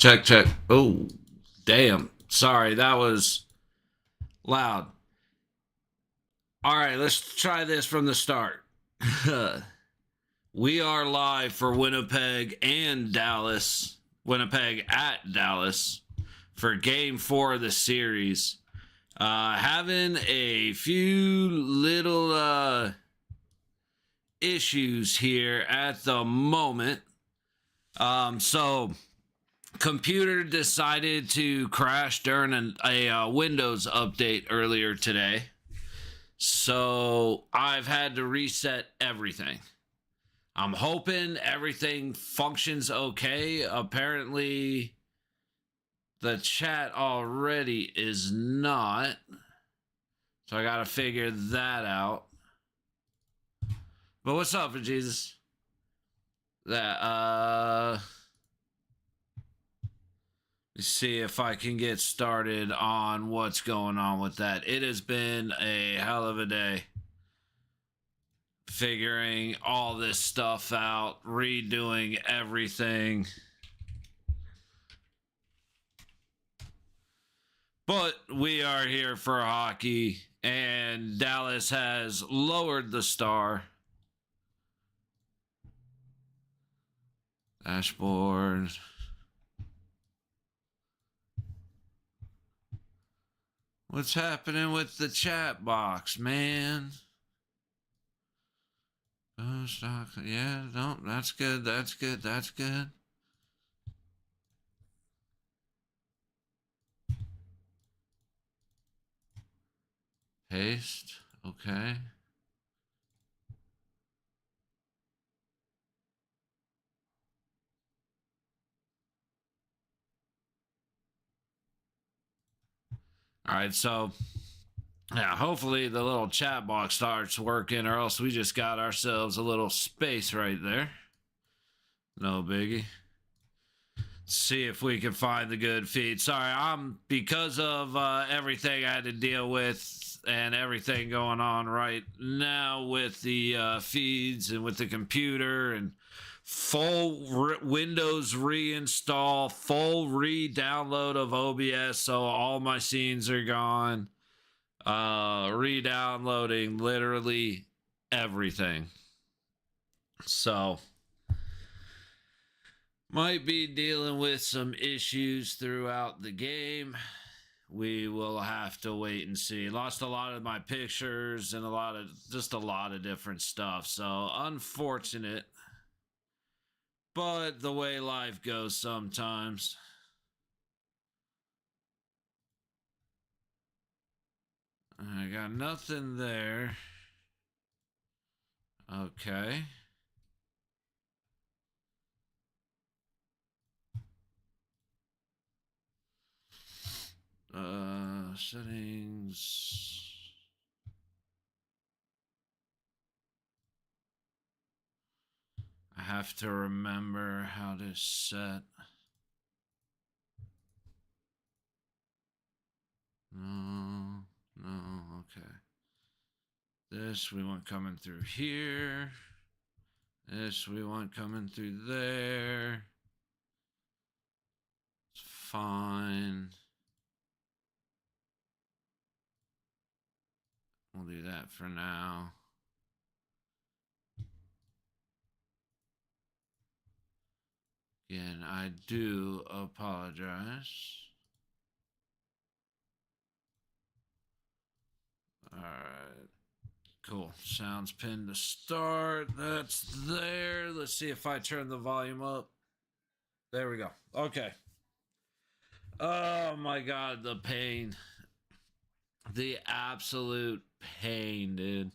Check, check. Oh, damn. Sorry, that was loud. All right, let's try this from the start. We are live for Winnipeg and Dallas. Winnipeg at Dallas for game 4 of the series. Having a few little issues here at the moment. So computer decided to crash during a Windows update earlier today. So I've had to reset everything. I'm hoping everything functions okay. Apparently, the chat already is not. So I got to figure that out. But what's up for Jesus? Let's see if I can get started on what's going on with that. It has been a hell of a day. Figuring all this stuff out, redoing everything. But we are here for hockey, and Dallas has lowered the star. Dashboard. What's happening with the chat box, man? Oh, stock. Yeah, no, that's good. That's good. That's good. Paste. Okay. All right, so yeah, hopefully the little chat box starts working, or else we just got ourselves a little space right there. No biggie. See if we can find the good feed. Sorry, because of everything I had to deal with and everything going on right now with the feeds and with the computer and full Windows reinstall, full re-download of OBS, so all my scenes are gone. Re-downloading literally everything. So might be dealing with some issues throughout the game. We will have to wait and see. Lost a lot of my pictures and a lot of different stuff. So unfortunate, but the way life goes sometimes. I got nothing there. Okay. Settings. I have to remember how to set. No, okay. This we want coming through here. This we want coming through there. It's fine. We'll do that for now. Again, I do apologize. All right. Cool. Sounds pinned to start. That's there. Let's see if I turn the volume up. There we go. Okay. Oh my God, the pain. The absolute pain, dude.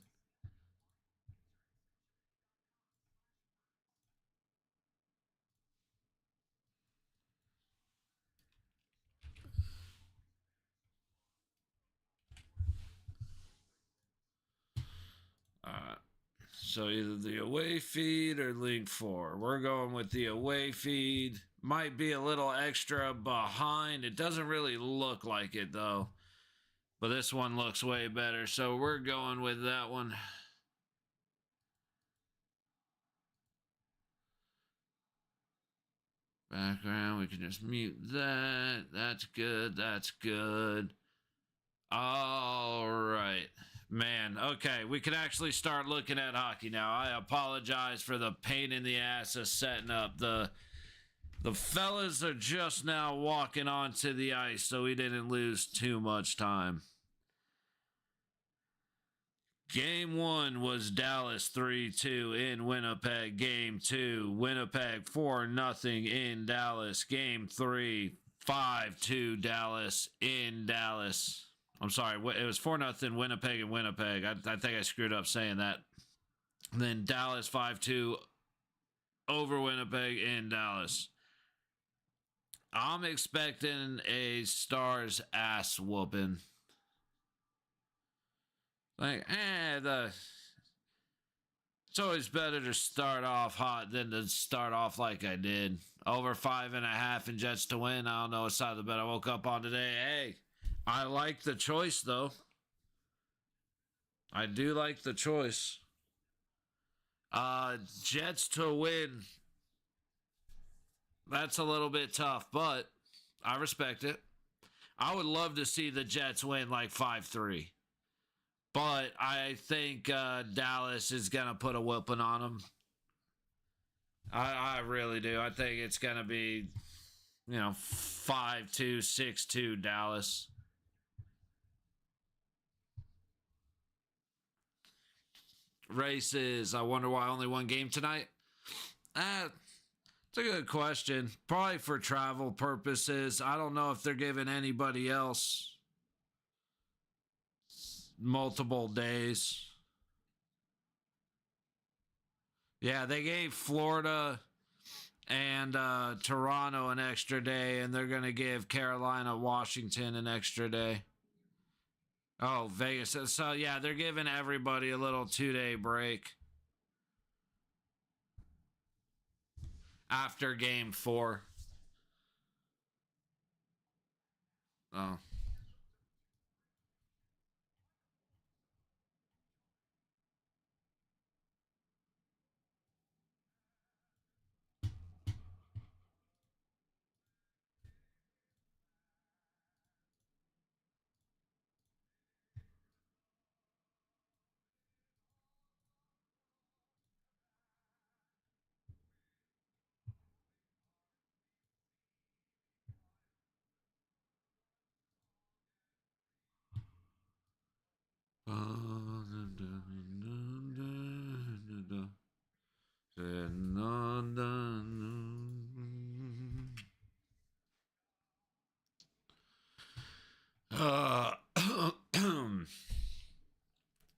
So either the away feed or link 4. We're going with the away feed. Might be a little extra behind. It doesn't really look like it though. But this one looks way better. So we're going with that one. Background, we can just mute that. That's good. That's good. All right. Man, okay, we can actually start looking at hockey now. I apologize for the pain in the ass of setting up. The fellas are just now walking onto the ice, so we didn't lose too much time. Game 1 was Dallas 3-2 in Winnipeg. Game 2, Winnipeg 4-0 in Dallas. Game 3, 5-2 Dallas in Dallas. I'm sorry, it was 4-0 Winnipeg in Winnipeg. I think I screwed up saying that. And then Dallas 5-2 over Winnipeg in Dallas. I'm expecting a Stars ass whooping. Like, it's always better to start off hot than to start off like I did. Over 5.5 and Jets to win. I don't know what side of the bed I woke up on today. Hey, I like the choice, though. I do like the choice. Jets to win. That's a little bit tough, but I respect it. I would love to see the Jets win like 5-3. But I think Dallas is going to put a whooping on them. I really do. I think it's going to be, 5-2, 6-2 Dallas. Races. I wonder why only one game tonight. It's a good question. Probably for travel purposes. I don't know if they're giving anybody else multiple days. Yeah, they gave Florida and Toronto an extra day, and they're going to give Carolina, Washington an extra day. Oh, Vegas. So, yeah, they're giving everybody a little 2-day break after game 4. Oh.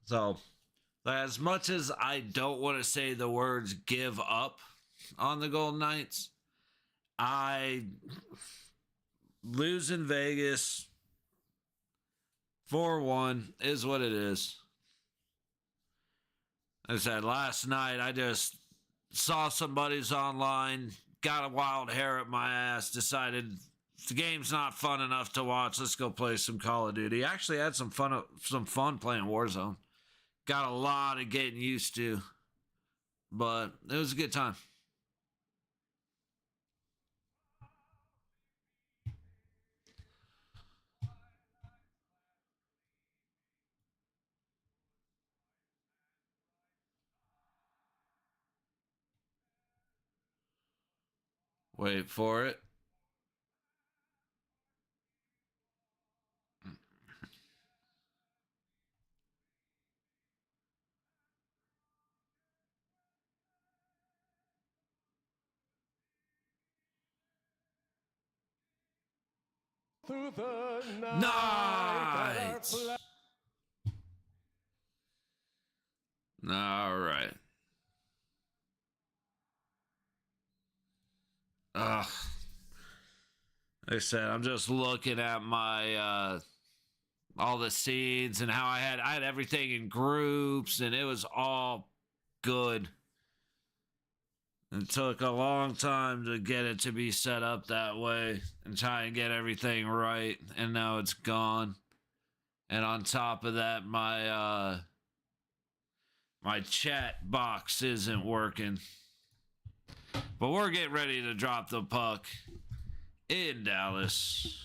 So, as much as I don't want to say the words give up on the Golden Knights, I lose in Vegas 4-1 is what it is. Like I said, last night I just saw some buddies online, got a wild hair at my ass, decided the game's not fun enough to watch. Let's go play some Call of Duty. Actually had some fun playing Warzone. Got a lot of getting used to, but it was a good time. Wait for it. Through the night. All right. Ugh. Like I said, I'm just looking at my all the seeds and how I had everything in groups and it was all good. It took a long time to get it to be set up that way and try and get everything right, and now it's gone. And on top of that, my chat box isn't working. But we're getting ready to drop the puck in Dallas.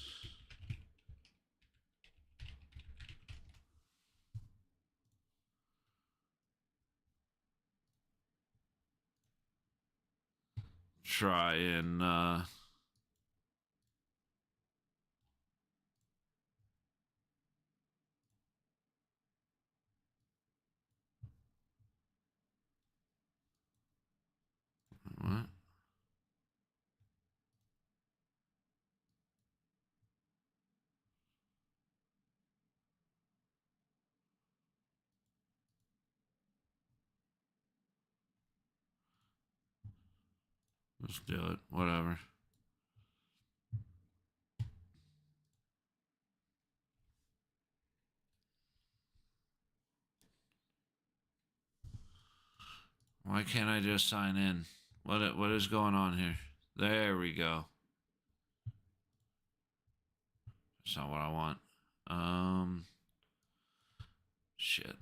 Try and what? Let's do it. Whatever. Why can't I just sign in? What is going on here? There we go. That's not what I want. Shit.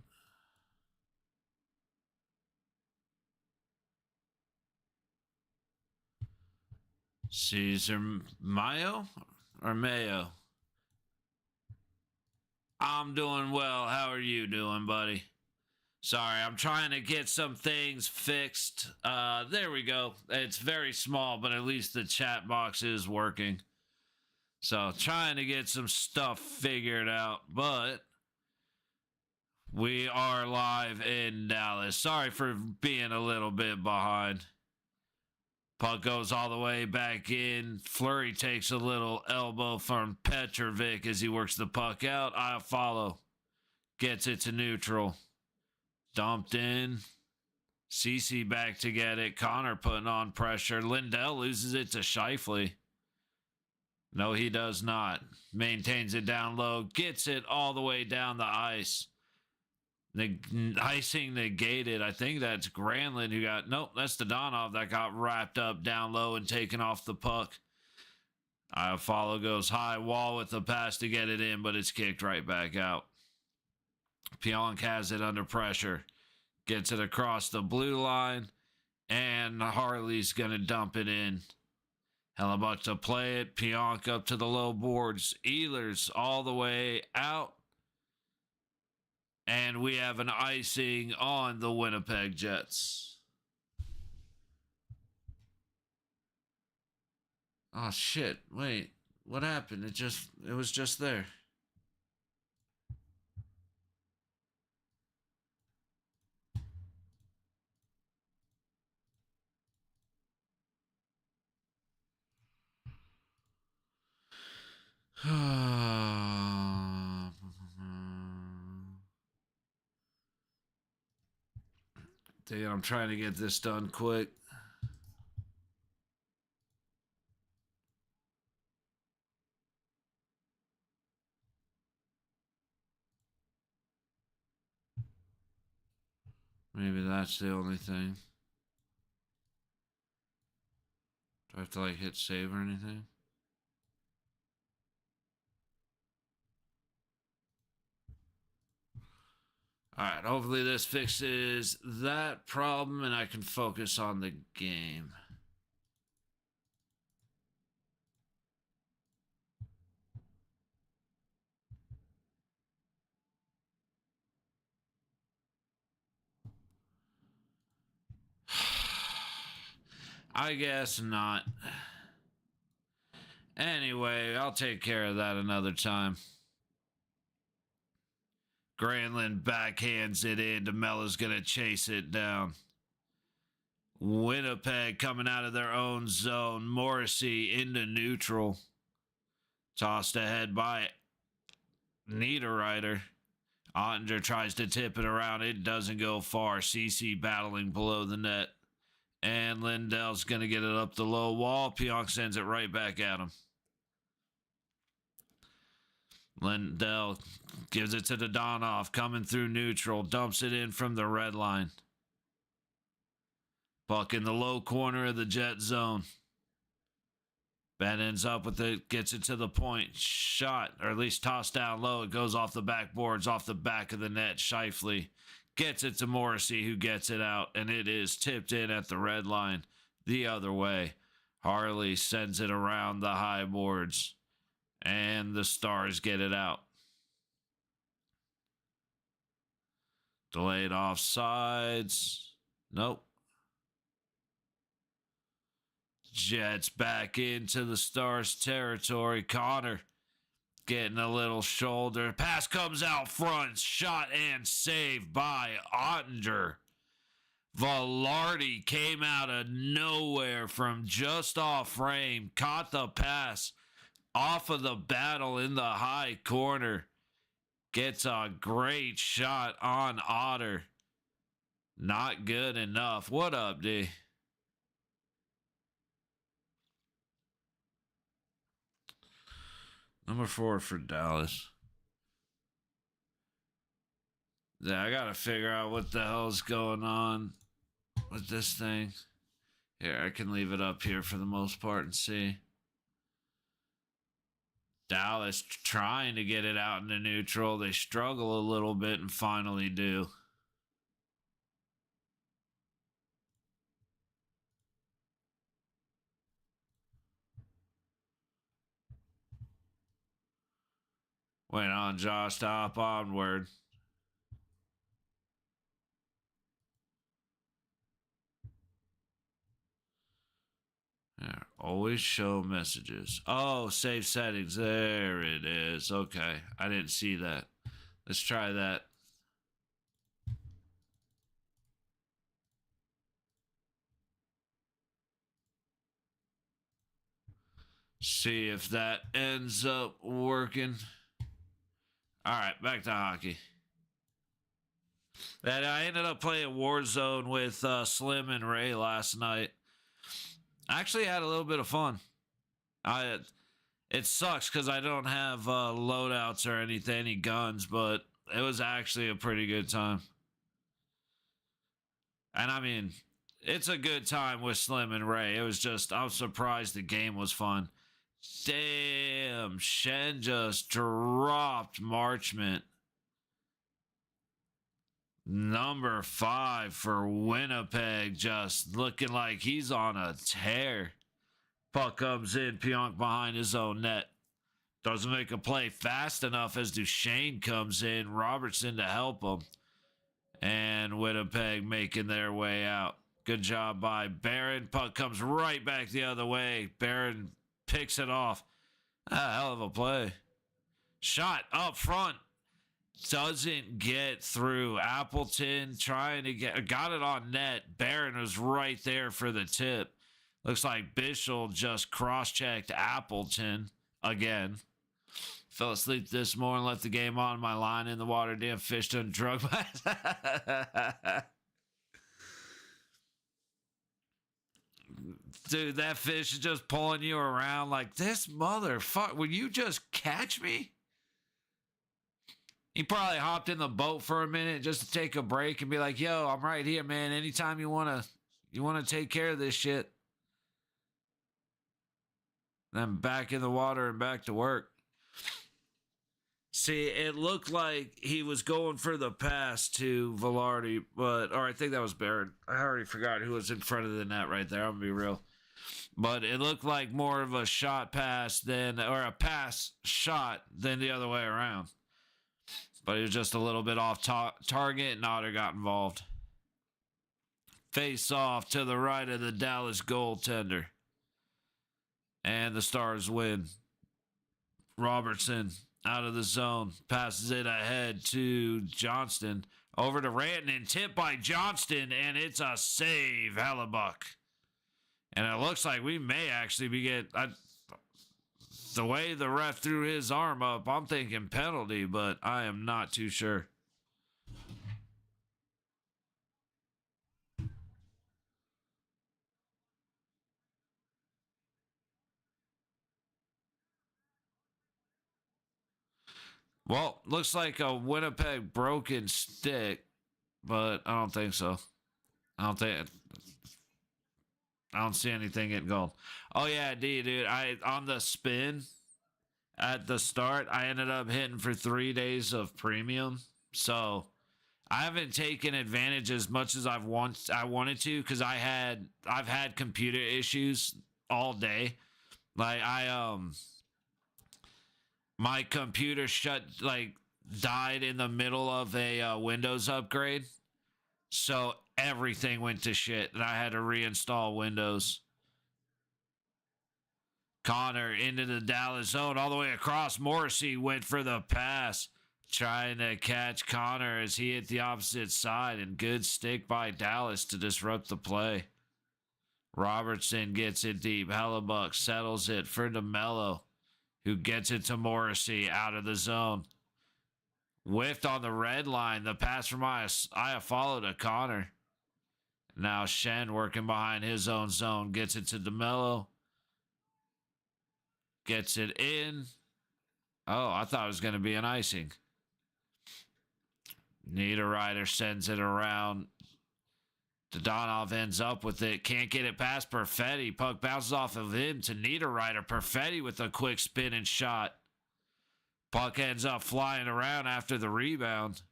Caesar Mayo or Mayo? I'm doing well. How are you doing, buddy? Sorry, I'm trying to get some things fixed. There we go. It's very small, but at least the chat box is working. So, trying to get some stuff figured out, but we are live in Dallas. Sorry for being a little bit behind. Puck goes all the way back in. Fleury takes a little elbow from Petrovic as he works the puck out. I follow. Gets it to neutral. Dumped in. CC back to get it. Connor putting on pressure. Lindell loses it to Scheifele. No, he does not. Maintains it down low. Gets it all the way down the ice. The icing negated. I think that's Granlund who got... Nope, that's the Donov that got wrapped up down low and taken off the puck. Follow goes high wall with the pass to get it in, but it's kicked right back out. Pionk has it under pressure. Gets it across the blue line. And Harley's going to dump it in. Hellebuck to play it. Pionk up to the low boards. Ehlers all the way out. And we have an icing on the Winnipeg Jets. Oh, shit. Wait. What happened? It was just there. Dude, I'm trying to get this done quick. Maybe that's the only thing. Do I have to like hit save or anything? Alright, hopefully this fixes that problem and I can focus on the game. I guess not. Anyway, I'll take care of that another time. Granlund backhands it in. DeMella's going to chase it down. Winnipeg coming out of their own zone. Morrissey into neutral. Tossed ahead by Niederreiter. Ottinger tries to tip it around. It doesn't go far. CC battling below the net. And Lindell's going to get it up the low wall. Pionk sends it right back at him. Lindell gives it to Donov, coming through neutral, dumps it in from the red line. Puck in the low corner of the Jet zone. Ben ends up with it, gets it to the point. Shot, or at least tossed down low. It goes off the backboards, off the back of the net. Scheifele gets it to Morrissey, who gets it out, and it is tipped in at the red line. the other way. Harley sends it around the high boards, and the Stars get it out. Delayed offsides. Nope. Jets back into the Stars territory. Connor getting a little shoulder. Pass comes out front. Shot and saved by Ottinger. Velarde came out of nowhere from just off frame. Caught the pass off of the battle in the high corner. Gets a great shot on Otter. Not good enough. What up, D? Number 4 for Dallas. Yeah, I gotta figure out what the hell's going on with this thing. Here, I can leave it up here for the most part and see. Dallas trying to get it out into neutral. They struggle a little bit and finally do. Wait on Josh to hop onward. There, always show messages. Oh, save settings. There it is. Okay, I didn't see that. Let's try that. See if that ends up working. All right, back to hockey. And I ended up playing Warzone with Slim and Ray last night. I actually had a little bit of fun. It sucks because I don't have loadouts or anything, any guns, but it was actually a pretty good time. And I mean, it's a good time with Slim and Ray. It was just, I'm surprised the game was fun. Damn, Shen just dropped Marchment. Number 5 for Winnipeg, just looking like he's on a tear. Puck comes in, Pionk behind his own net. Doesn't make a play fast enough as Duchesne comes in. Robertson to help him. And Winnipeg making their way out. Good job by Barron. Puck comes right back the other way. Barron picks it off. A hell of a play. Shot up front. Doesn't get through. Appleton trying to got it on net. Barron was right there for the tip. Looks like Bischel just cross-checked Appleton again. Fell asleep this morning, left the game on my line in the water. Damn fish done drug my... Dude, that fish is just pulling you around like, this motherfucker, will you just catch me? He probably hopped in the boat for a minute just to take a break and be like, yo, I'm right here, man. Anytime you wanna take care of this shit. Then back in the water and back to work. See, it looked like he was going for the pass to Velarde, or I think that was Barron. I already forgot who was in front of the net right there. I'm gonna be real. But it looked like more of a shot pass or a pass shot than the other way around. But he was just a little bit off target, and Otter got involved. Face off to the right of the Dallas goaltender. And the Stars win. Robertson out of the zone. Passes it ahead to Johnston. Over to Rantanen. Tipped by Johnston, and it's a save, Hellebuck. And it looks like we may actually be the way the ref threw his arm up, I'm thinking penalty, but I am not too sure. Well, looks like a Winnipeg broken stick, but I don't think so. I don't see anything getting gold. Oh yeah, dude. On the spin at the start, I ended up hitting for 3 days of premium. So I haven't taken advantage as much as I wanted to, because I've had computer issues all day. Like my computer died in the middle of a Windows upgrade, so everything went to shit, and I had to reinstall Windows. Connor into the Dallas zone, all the way across. Morrissey went for the pass, trying to catch Connor as he hit the opposite side, and good stick by Dallas to disrupt the play. Robertson gets it deep. Hellebuck settles it for DeMello, who gets it to Morrissey out of the zone. Whiffed on the red line. The pass from Iafallo to Connor. Now Shen working behind his own zone. Gets it to DeMello. Gets it in. Oh, I thought it was going to be an icing. Niederreiter sends it around. Dodonov ends up with it. Can't get it past Perfetti. Puck bounces off of him to Niederreiter. Perfetti with a quick spin and shot. Puck ends up flying around after the rebound.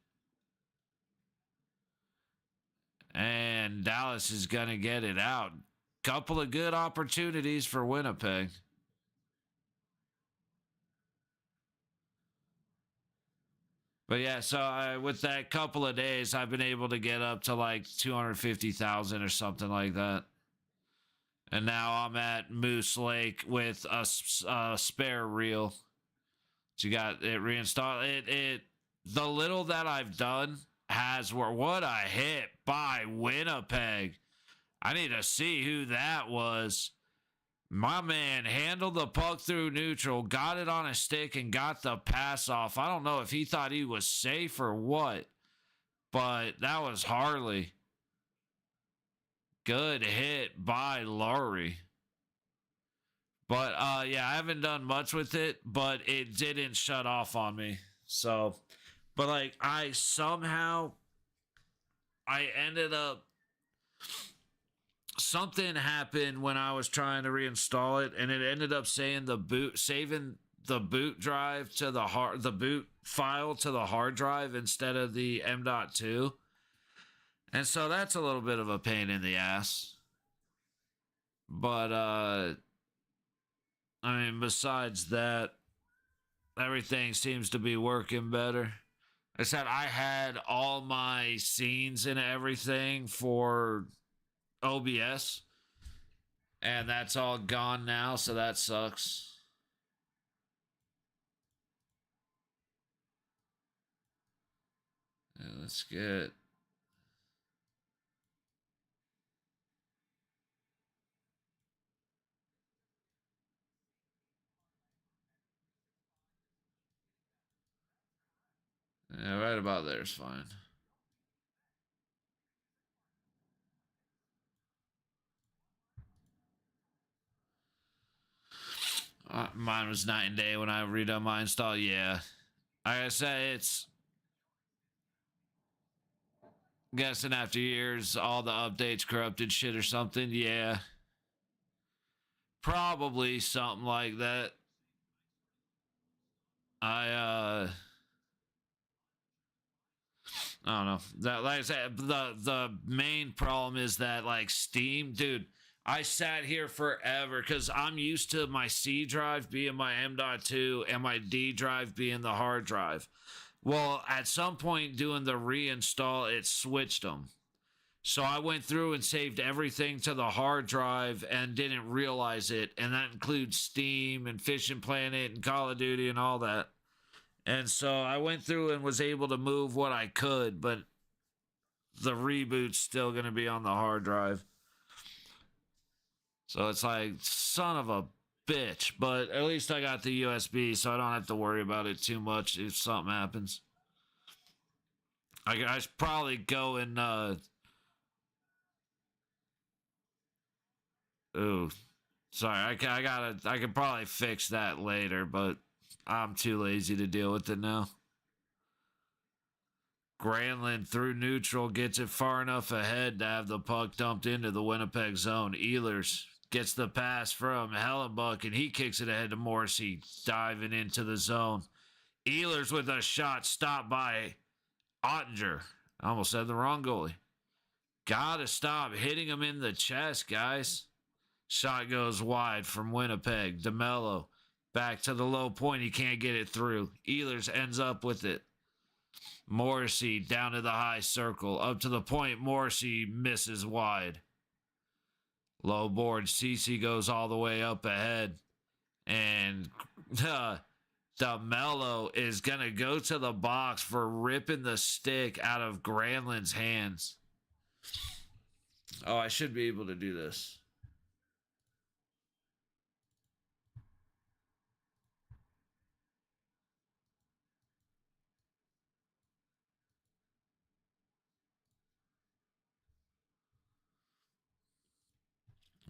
And Dallas is going to get it out. Couple of good opportunities for Winnipeg. But yeah, so with that couple of days, I've been able to get up to like 250,000 or something like that. And now I'm at Moose Lake with a spare reel. So you got it reinstalled. The little that I've done has worked. What a hit by Winnipeg. I need to see who that was. My man handled the puck through neutral, got it on a stick, and got the pass off. I don't know if he thought he was safe or what, but that was Harley. Good hit by Laurie. But, yeah, I haven't done much with it, but it didn't shut off on me. So, but, like, I ended up... Something happened when I was trying to reinstall it, and it ended up saving the boot drive to the boot file to the hard drive instead of the M.2. And so that's a little bit of a pain in the ass. But I mean, besides that, everything seems to be working better. I said I had all my scenes and everything for OBS, and that's all gone now, so that sucks. Yeah, let's get right about there is fine. Mine was night and day when I redone my install. Yeah, like I say, it's guessing after years, all the updates corrupted shit or something. Yeah, probably something like that. I don't know. That, like I said, the main problem is that, like, Steam, dude. I sat here forever because I'm used to my C drive being my M.2 and my D drive being the hard drive. Well, at some point doing the reinstall, it switched them. So I went through and saved everything to the hard drive and didn't realize it. And that includes Steam and Fishing Planet and Call of Duty and all that. And so I went through and was able to move what I could, but the reboot's still going to be on the hard drive. So it's like, son of a bitch. But at least I got the USB, so I don't have to worry about it too much if something happens. I should probably go and... Ooh. Sorry, I could probably fix that later, but I'm too lazy to deal with it now. Granlund through neutral gets it far enough ahead to have the puck dumped into the Winnipeg zone. Ehlers gets the pass from Hellebuck, and he kicks it ahead to Morrissey, diving into the zone. Ehlers with a shot stopped by Ottinger. I almost said the wrong goalie. Gotta stop hitting him in the chest, guys. Shot goes wide from Winnipeg. DeMello back to the low point. He can't get it through. Ehlers ends up with it. Morrissey down to the high circle. Up to the point. Morrissey misses wide. Low board. Cece goes all the way up ahead. And DeMello is going to go to the box for ripping the stick out of Granlund's hands. Oh, I should be able to do this.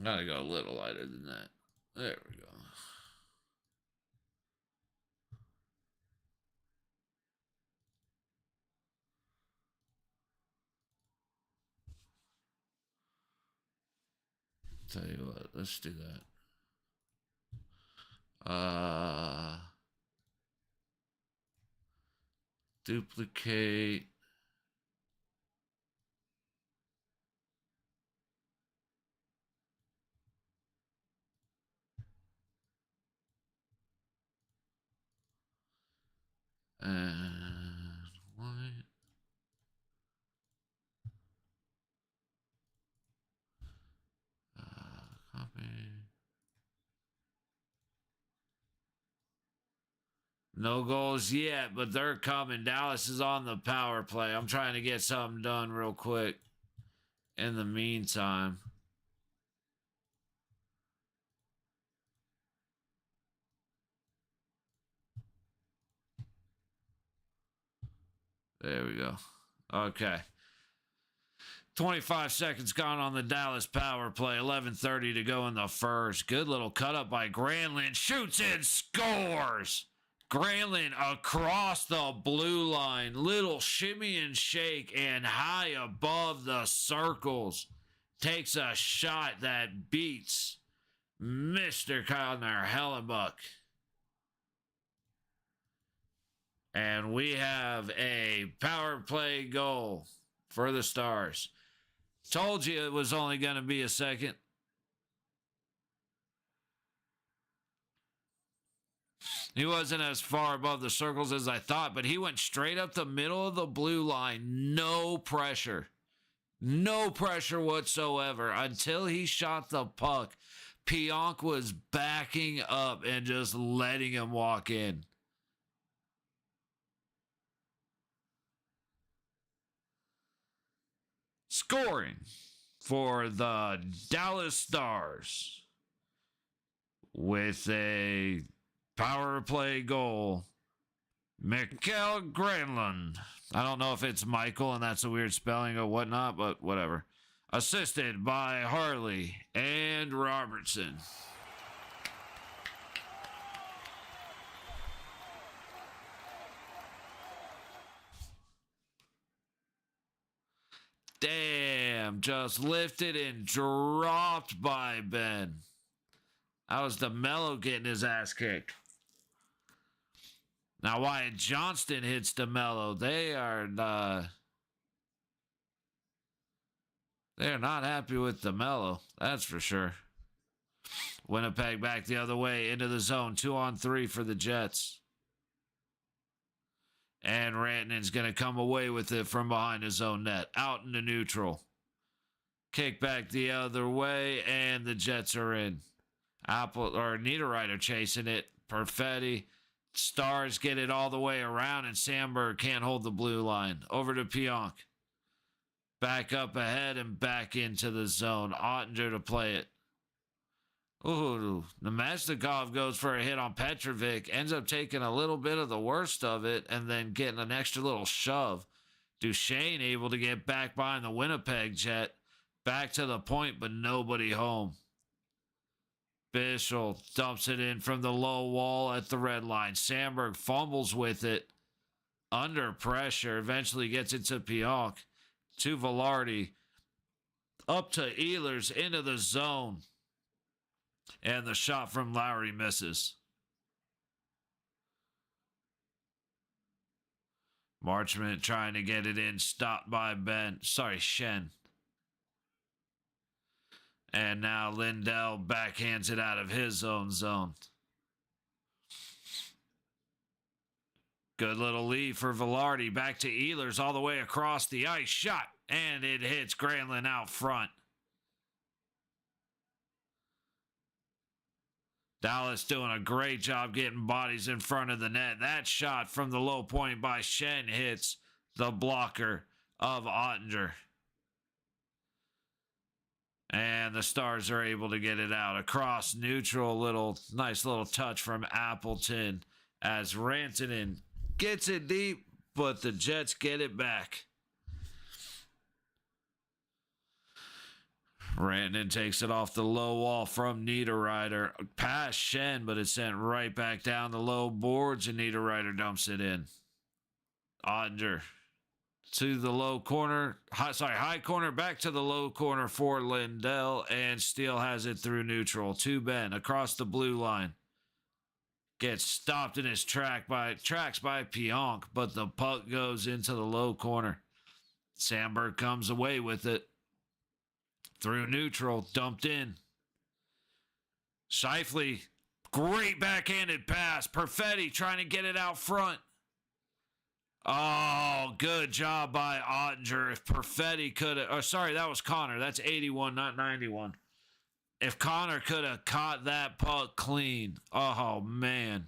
Gotta go a little lighter than that. There we go. Tell you what, let's do that. Duplicate. And white. Copy. No goals yet, but they're coming. Dallas is on the power play. I'm trying to get something done real quick in the meantime. There we go. Okay. 25 seconds gone on the Dallas power play. 11:30 to go in the first. Good little cut up by Granlund. Shoots and scores. Granlund across the blue line. Little shimmy and shake and high above the circles. Takes a shot that beats Mr. Connor Hellenbuck. And we have a power play goal for the Stars. Told you it was only going to be a second. He wasn't as far above the circles as I thought, but he went straight up the middle of the blue line. No pressure. No pressure whatsoever until he shot the puck. Pionk was backing up and just letting him walk in. Scoring for the Dallas Stars with a power play goal, Mikael Granlund. I don't know if it's Michael and that's a weird spelling or whatnot, but whatever. Assisted by Harley and Robertson. Damn, just lifted and dropped by Ben. That was DeMello getting his ass kicked. Now Wyatt Johnston hits DeMello. They're not happy with DeMello, that's for sure. Winnipeg back the other way into the zone. 2-on-3 for the Jets. And Rantanen's going to come away with it from behind his own net. Out into neutral. Kick back the other way, and the Jets are in. Niederreiter chasing it. Perfetti. Stars get it all the way around, and Sandberg can't hold the blue line. Over to Pionk. Back up ahead and back into the zone. Ottinger to play it. Ooh, Nemesnikov goes for a hit on Petrovic. Ends up taking a little bit of the worst of it and then getting an extra little shove. Duchesne able to get back behind the Winnipeg Jet. Back to the point, but nobody home. Bischel dumps it in from the low wall at the red line. Sandberg fumbles with it. Under pressure. Eventually gets it to Pionk. To Velarde. Up to Ehlers into the zone. And the shot from Lowry misses. Marchment trying to get it in, stopped by Shen. And now Lindell backhands it out of his own zone. Good little lead for Velarde. Back to Ehlers all the way across the ice. Shot. And it hits Granlund out front. Dallas doing a great job getting bodies in front of the net. That shot from the low point by Shen hits the blocker of Ottinger. And the Stars are able to get it out across neutral. Nice little touch from Appleton as Rantanen gets it deep, but the Jets get it back. Rantanen takes it off the low wall from Niederreiter. Past Shen, but it's sent right back down the low boards, and Niederreiter dumps it in. Ottinger to the low corner. High corner back to the low corner for Lindell, and Steele has it through neutral to Ben across the blue line. Gets stopped in his tracks by Pionk, but the puck goes into the low corner. Sandberg comes away with it. Through neutral, dumped in. Scheifele, great backhanded pass. Perfetti trying to get it out front. Oh, good job by Ottinger. If Perfetti could have... Oh, sorry, that was Connor. That's 81, not 91. If Connor could have caught that puck clean. Oh, man.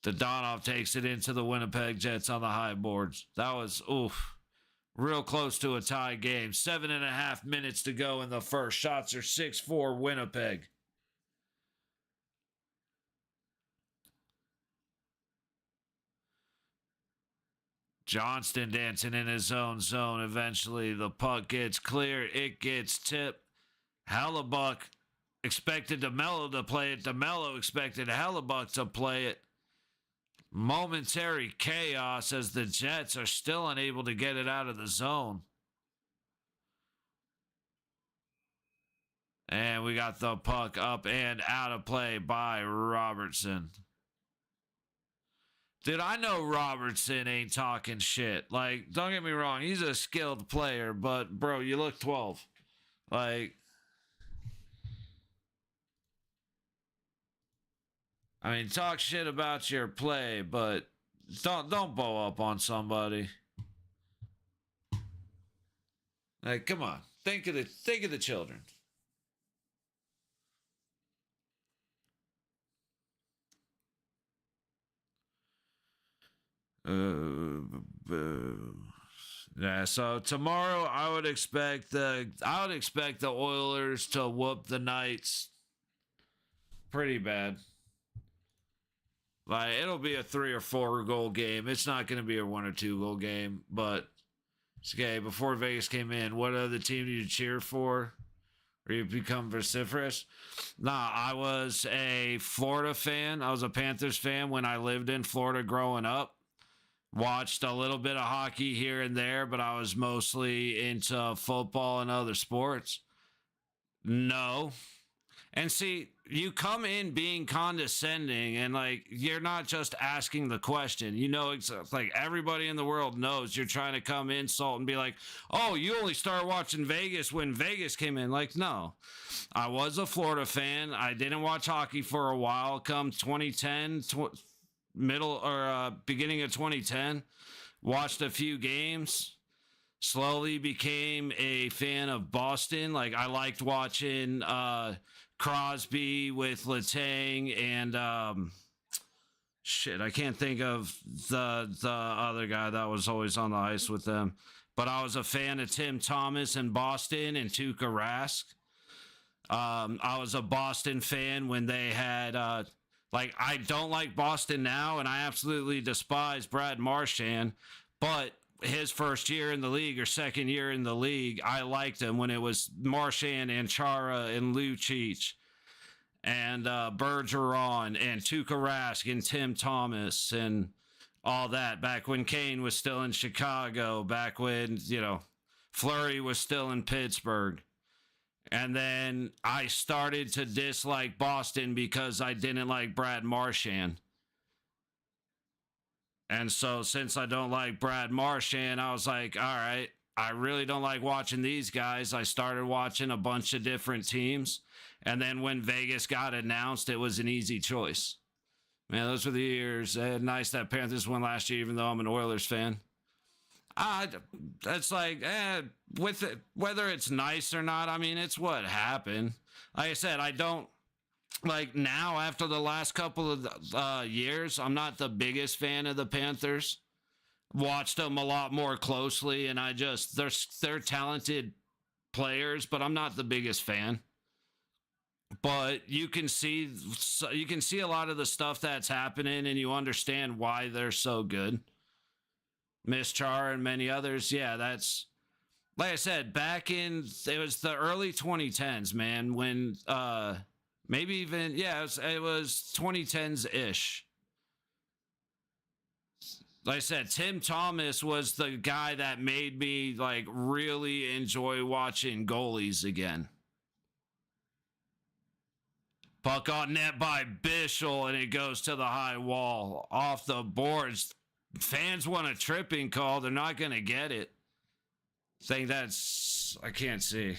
Dodonov takes it into the Winnipeg Jets on the high boards. That was, oof. Real close to a tie game. 7.5 minutes to go in the first. Shots are 6-4 Winnipeg. Johnston dancing in his own zone. Eventually the puck gets clear. It gets tipped. Hellebuck expected DeMello to play it. DeMello expected Hellebuck to play it. Momentary chaos as the Jets are still unable to get it out of the zone. And we got the puck up and out of play by Robertson. Dude, I know Robertson ain't talking shit. Like, don't get me wrong, he's a skilled player, but bro, you look 12. Like, I mean, talk shit about your play, but don't bow up on somebody. Like, come on. Think of the children. Yeah, so tomorrow I would expect the Oilers to whoop the Knights pretty bad. Like, it'll be a 3 or 4 goal game. It's not going to be a 1 or 2 goal game, but it's okay. Before Vegas came in, what other team do you cheer for? Or you become vociferous? Nah, I was a Florida fan. I was a Panthers fan when I lived in Florida growing up. Watched a little bit of hockey here and there, but I was mostly into football and other sports. No. And see, you come in being condescending and like, you're not just asking the question. You know, it's like everybody in the world knows you're trying to come insult and be like, oh, you only started watching Vegas when Vegas came in. Like, no, I was a Florida fan. I didn't watch hockey for a while. Come 2010, beginning of 2010, watched a few games. Slowly became a fan of Boston. Like, I liked watching Crosby with Letang and I can't think of the other guy that was always on the ice with them. But I was a fan of Tim Thomas in Boston and Tuukka Rask. I was a Boston fan when they had I don't like Boston now, and I absolutely despise Brad Marchand, but his first year in the league or second year in the league, I liked him when it was Marchand and Chara and Lucic and Bergeron and Tuukka Rask and Tim Thomas and all that back when Kane was still in Chicago, back when, Fleury was still in Pittsburgh. And then I started to dislike Boston because I didn't like Brad Marchand. And so since I don't like Brad Marchand, I was like, all right, I really don't like watching these guys. I started watching a bunch of different teams. And then when Vegas got announced, it was an easy choice. Man, those were the years. Nice that Panthers won last year, even though I'm an Oilers fan. It's like, with it, whether it's nice or not, I mean, it's what happened. Like I said, I don't, like now after the last couple of years, I'm not the biggest fan of the Panthers. Watched them a lot more closely, and they're talented players, but I'm not the biggest fan. But you can see a lot of the stuff that's happening, and you understand why they're so good. Miss Char and many others, yeah, that's like I said. It was the early 2010s, man. When maybe even it was 2010s ish. Like I said, Tim Thomas was the guy that made me like really enjoy watching goalies again. Puck on net by Bischel, and it goes to the high wall. Off the boards. Fans want a tripping call. They're not going to get it. I can't see.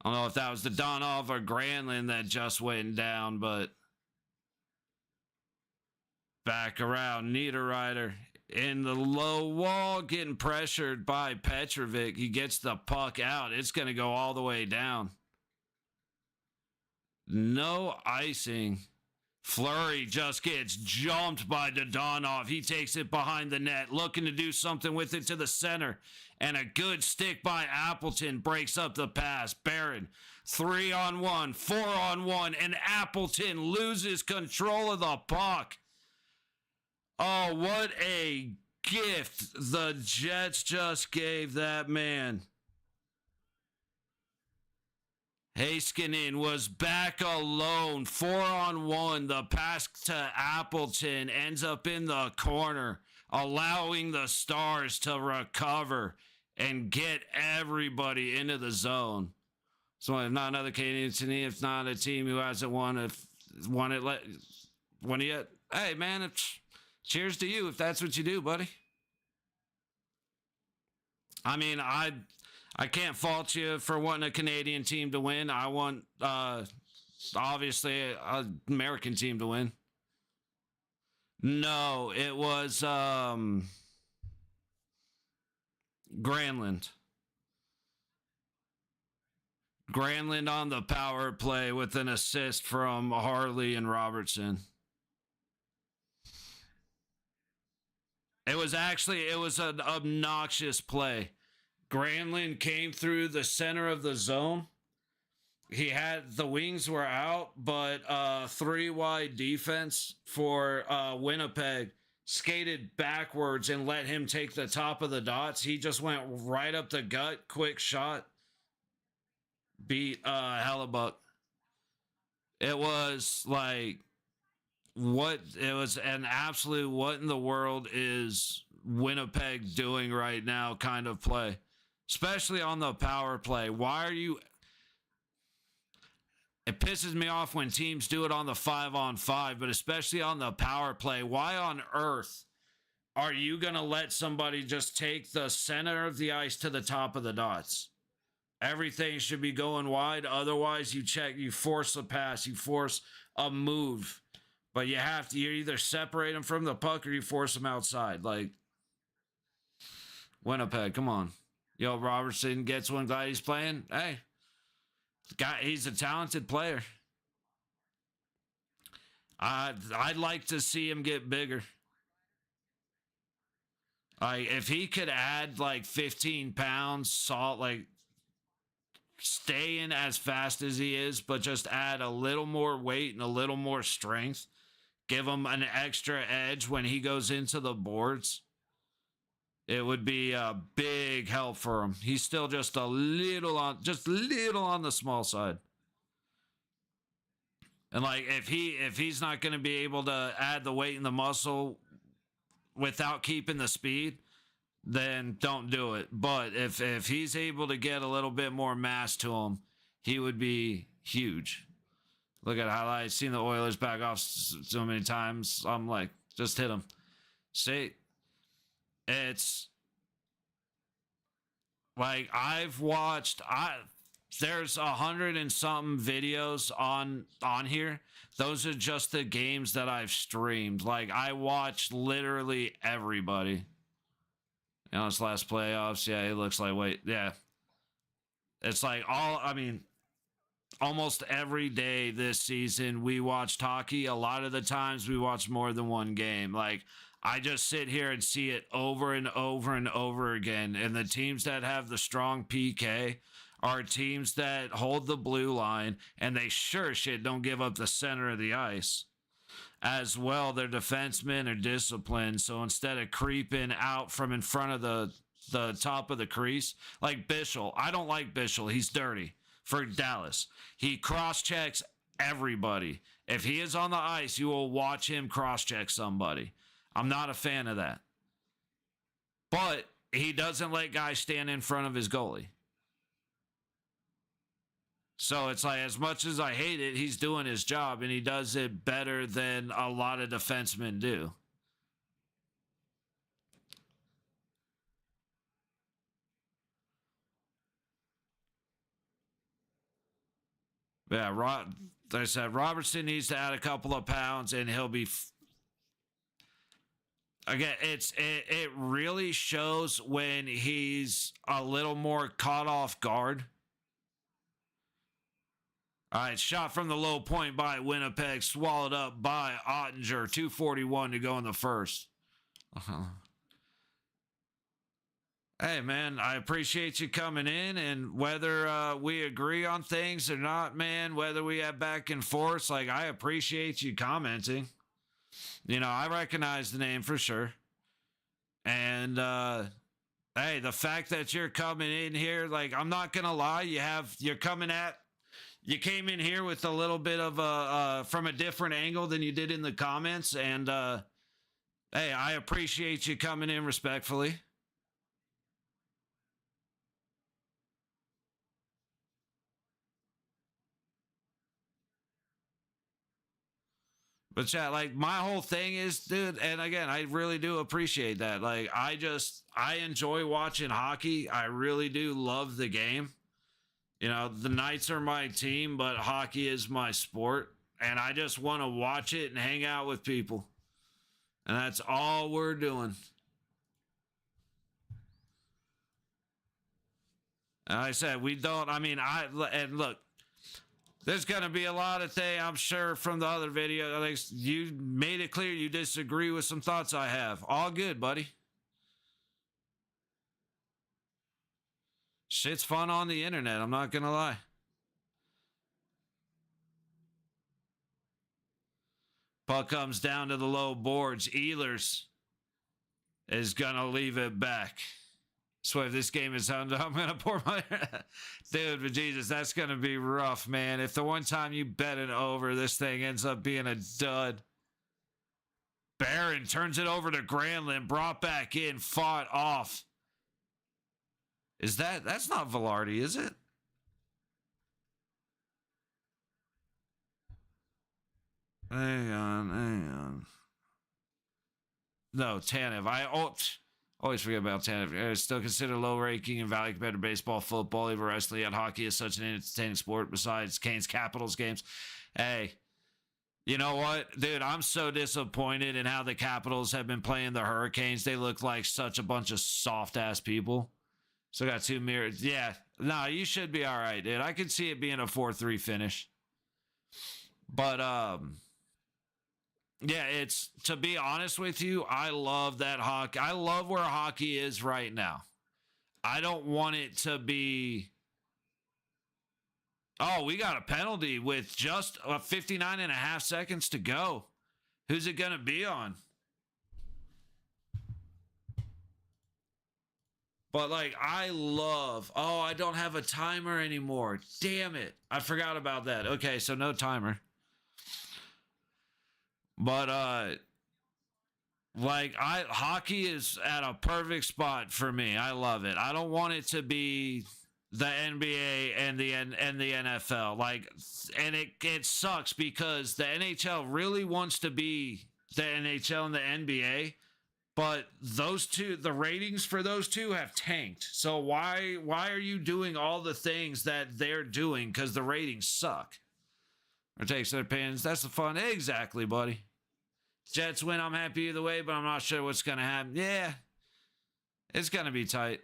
I don't know if that was the Donov or Granlund that just went down, but back around. Niederreiter in the low wall, getting pressured by Petrovic. He gets the puck out. It's going to go all the way down. No icing. Fleury just gets jumped by Dodonov. He takes it behind the net, looking to do something with it to the center. And a good stick by Appleton breaks up the pass. Barron, 3-on-1, 4-on-1, and Appleton loses control of the puck. Oh, what a gift the Jets just gave that man. Heiskanen was back alone, 4-on-1. The pass to Appleton ends up in the corner, allowing the Stars to recover and get everybody into the zone. So if not another Canadian team, if not a team who hasn't won it yet, hey man, cheers to you if that's what you do, buddy. I mean, I can't fault you for wanting a Canadian team to win. I want, obviously, an American team to win. No, it was Granlund. Granlund on the power play with an assist from Harley and Robertson. It was an obnoxious play. Granlund came through the center of the zone. The wings were out, but 3-wide defense for Winnipeg skated backwards and let him take the top of the dots. He just went right up the gut, quick shot, beat Hellebuck. It was like, it was an absolute what in the world is Winnipeg doing right now kind of play. Especially on the power play. It pisses me off when teams do it on the 5-on-5, but especially on the power play. Why on earth are you going to let somebody just take the center of the ice to the top of the dots? Everything should be going wide. Otherwise, you force a pass, you force a move. But you either separate them from the puck or you force them outside. Like, Winnipeg, come on. Yo, Robertson gets one. Glad he's playing. Hey, he's a talented player. I'd like to see him get bigger. If he could add like 15 pounds, staying as fast as he is, but just add a little more weight and a little more strength, give him an extra edge when he goes into the boards. It would be a big help for him. He's still just a little on the small side. And like if he's not going to be able to add the weight and the muscle without keeping the speed, then don't do it. But if he's able to get a little bit more mass to him, he would be huge. Look at highlights. Seen the Oilers back off so many times. I'm like, just hit them. See, it's like I've watched. There's 100 and something videos on here. Those are just the games that I've streamed. Like I watched literally everybody. You know, this last playoffs. Yeah, it looks like yeah. It's like almost every day this season we watched hockey. A lot of the times we watch more than one game. Like I just sit here and see it over and over and over again. And the teams that have the strong PK are teams that hold the blue line, and they sure shit don't give up the center of the ice. As well, their defensemen are disciplined, so instead of creeping out from in front of the top of the crease, like Bischel, I don't like Bischel. He's dirty for Dallas. He cross-checks everybody. If he is on the ice, you will watch him cross-check somebody. I'm not a fan of that. But he doesn't let guys stand in front of his goalie. So it's like, as much as I hate it, he's doing his job, and he does it better than a lot of defensemen do. Yeah, like I said, Robertson needs to add a couple of pounds, and he'll be... Again, it really shows when he's a little more caught off guard. All right, shot from the low point by Winnipeg, swallowed up by Ottinger. 2:41 to go in the first. Hey, man, I appreciate you coming in, and whether we agree on things or not, man, whether we have back and forth, like, I appreciate you commenting. You know, I recognize the name for sure. And, hey, the fact that you're coming in here, like, I'm not going to lie, you came in here with a little bit of from a different angle than you did in the comments, and hey, I appreciate you coming in respectfully. But yeah, like my whole thing is, dude, and again, I really do appreciate that. Like I enjoy watching hockey. I really do love the game. You know, the Knights are my team, but hockey is my sport. And I just want to watch it and hang out with people. And that's all we're doing. And like I said, and look, there's going to be a lot of things, I'm sure, from the other video. Like, you made it clear you disagree with some thoughts I have. All good, buddy. Shit's fun on the internet, I'm not going to lie. Puck comes down to the low boards. Ehlers is going to leave it back. So if this game is under, I'm going to pour my... Dude, but Jesus, that's going to be rough, man. If the one time you bet it over, this thing ends up being a dud. Barron turns it over to Granlund, brought back in, fought off. That's not Velarde, is it? Hang on. No, Tanev. I always forget about Tanev. Still considered low ranking and value compared to baseball, football, even wrestling, yet hockey is such an entertaining sport besides Canes Capitals games. Hey, you know what? Dude, I'm so disappointed in how the Capitals have been playing the Hurricanes. They look like such a bunch of soft-ass people. So got two mirrors. Yeah. No, you should be all right, dude. I could see it being a 4-3 finish. But, yeah, it's, to be honest with you, I love that hockey. I love where hockey is right now. I don't want it to be, oh, we got a penalty with just 59 and a half seconds to go. Who's it going to be on? But, like, I don't have a timer anymore. Damn it. I forgot about that. Okay, so no timer. But, hockey is at a perfect spot for me. I love it. I don't want it to be, the NBA and the NFL. Like, and it sucks because the NHL really wants to be the NHL and the NBA, but those two, the ratings for those two have tanked. So why are you doing all the things that they're doing? Because the ratings suck. Or takes their pins. That's the fun. Exactly, buddy. Jets win. I'm happy either way, but I'm not sure what's gonna happen. Yeah, it's gonna be tight.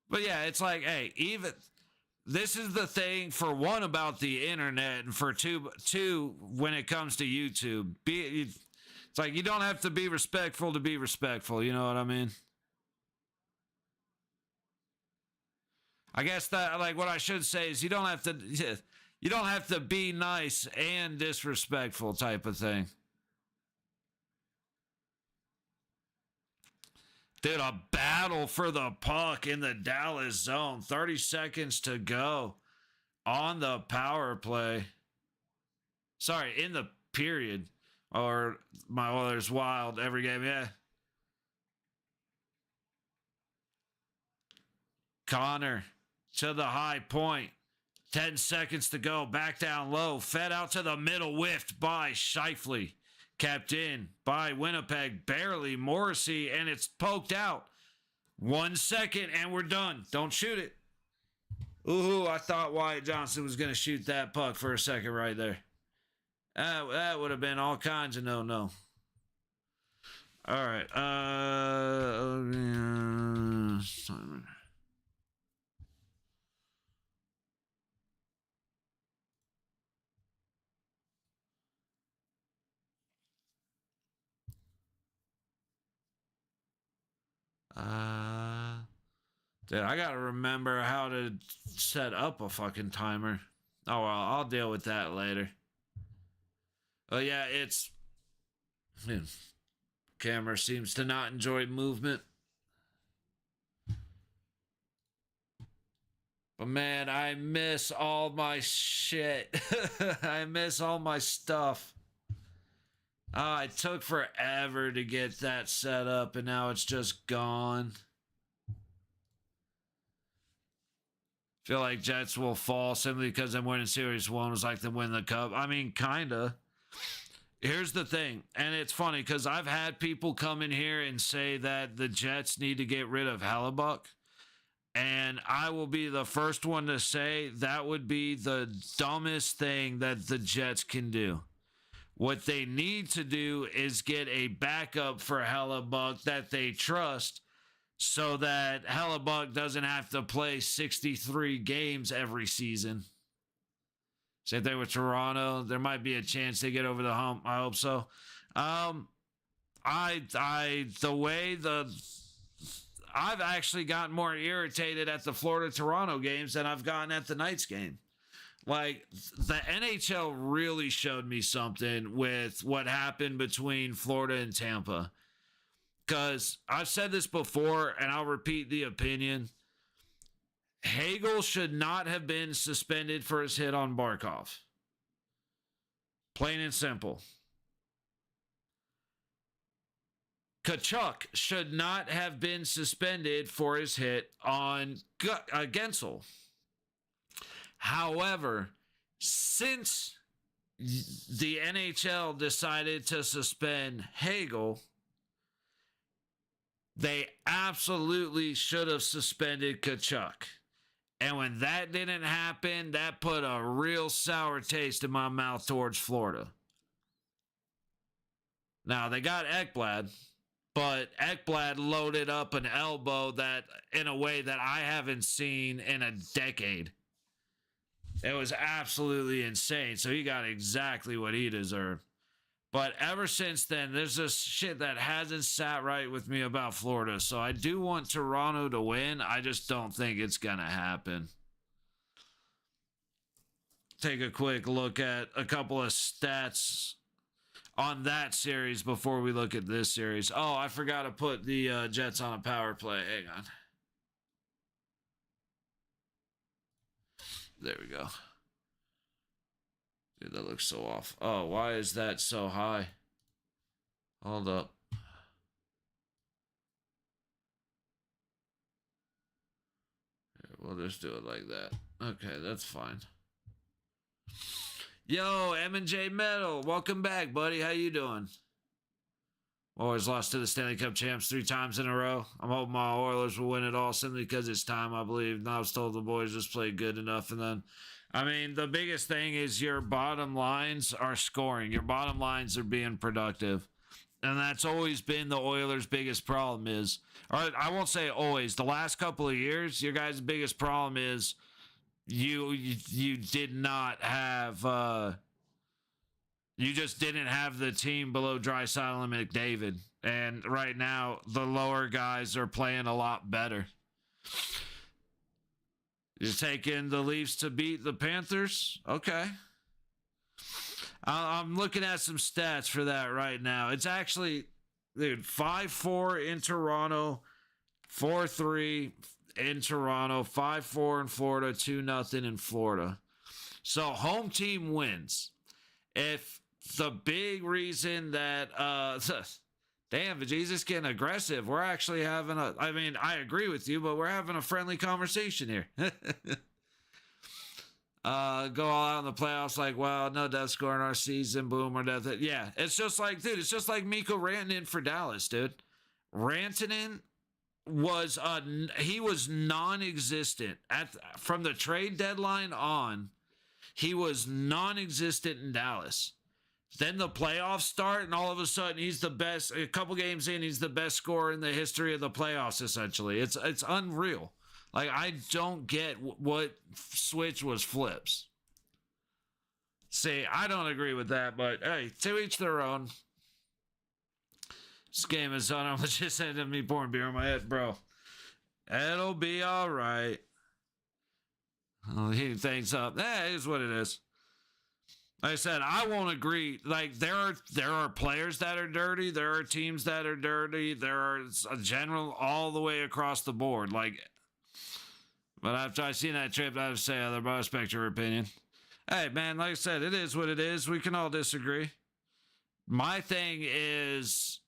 But yeah, it's like, hey, even this is the thing for one about the internet, and for two when it comes to YouTube. It's like you don't have to be respectful to be respectful. You know what I mean? I guess that, like, what I should say is you don't have to be nice and disrespectful type of thing. Dude, a battle for the puck in the Dallas zone. 30 seconds to go on the power play. Sorry, in the period. Or my Oilers Wild every game, yeah. Connor to the high point. 10 seconds to go. Back down low. Fed out to the middle. Whiffed by Scheifele. Kept in by Winnipeg. Barely. Morrissey. And it's poked out. 1 second and we're done. Don't shoot it. Ooh, I thought Wyatt Johnson was going to shoot that puck for a second right there. That would have been all kinds of no. All right. Dude, I gotta remember how to set up a fucking timer. Oh well, I'll deal with that later. Oh yeah, it's... Camera seems to not enjoy movement. But man, I miss all my shit. I miss all my stuff. Oh, it took forever to get that set up, and now it's just gone. Feel like Jets will fall simply because them winning Series 1 was like them winning the Cup. I mean, kinda. Here's the thing, and it's funny because I've had people come in here and say that the Jets need to get rid of Hellebuck, and I will be the first one to say that would be the dumbest thing that the Jets can do. What they need to do is get a backup for Hellebuck that they trust so that Hellebuck doesn't have to play 63 games every season. Same thing with Toronto. There might be a chance they get over the hump. I hope so. I've actually gotten more irritated at the Florida-Toronto games than I've gotten at the Knights game. Like, the NHL really showed me something with what happened between Florida and Tampa. Because I've said this before, and I'll repeat the opinion. Hagel should not have been suspended for his hit on Barkov. Plain and simple. Tkachuk should not have been suspended for his hit on Gensel. However, since the NHL decided to suspend Hagel, they absolutely should have suspended Tkachuk. And when that didn't happen, that put a real sour taste in my mouth towards Florida. Now, they got Ekblad, but Ekblad loaded up an elbow that in a way that I haven't seen in a decade. It was absolutely insane. So he got exactly what he deserved. But ever since then, there's this shit that hasn't sat right with me about Florida. So I do want Toronto to win. I just don't think it's going to happen. Take a quick look at a couple of stats on that series before we look at this series. Oh, I forgot to put the Jets on a power play. Hang on. There we go. Dude, that looks so off. Oh, why is that so high? Hold up. Here, We'll just do it like that. Okay, that's fine. Yo, M&J Metal, welcome back, buddy. How you doing? Always lost to the Stanley Cup champs 3 times in a row. I'm hoping my Oilers will win it all simply because it's time, I believe. Now I was told the boys just played good enough. And then, I mean, the biggest thing is your bottom lines are scoring. Your bottom lines are being productive. And that's always been the Oilers' biggest problem is, or I won't say always, the last couple of years, your guys' biggest problem is you did not have, you just didn't have the team below Draisaitl and McDavid. And right now, the lower guys are playing a lot better. You're taking the Leafs to beat the Panthers? Okay. I'm looking at some stats for that right now. It's actually, dude, 5-4 in Toronto, 4-3 in Toronto, 5-4 in Florida, 2-0 in Florida. So home team wins. If the big reason that, damn, Jesus getting aggressive. We're actually having I agree with you, but we're having a friendly conversation here. Go all out in the playoffs like, well, no death score in our season, boom, or death. Yeah, it's just like, dude, it's just like Mikko Rantanen for Dallas, dude. Rantanen was, he was non-existent. From the trade deadline on, he was non-existent in Dallas. Then the playoffs start, and all of a sudden, he's the best. A couple games in, he's the best scorer in the history of the playoffs, essentially. It's unreal. Like, I don't get what switch was flips. See, I don't agree with that, but hey, to each their own. This game is on. I'm just ending me pouring beer in my head, bro. It'll be all right. I'll heat things up. That is what it is. Like I said, I won't agree. Like, there are players that are dirty. There are teams that are dirty. There are a general all the way across the board. Like, but after I seen that trip, I have to say, I respect your opinion. Hey, man, like I said, it is what it is. We can all disagree. My thing is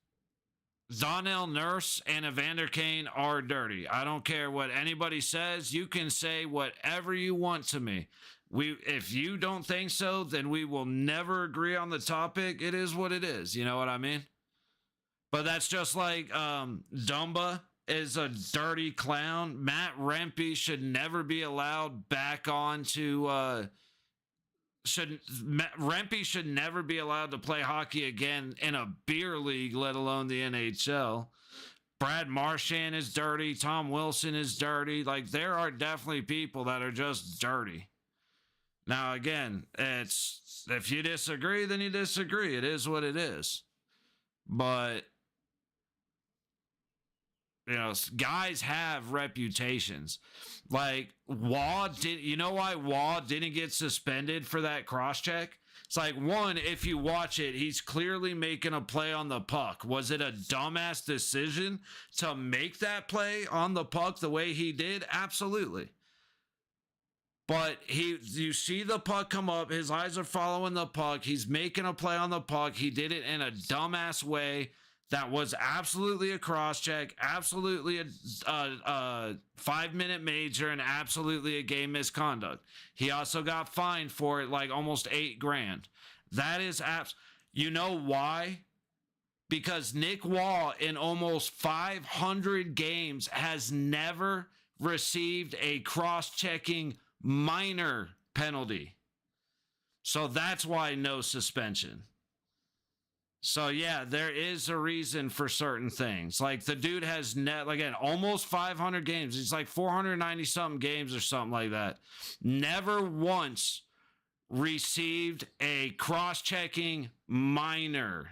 Donnell Nurse and Evander Kane are dirty. I don't care what anybody says. You can say whatever you want to me. If you don't think so, then we will never agree on the topic. It is what it is. You know what I mean? But that's just like Dumba is a dirty clown. Matt Rempe should never be allowed back on to Rempe should never be allowed to play hockey again in a beer league, let alone the NHL. Brad Marchand is dirty. Tom Wilson is dirty. Like, there are definitely people that are just dirty. Now, again, it's if you disagree, then you disagree. It is what it is. But, you know, guys have reputations. Like, you know why Waugh didn't get suspended for that cross-check? It's like, one, if you watch it, he's clearly making a play on the puck. Was it a dumbass decision to make that play on the puck the way he did? Absolutely. But you see the puck come up, his eyes are following the puck, he's making a play on the puck, he did it in a dumbass way that was absolutely a cross-check, absolutely a 5-minute major, and absolutely a game misconduct. He also got fined for it like almost $8,000. That is you know why? Because Nick Waugh in almost 500 games has never received a cross-checking minor penalty. So that's why no suspension. So yeah, there is a reason for certain things. Like, the dude has again almost 500 games. He's like 490 something games or something like that. Never once received a cross-checking minor.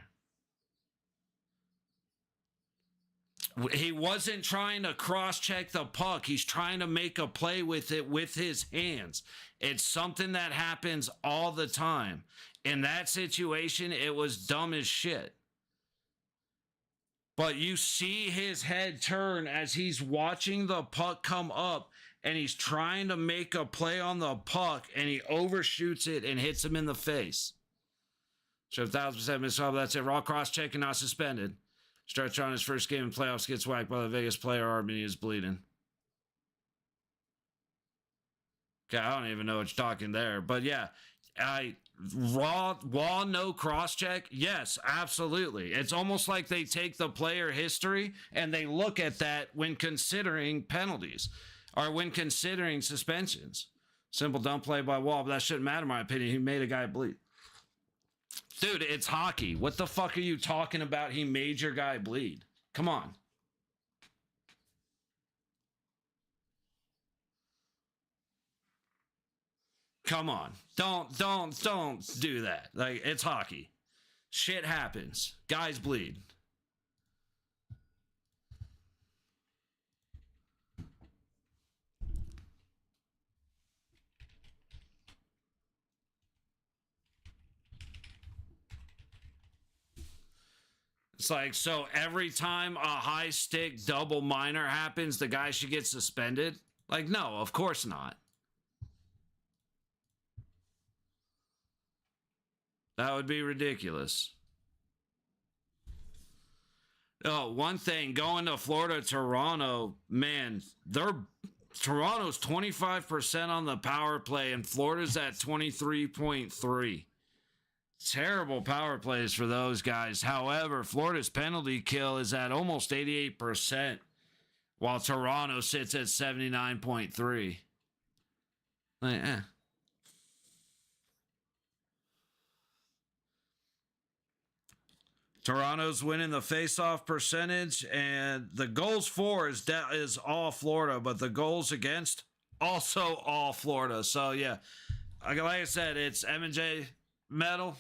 He wasn't trying to cross-check the puck. He's trying to make a play with it with his hands. It's something that happens all the time. In that situation, it was dumb as shit. But you see his head turn as he's watching the puck come up, and he's trying to make a play on the puck, and he overshoots it and hits him in the face. So 1,000% missed. That's it. Raw cross-checking, not suspended. Stretch on his first game in playoffs, gets whacked by the Vegas player. Army is bleeding. Okay, I don't even know what you're talking there. But yeah, wall no cross check. Yes, absolutely. It's almost like they take the player history and they look at that when considering penalties or when considering suspensions. Simple dumb play by Wall, but that shouldn't matter, in my opinion. He made a guy bleed. Dude, it's hockey. What the fuck are you talking about? He made your guy bleed. Come on. Come on. Don't do that. Like, it's hockey. Shit happens. Guys bleed. It's like, so every time a high stick double minor happens, the guy should get suspended? Like, no, of course not. That would be ridiculous. Oh, one thing, going to Florida, Toronto, man, Toronto's 25% on the power play, and Florida's at 23.3. Terrible power plays for those guys. However, Florida's penalty kill is at almost 88%, while Toronto sits at 79.3. Like, Toronto's winning the face-off percentage, and the goals for is all Florida, but the goals against also all Florida. So yeah, like I said, it's M&J medal.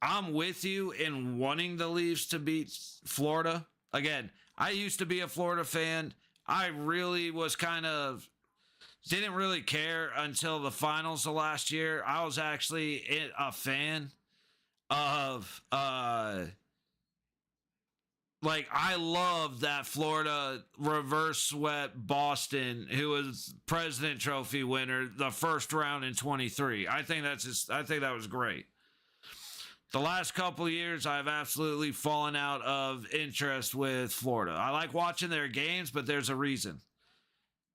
I'm with you in wanting the Leafs to beat Florida. Again, I used to be a Florida fan. I really was didn't really care until the finals of last year. I was actually a fan of, I love that Florida reverse swept Boston, who was President Trophy winner, the first round in 23. I think that was great. The last couple of years, I've absolutely fallen out of interest with Florida. I like watching their games, but there's a reason.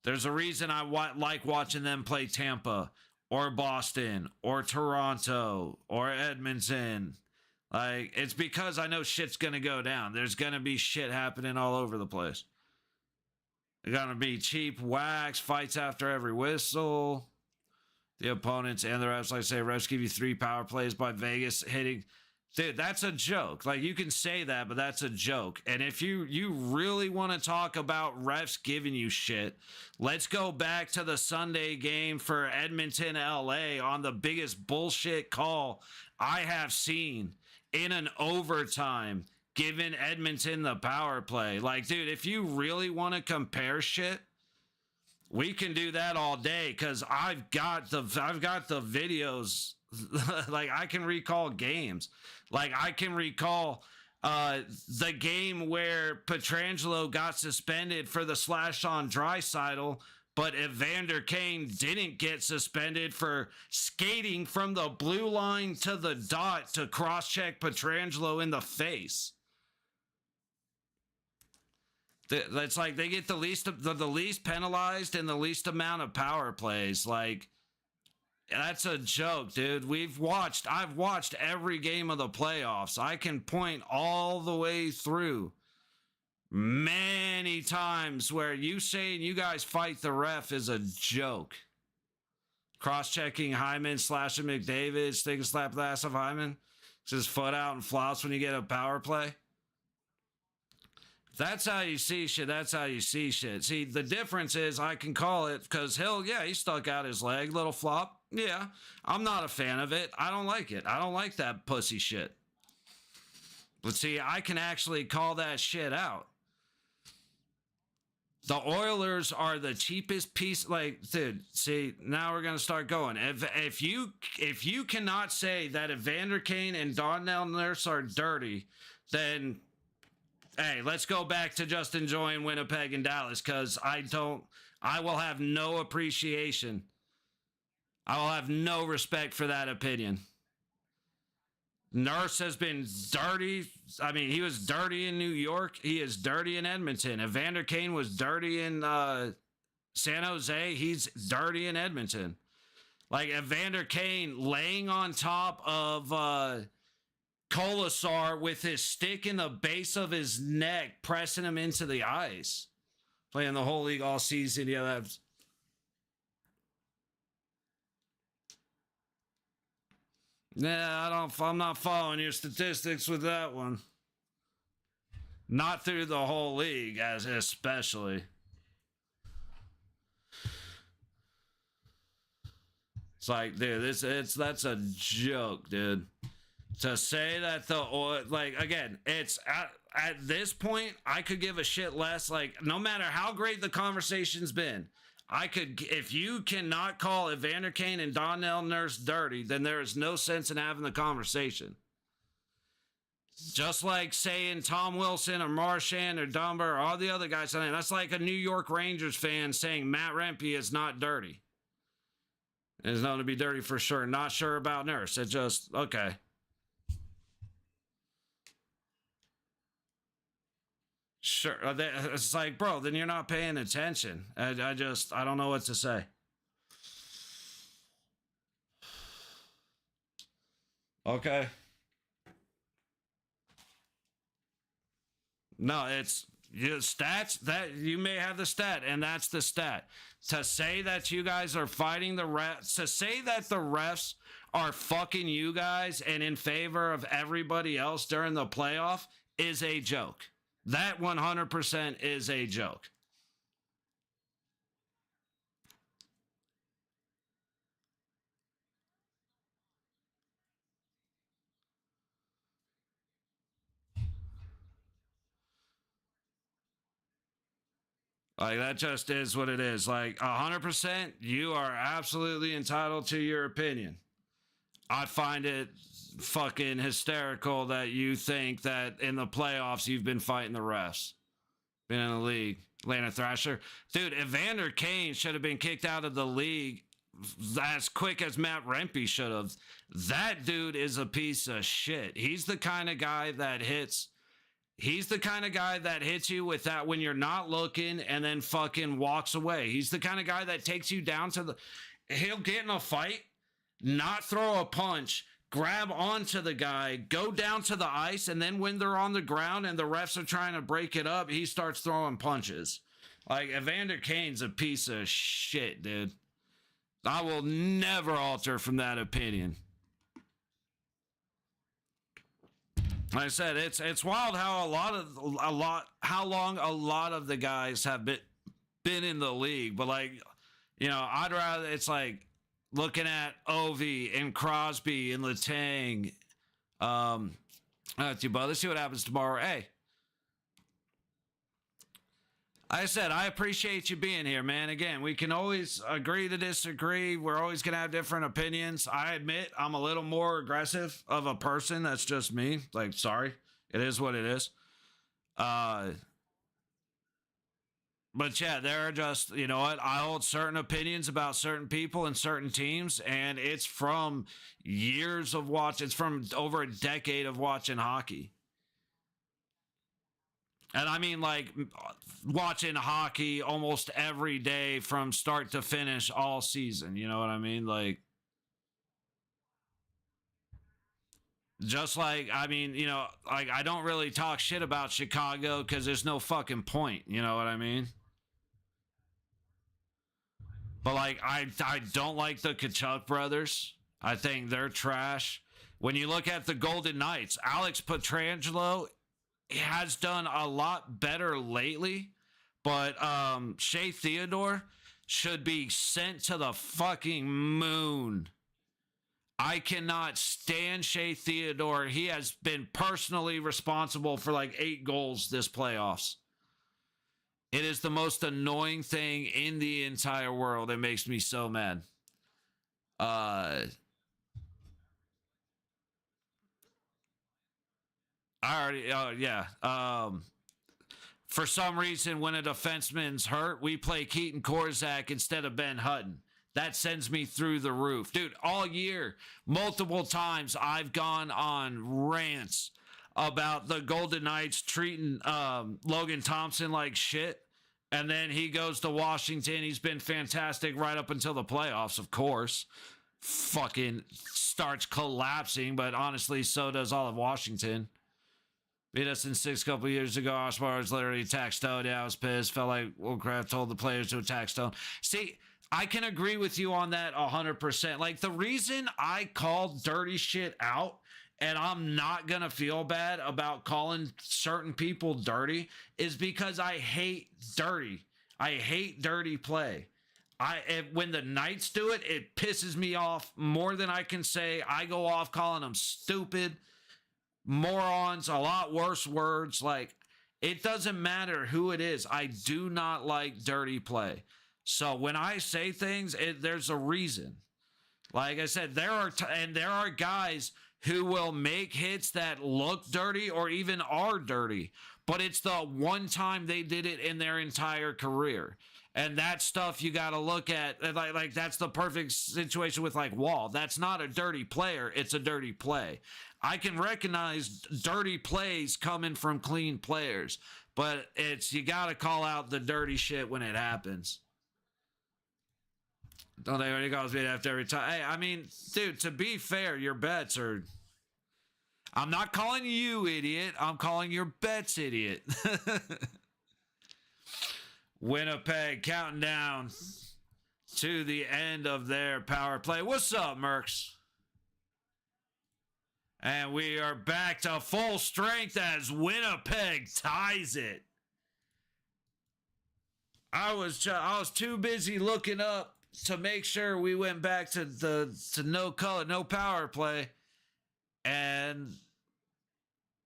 There's a reason I like watching them play Tampa or Boston or Toronto or Edmonton. Like, it's because I know shit's going to go down. There's going to be shit happening all over the place. There's going to be cheap whacks, fights after every whistle. The opponents and the refs, like I say, refs give you 3 power plays by Vegas hitting. Dude, that's a joke. Like, you can say that, but that's a joke. And if you really want to talk about refs giving you shit, let's go back to the Sunday game for Edmonton, LA on the biggest bullshit call I have seen in an overtime, giving Edmonton the power play. Like, dude, if you really want to compare shit, we can do that all day, because I've got the videos. Like, I can recall games. Like, I can recall the game where Pietrangelo got suspended for the slash on Draisaitl, but Evander Kane didn't get suspended for skating from the blue line to the dot to cross-check Pietrangelo in the face. That's like they get the least penalized and the least amount of power plays. Like, that's a joke, dude. I've watched every game of the playoffs. I can point all the way through many times where you saying you guys fight the ref is a joke. Cross-checking Hyman, slashing McDavid, take a slap the ass of Hyman, his foot out and flops when you get a power play. That's how you see shit. That's how you see shit. See, the difference is I can call it because he stuck out his leg, little flop. Yeah, I'm not a fan of it. I don't like it. I don't like that pussy shit. But see, I can actually call that shit out. The Oilers are the cheapest piece. Like, dude, see, now we're gonna start going. If you cannot say that Evander Kane and Donnell Nurse are dirty, then hey, let's go back to just enjoying Winnipeg and Dallas, because I will have no appreciation. I will have no respect for that opinion. Nurse has been dirty. I mean, he was dirty in New York. He is dirty in Edmonton. Evander Kane was dirty in San Jose. He's dirty in Edmonton. Like Evander Kane laying on top of Kolasar with his stick in the base of his neck, pressing him into the ice. Playing the whole league all season. Yeah, that's... Yeah, I'm not following your statistics with that one. Not through the whole league, as especially. It's like, dude, that's a joke, dude. To say that again, it's at this point, I could give a shit less. Like, no matter how great the conversation's been, if you cannot call Evander Kane and Donnell Nurse dirty, then there is no sense in having the conversation. Just like saying Tom Wilson or Marchand or Dumber or all the other guys saying that's like a New York Rangers fan saying Matt Rempe is not dirty. It's known to be dirty for sure. Not sure about Nurse. It just, okay. Sure. It's like, bro, then you're not paying attention. I don't know what to say. Okay. No, it's stats that you may have the stat, and that's the stat. To say that you guys are fighting the refs, to say that the refs are fucking you guys and in favor of everybody else during the playoff is a joke. That 100% is a joke. Like, that just is what it is. Like, 100%, you are absolutely entitled to your opinion. I find it fucking hysterical that you think that in the playoffs you've been fighting the refs. Been in the league. Atlanta Thrasher. Dude, Evander Kane should have been kicked out of the league as quick as Matt Rempe should have. That dude is a piece of shit. He's the kind of guy that hits... He's the kind of guy that hits you with that when you're not looking and then fucking walks away. He's the kind of guy that takes you down to the... He'll get in a fight, not throw a punch, grab onto the guy, go down to the ice, and then when they're on the ground and the refs are trying to break it up, he starts throwing punches. Like, Evander Kane's a piece of shit, dude. I will never alter from that opinion. Like I said, it's wild how how long a lot of the guys have been in the league, but like, you know, I'd rather, it's like looking at Ovi and Crosby and Letang. Let's see what happens tomorrow. Hey, like I said, I appreciate you being here, man. Again, we can always agree to disagree. We're always going to have different opinions. I admit I'm a little more aggressive of a person. That's just me. Like, sorry. It is what it is. But yeah, there are just, you know what? I hold certain opinions about certain people and certain teams, and it's from years of watching. It's from over a decade of watching hockey. And I mean, like, watching hockey almost every day from start to finish all season. You know what I mean? Like, just like, I mean, you know, like, I don't really talk shit about Chicago because there's no fucking point. You know what I mean? But, like, I don't like the Kachuk brothers. I think they're trash. When you look at the Golden Knights, Alex Pietrangelo has done a lot better lately, but Shea Theodore should be sent to the fucking moon. I cannot stand Shea Theodore. He has been personally responsible for like 8 goals this playoffs. It is the most annoying thing in the entire world. It makes me so mad. For some reason, when a defenseman's hurt, we play Keaton Korczak instead of Ben Hutton. That sends me through the roof. Dude, all year, multiple times, I've gone on rants about the Golden Knights treating Logan Thompson like shit. And then he goes to Washington. He's been fantastic right up until the playoffs, of course. fucking starts collapsing, but honestly, so does all of Washington. Beat us in 6 couple years ago. Osborne's literally attacked Stone. Yeah, I was pissed. Felt like Woolcraft told the players to attack Stone. See, I can agree with you on that 100%. Like, the reason I called dirty shit out, and I'm not going to feel bad about calling certain people dirty, is because I hate dirty. I hate dirty play. When the Knights do it, it pisses me off more than I can say. I go off calling them stupid, morons, a lot worse words. Like, it doesn't matter who it is. I do not like dirty play. So when I say things, there's a reason. Like I said, there are guys who will make hits that look dirty or even are dirty, but it's the one time they did it in their entire career. And that stuff you got to look at. Like that's the perfect situation with like Wall. That's not a dirty player. It's a dirty play. I can recognize dirty plays coming from clean players, but you got to call out the dirty shit when it happens. Don't they already calls me after every time? Hey, I mean, dude, to be fair, your bets are... I'm not calling you idiot. I'm calling your bets idiot. Winnipeg counting down to the end of their power play. What's up, Mercs? And we are back to full strength as Winnipeg ties it. I was too busy looking up to make sure we went back to no color, no power play. And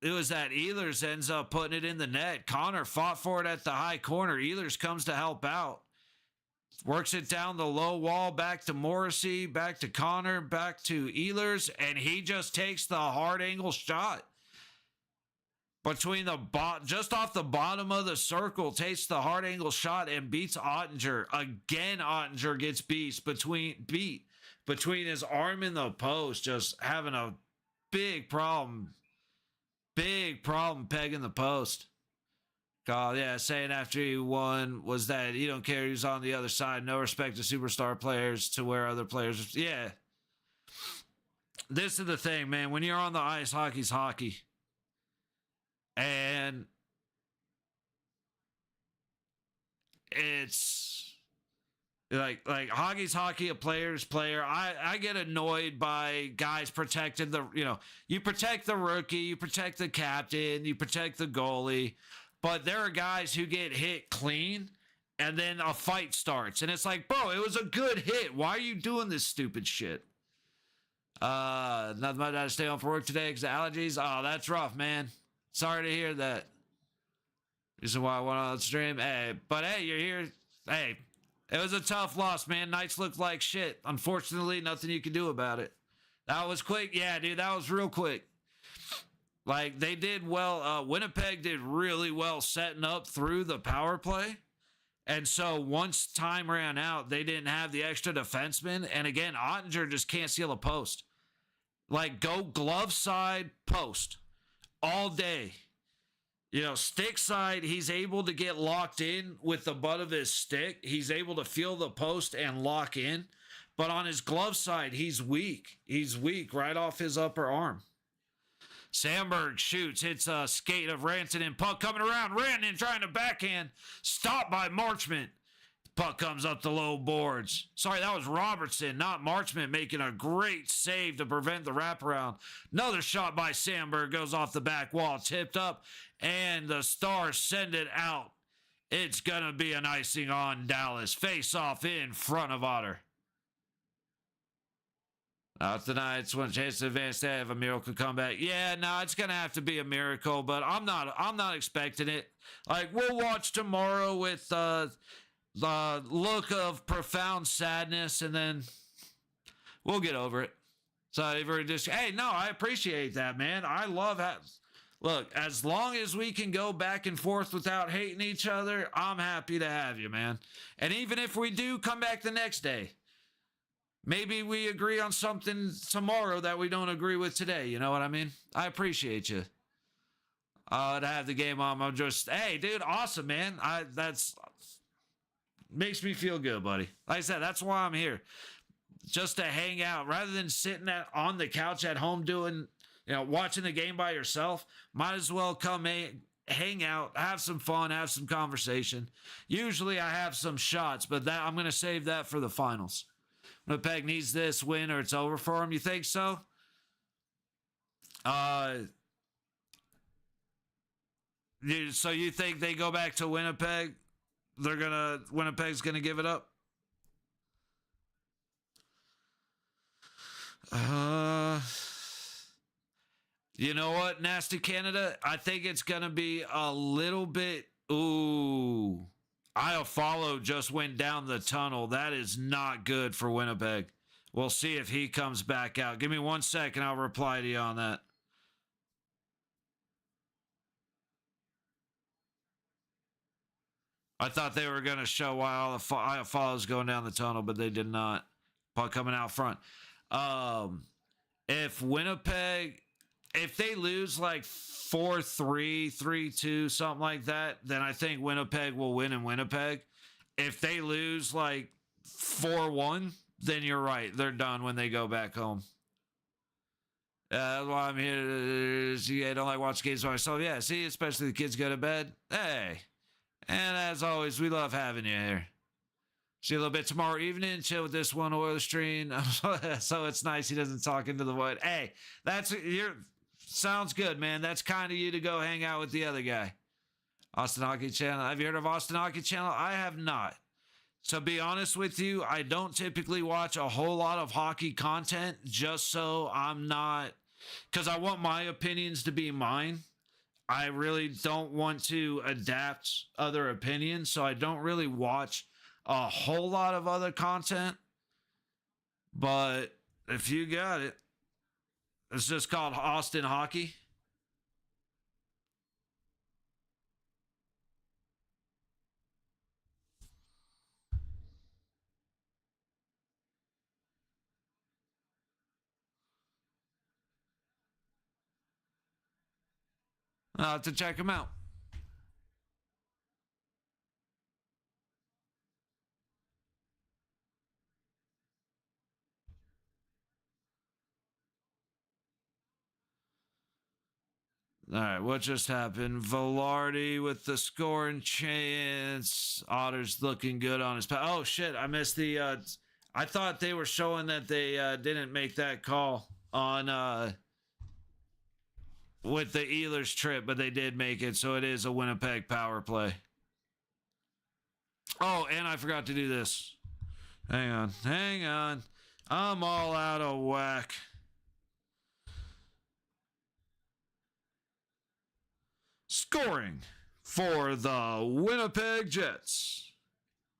it was that Ehlers ends up putting it in the net. Connor fought for it at the high corner. Ehlers comes to help out. Works it down the low wall, back to Morrissey, back to Connor, back to Ehlers, and he just takes the hard angle shot. Between just off the bottom of the circle, takes the hard angle shot and beats Ottinger. Again, Ottinger gets beat between his arm and the post, just having a big problem pegging the post. God, yeah, saying after he won was that he don't care who's on the other side. No respect to superstar players to where other players. Yeah. This is the thing, man. When you're on the ice, hockey's hockey. And it's like hockey's hockey, a player's player. I get annoyed by guys protecting you protect the rookie, you protect the captain, you protect the goalie, but there are guys who get hit clean and then a fight starts. And it's like, bro, it was a good hit. Why are you doing this stupid shit? Nothing about that to stay home for work today because of allergies. Oh, that's rough, man. Sorry to hear that. Reason why I went on the stream. Hey, but hey, you're here. Hey, it was a tough loss, man. Knights looked like shit. Unfortunately, nothing you can do about it. That was quick. Yeah, dude, that was real quick. Like, they did well. Winnipeg did really well setting up through the power play. And so once time ran out, they didn't have the extra defenseman. And again, Ottinger just can't seal a post. Like, go glove side, post. All day. Stick side, he's able to get locked in with the butt of his stick. He's able to feel the post and lock in. But on his glove side, he's weak. He's weak right off his upper arm. Sandberg shoots, hits a skate of Rantanen. Puck coming around. Rantanen trying to backhand. Stopped by Marchment. Puck comes up the low boards. Sorry, that was Robertson, not Marchment, making a great save to prevent the wraparound. Another shot by Sandberg goes off the back wall, tipped up, and the Stars send it out. It's going to be an icing on Dallas. Face off in front of Otter. Now, tonight's one chance to advance. They have a miracle comeback. Yeah, no, it's going to have to be a miracle, but I'm not expecting it. Like, we'll watch tomorrow with the look of profound sadness, and then we'll get over it. So hey, no, I appreciate that, man. I love how, look, as long as we can go back and forth without hating each other, I'm happy to have you, man. And even if we do come back the next day, maybe we agree on something tomorrow that we don't agree with today. You know what I mean? I appreciate you. To have the game on, I'm just, hey, dude, awesome, man. That's makes me feel good, buddy. Like I said, that's why I'm here. just to hang out rather than sitting on the couch at home doing, watching the game by yourself. Might as well come hang out, have some fun, have some conversation. Usually I have some shots, but that I'm going to save that for the finals. Winnipeg needs this win or it's over for them. You think so? So you think they go back to Winnipeg? Winnipeg's gonna give it up? You know what, Nasty Canada? I think it's gonna be a little bit. Ooh, Iafallo just went down the tunnel. That is not good for Winnipeg. We'll see if he comes back out. Give me 1 second. I'll reply to you on that. I thought they were going to show why Iafallo's going down the tunnel, but they did not. Puck coming out front. If Winnipeg, if they lose like 4-3, 3-2, something like that, then I think Winnipeg will win in Winnipeg. If they lose like 4-1, then you're right. They're done when they go back home. That's why I'm here. I don't like watching games by myself. Yeah, see, especially the kids go to bed. Hey. And as always, we love having you here. See you a little bit tomorrow evening. Chill with this one oil stream. So it's nice he doesn't talk into the wood. Hey, sounds good, man. That's kind of you to go hang out with the other guy. Austin Hockey Channel. Have you heard of Austin Hockey Channel? I have not. To be honest with you, I don't typically watch a whole lot of hockey content just so I'm not, because I want my opinions to be mine. I really don't want to adapt other opinions, so I don't really watch a whole lot of other content. But if you got it, it's just called Austin Hockey. I'll have to check him out. All right, what just happened? Velarde with the scoring chance. Otter's looking good on his oh shit, I missed the I thought they were showing that they didn't make that call on with the Ehlers trip, but they did make it, so it is a Winnipeg power play. Oh, and I forgot to do this. Hang on. I'm all out of whack. Scoring for the Winnipeg Jets.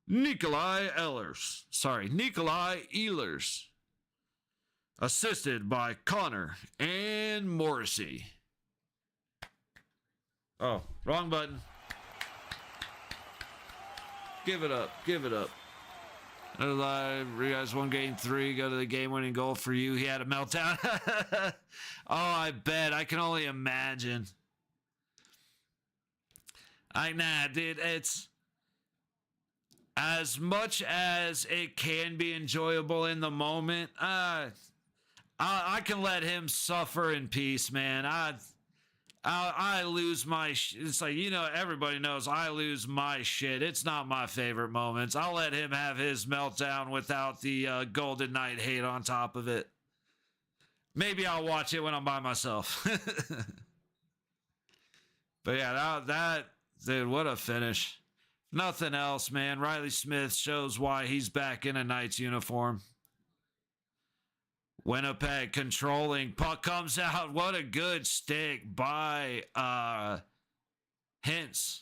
Nikolai Ehlers. Assisted by Connor and Morrissey. Oh, wrong button. Give it up. You guys won game 3. Go to the game-winning goal for you. He had a meltdown. Oh, I bet. I can only imagine. Dude, it's as much as it can be enjoyable in the moment. I can let him suffer in peace, man. I lose my it's like, everybody knows I lose my shit. It's not my favorite moments. I'll let him have his meltdown without the Golden Knight hate on top of it. Maybe I'll watch it when I'm by myself. But yeah, that dude, what a finish. Nothing else, man. Riley Smith shows why he's back in a Knights uniform. Winnipeg controlling. Puck comes out. What a good stick by Hintz.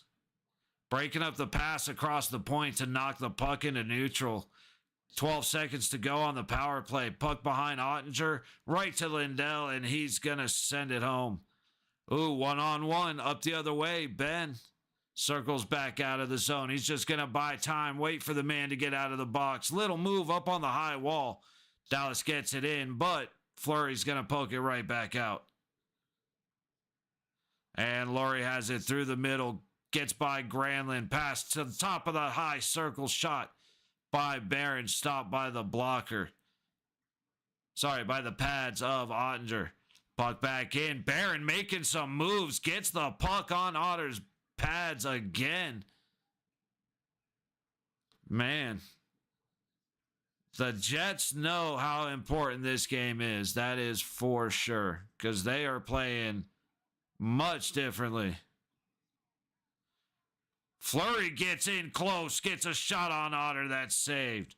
Breaking up the pass across the point to knock the puck into neutral. 12 seconds to go on the power play. Puck behind Ottinger. Right to Lindell, and he's going to send it home. Ooh, one-on-one. Up the other way. Ben circles back out of the zone. He's just going to buy time. Wait for the man to get out of the box. Little move up on the high wall. Dallas gets it in, but Fleury's going to poke it right back out. And Laurie has it through the middle. Gets by Granlund. Pass to the top of the high circle. Shot by Barron. Stopped by the blocker. by the pads of Ottinger. Puck back in. Barron making some moves. Gets the puck on Otter's pads again. Man. The Jets know how important this game is. That is for sure. Because they are playing much differently. Fleury gets in close. Gets a shot on Otter. That's saved.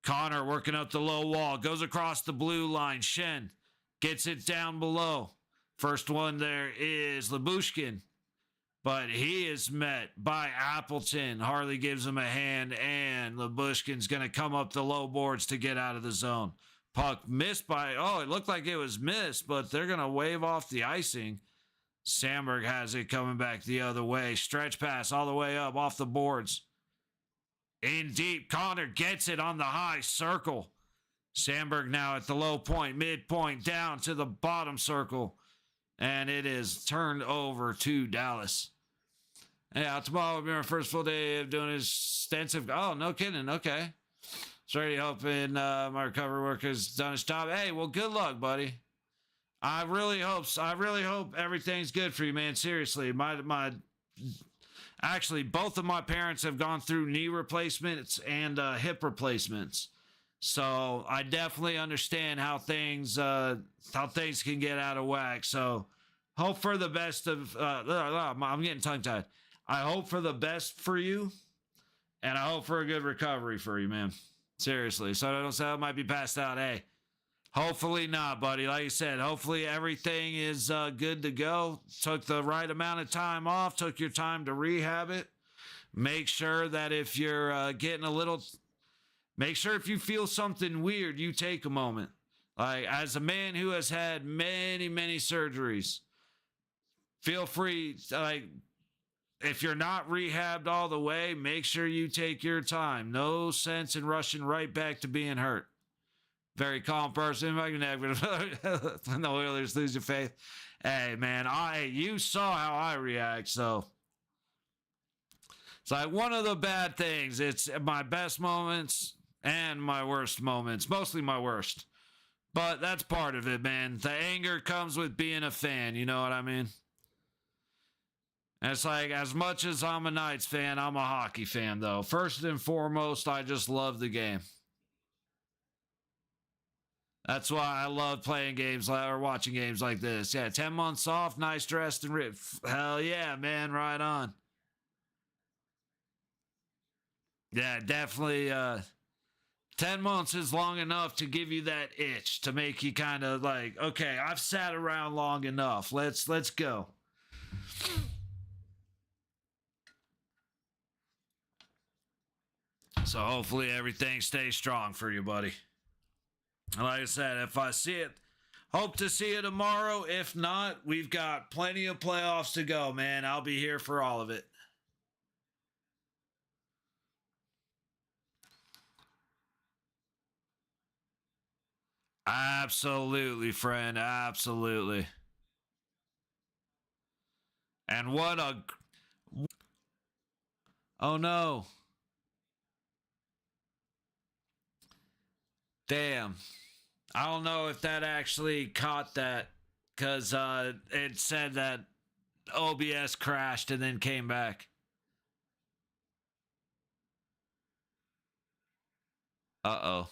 Connor working up the low wall. Goes across the blue line. Shen gets it down below. First one there is Lyubushkin. But he is met by Appleton. Harley gives him a hand, and Lyubushkin's going to come up the low boards to get out of the zone. Puck missed by, it looked like it was missed, but they're going to wave off the icing. Sandberg has it coming back the other way. Stretch pass all the way up off the boards. In deep, Connor gets it on the high circle. Sandberg now at the low point, midpoint, down to the bottom circle. And it is turned over to Dallas. Yeah, tomorrow will be our first full day of doing extensive. Oh, no kidding. Okay. So already hoping my recovery worker's done his job. Hey, well, good luck, buddy. I really hope everything's good for you, man. Seriously, actually, both of my parents have gone through knee replacements and hip replacements. So I definitely understand how things can get out of whack. So hope for the best of. I'm getting tongue tied. I hope for the best for you, and I hope for a good recovery for you, man. Seriously. So I don't say I might be passed out. Hey, hopefully not, buddy. Like you said, hopefully everything is good to go. Took the right amount of time off. Took your time to rehab it. Make sure that if you're getting a little. Make sure if you feel something weird, you take a moment. Like, as a man who has had many, many surgeries, feel free, if you're not rehabbed all the way, make sure you take your time. No sense in rushing right back to being hurt. Very calm person. When the Oilers lose your faith. Hey, man, you saw how I react, so. It's like one of the bad things. It's my best moments and my worst moments. Mostly my worst. But that's part of it, man. The anger comes with being a fan. You know what I mean? And it's like, as much as I'm a Knights fan, I'm a hockey fan, though. First and foremost, I just love the game. That's why I love playing games or watching games like this. Yeah, 10 months off, nice dressed and ripped. Hell yeah, man, right on. Yeah, definitely. 10 months is long enough to give you that itch to make you kind of like, okay, I've sat around long enough. Let's go. So hopefully everything stays strong for you, buddy. Like I said, if I see it, hope to see you tomorrow. If not, we've got plenty of playoffs to go, man. I'll be here for all of it. Absolutely, friend. Absolutely. And what a... Oh, no. Damn. I don't know if that actually caught that, because it said that OBS crashed and then came back. Uh-oh.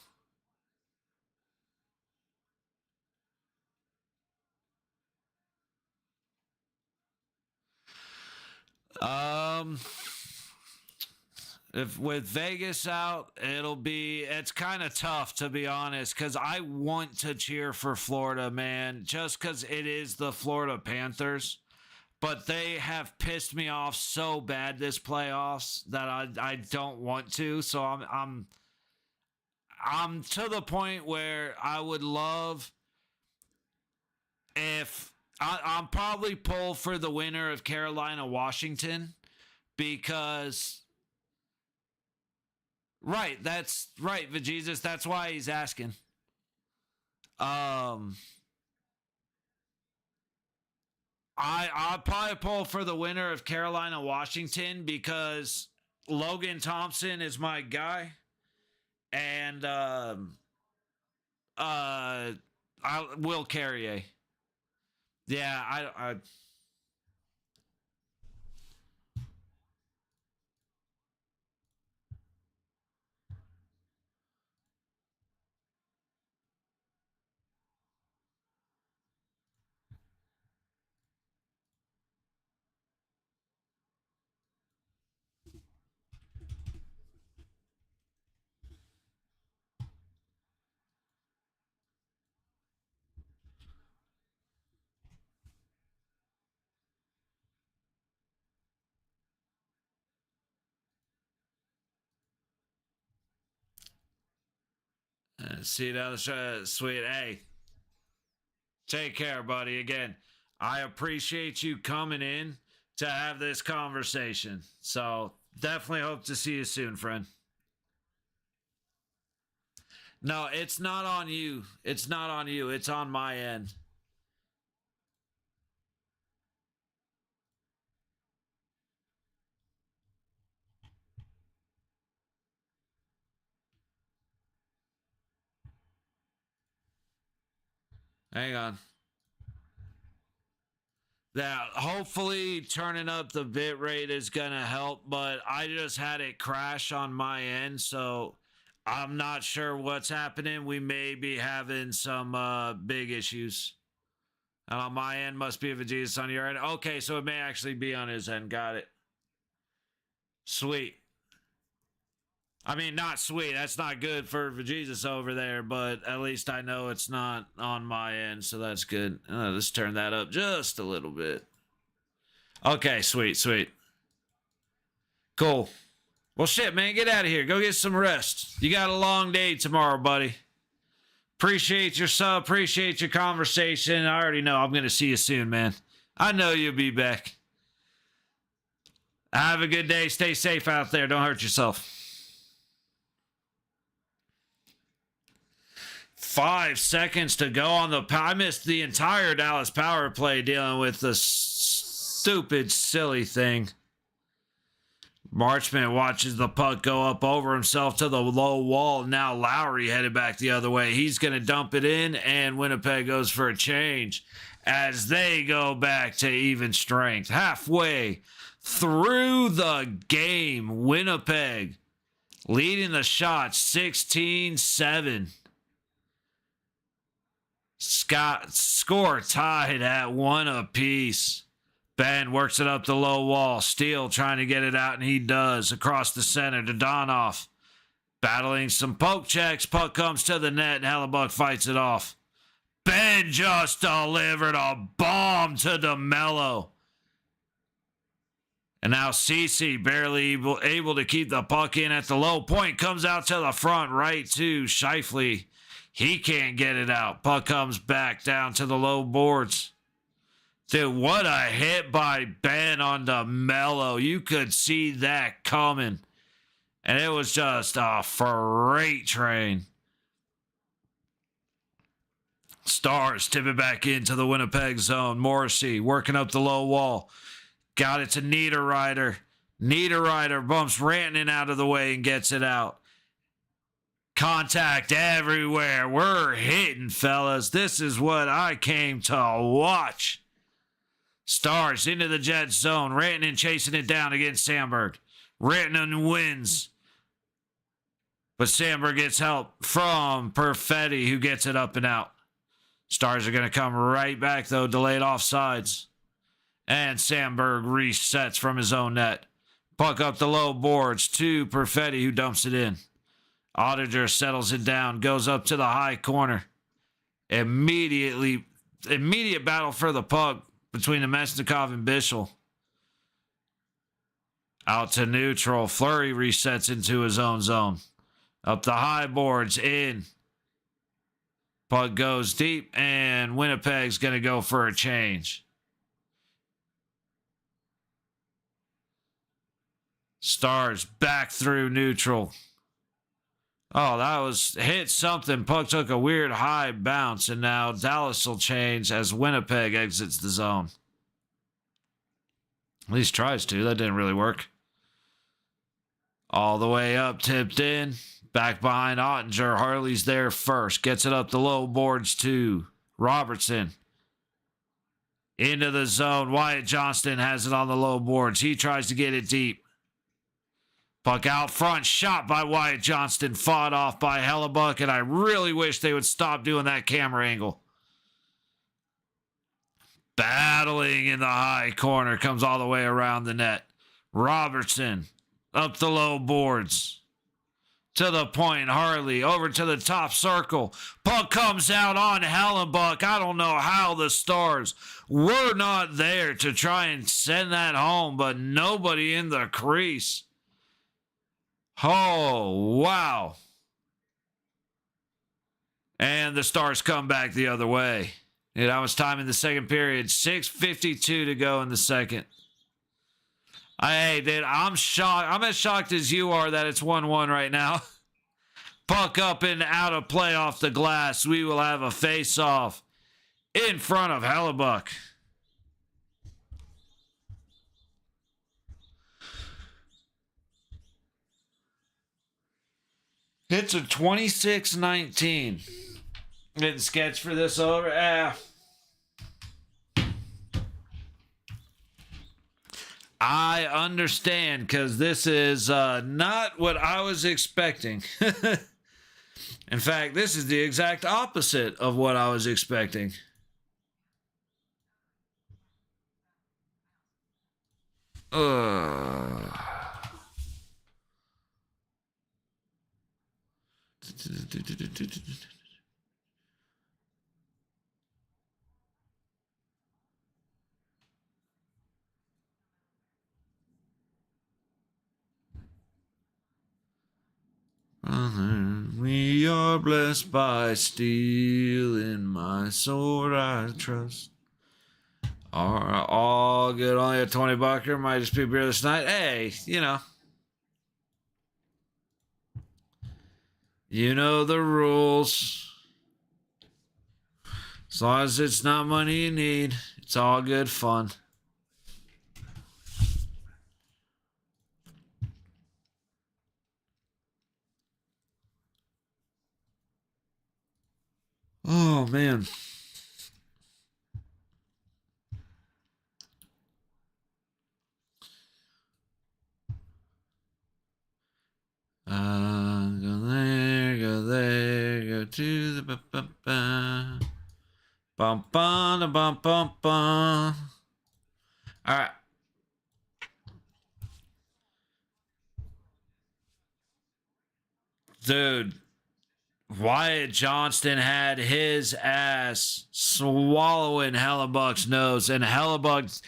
If with Vegas out, it's kind of tough, to be honest, because I want to cheer for Florida, man, just because it is the Florida Panthers. But they have pissed me off so bad this playoffs that I don't want to. So I'm to the point where I would love if I'm probably pull for the winner of Carolina Washington, because right, that's right, Vajesus, that's why he's asking. I'll probably pull for the winner of Carolina Washington, because Logan Thompson is my guy, and Will Carrier. Yeah, I see down the stretch. Sweet. Hey, take care, buddy. Again, I appreciate you coming in to have this conversation. So definitely hope to see you soon, friend. No, it's not on you. It's not on you. It's on my end. Hang on. That hopefully turning up the bit rate is gonna help, but I just had it crash on my end, so I'm not sure what's happening. We may be having some big issues. And on my end, must be Vegeta's on your end. Okay, so it may actually be on his end. Got it. Sweet. I mean, not sweet. That's not good for Vegeta's over there, but at least I know it's not on my end, so that's good. Let's turn that up just a little bit. Okay, sweet, sweet. Cool. Well, shit, man, get out of here. Go get some rest. You got a long day tomorrow, buddy. Appreciate your sub. Appreciate your conversation. I already know I'm going to see you soon, man. I know you'll be back. Have a good day. Stay safe out there. Don't hurt yourself. 5 seconds to go on the... I missed the entire Dallas power play dealing with the stupid, silly thing. Marchment watches the puck go up over himself to the low wall. Now Lowry headed back the other way. He's going to dump it in, and Winnipeg goes for a change as they go back to even strength. Halfway through the game, Winnipeg leading the shot 16-7. Score tied at 1 apiece. Ben works it up the low wall. Steele trying to get it out, and he does. Across the center to Donoff. Battling some poke checks. Puck comes to the net, and Hellebuck fights it off. Ben just delivered a bomb to DeMello. And now Cece barely able to keep the puck in at the low point. Comes out to the front right to Scheifele. He can't get it out. Puck comes back down to the low boards. Dude, what a hit by Ben on DeMello. You could see that coming. And it was just a freight train. Stars tip it back into the Winnipeg zone. Morrissey working up the low wall. Got it to Niederreiter. Niederreiter bumps Rantanen out of the way and gets it out. Contact everywhere. We're hitting, fellas. This is what I came to watch. Stars into the Jet zone. Rantanen chasing it down against Sandberg. Rantanen wins. But Sandberg gets help from Perfetti, who gets it up and out. Stars are going to come right back, though. Delayed offsides. And Sandberg resets from his own net. Puck up the low boards to Perfetti, who dumps it in. Auditor settles it down, goes up to the high corner. Immediate battle for the puck between the Mesnikov and Bischel. Out to neutral. Fleury resets into his own zone. Up the high boards, in. Puck goes deep, and Winnipeg's going to go for a change. Stars back through neutral. Oh, that was hit something. Puck took a weird high bounce, and now Dallas will change as Winnipeg exits the zone. At least tries to. That didn't really work. All the way up, tipped in. Back behind Ottinger. Harley's there first. Gets it up the low boards to Robertson. Into the zone. Wyatt Johnston has it on the low boards. He tries to get it deep. Puck out front. Shot by Wyatt Johnston. Fought off by Hellebuck. And I really wish they would stop doing that camera angle. Battling in the high corner. Comes all the way around the net. Robertson. Up the low boards. To the point, Harley over to the top circle. Puck comes out on Hellebuck. I don't know how the Stars were not there to try and send that home, but nobody in the crease. Oh, wow. And the Stars come back the other way. Yeah, that was time in the second period. 6:52 to go in the second. Hey, dude, I'm shocked. I'm as shocked as you are that it's 1-1 right now. Puck up and out of play off the glass. We will have a face-off in front of Hellebuck. It's a 26-19. Didn't sketch for this over. I understand, because this is not what I was expecting. In fact, this is the exact opposite of what I was expecting. We are blessed by steel, in my sword I trust. All good, only a 20 bucker, might just be beer this night. Hey, you know. You know the rules. As long as it's not money you need, it's all good fun. Oh, man. Go there, go to the ba-ba-ba. Bum, bum, bum, bum, bum. All right. Dude. Wyatt Johnston had his ass swallowing Hellebuck's nose, and Hellebuck,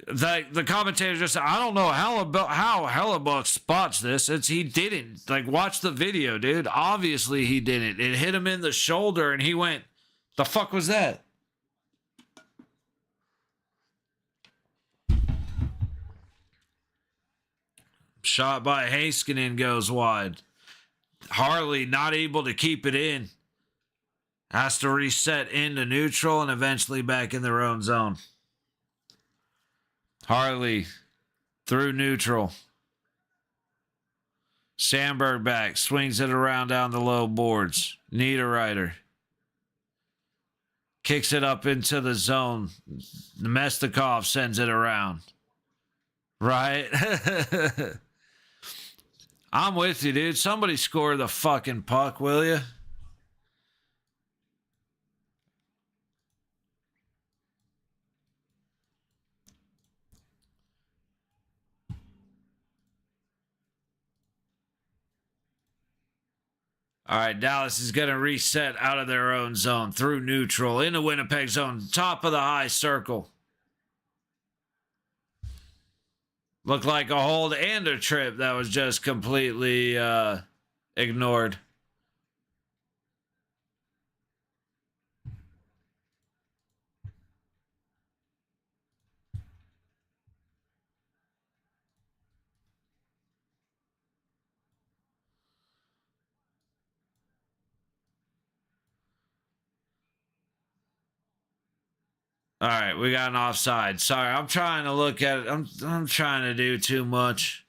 the commentator just said, I don't know how Hellebuck spots this. He didn't. Like, watch the video, dude. Obviously he didn't. It hit him in the shoulder, and he went, the fuck was that? Shot by Heiskanen goes wide. Harley not able to keep it in. Has to reset into neutral and eventually back in their own zone. Harley through neutral. Sandberg back. Swings it around down the low boards. Niederreiter. Kicks it up into the zone. Nemestikov sends it around. Right? I'm with you, dude. Somebody score the fucking puck, will you? All right, Dallas is going to reset out of their own zone through neutral into Winnipeg zone, top of the high circle. Looked like a hold and a trip that was just completely ignored. All right, we got an offside. Sorry, I'm trying to look at it. I'm trying to do too much.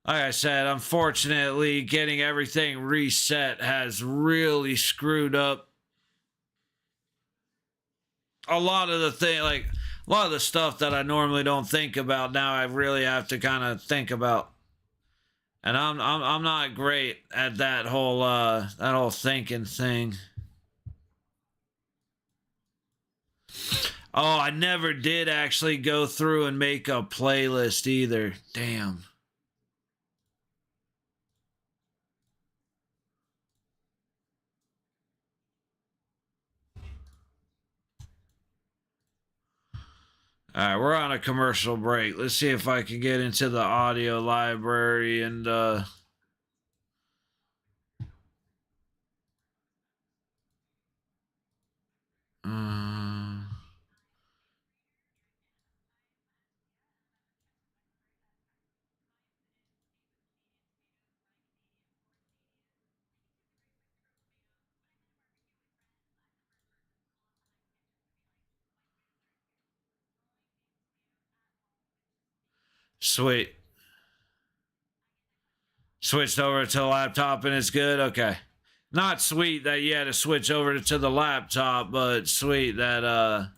like I said, unfortunately, getting everything reset has really screwed up a lot of the thing, like a lot of the stuff that I normally don't think about. Now I really have to kind of think about, and I'm not great at that whole thinking thing. Oh, I never did actually go through and make a playlist either. Damn. All right, we're on a commercial break. Let's see if I can get into the audio library and sweet. Switched over to the laptop and it's good? Okay. Not sweet that you had to switch over to the laptop, but sweet that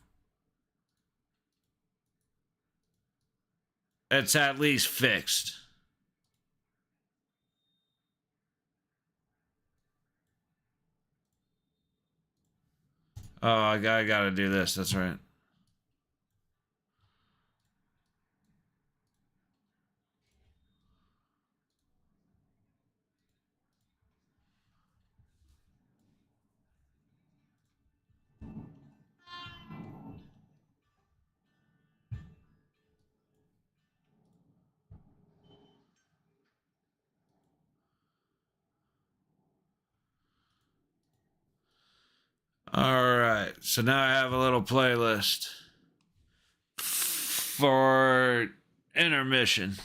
it's at least fixed. Oh, I gotta do this. That's right. All right. So now I have a little playlist for intermission.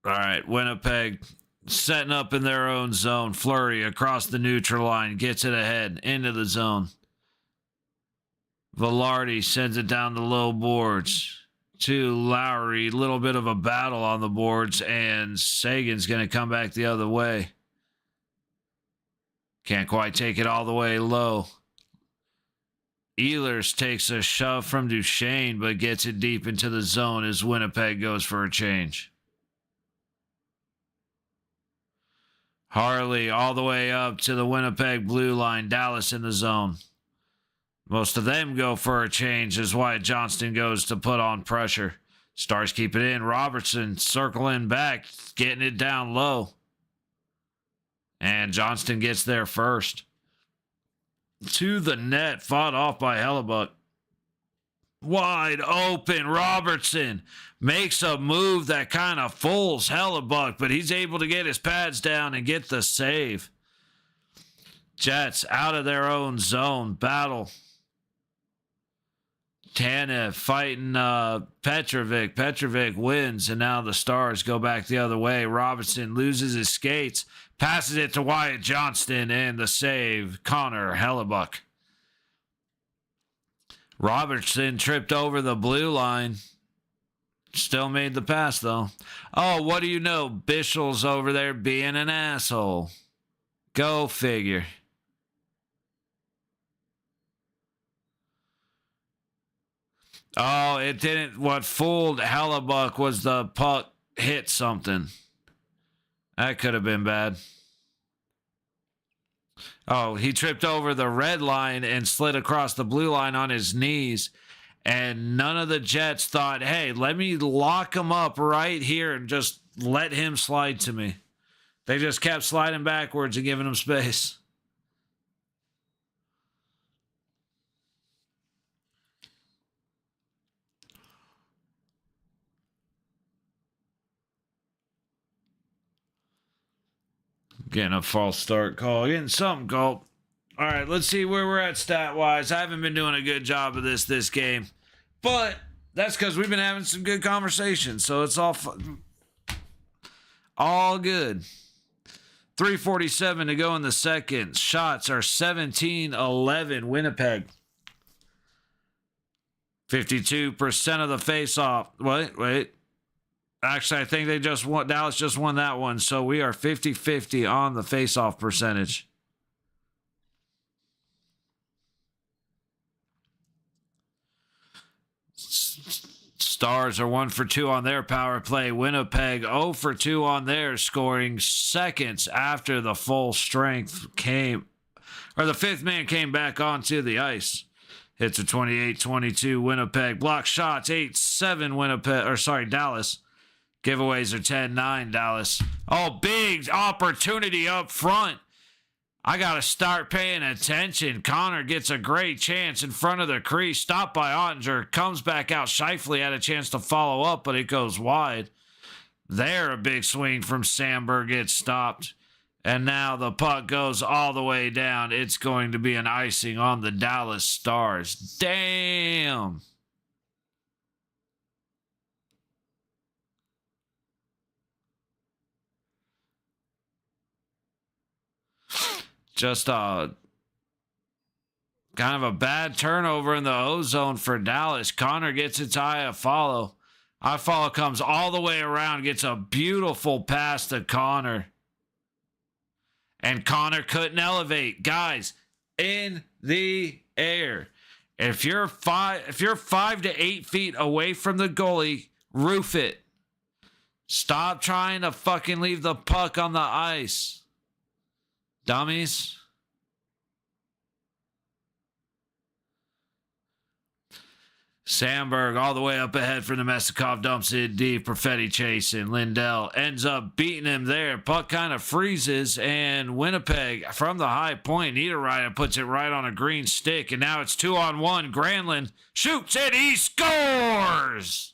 All right, Winnipeg setting up in their own zone. Fleury across the neutral line gets it ahead into the zone. Velarde sends it down the low boards to Lowry. Little bit of a battle on the boards, and Sagan's going to come back the other way. Can't quite take it all the way low. Ehlers takes a shove from Duchesne, but gets it deep into the zone as Winnipeg goes for a change. Harley all the way up to the Winnipeg blue line. Dallas in the zone. Most of them go for a change as Wyatt Johnston goes to put on pressure. Stars keep it in. Robertson circling back, getting it down low. And Johnston gets there first. To the net, fought off by Hellebuck. Wide open, Robertson makes a move that kind of fools Hellebuck, but he's able to get his pads down and get the save. Jets out of their own zone. Battle. Tanev fighting Petrovic. Petrovic wins, and now the Stars go back the other way. Robertson loses his skates, passes it to Wyatt Johnston, and the save, Connor Hellebuck. Robertson tripped over the blue line. Still made the pass, though. Oh, what do you know? Bischel's over there being an asshole. Go figure. Oh, it didn't. What fooled Hellebuck was the puck hit something. That could have been bad. Oh, he tripped over the red line and slid across the blue line on his knees. And none of the Jets thought, hey, let me lock him up right here and just let him slide to me. They just kept sliding backwards and giving him space. Getting a false start call. Getting something called. All right, let's see where we're at stat-wise. I haven't been doing a good job of this game. But that's because we've been having some good conversations. So it's all fun. All good. 3:47 to go in the second. Shots are 17-11 Winnipeg. 52% of the face-off. Wait. Actually, I think they just won. Dallas just won that one. So we are 50-50 on the face-off percentage. Stars are 1 for 2 on their power play. Winnipeg 0 for 2 on theirs, scoring seconds after the full strength came, or the fifth man came back onto the ice. Hits a 28-22 Winnipeg. Block shots 8-7 Winnipeg, Dallas. Giveaways are 10-9 Dallas. Oh, big opportunity up front. I got to start paying attention. Connor gets a great chance in front of the crease. Stopped by Ottinger. Comes back out. Scheifele had a chance to follow up, but it goes wide. There, a big swing from Sandberg gets stopped. And now the puck goes all the way down. It's going to be an icing on the Dallas Stars. Damn. Just kind of a bad turnover in the O zone for Dallas. Connor gets it to Iafallo. Iafallo comes all the way around, gets a beautiful pass to Connor. And Connor couldn't elevate. Guys, in the air. If you're 5 to 8 feet away from the goalie, roof it. Stop trying to fucking leave the puck on the ice. Dummies. Sandberg all the way up ahead for Nemestikov, dumps it deep. Perfetti chasing. Lindell ends up beating him there. Puck kind of freezes, and Winnipeg from the high point. Niederreiter puts it right on a green stick, and now it's 2-on-1. Granlund shoots it. He scores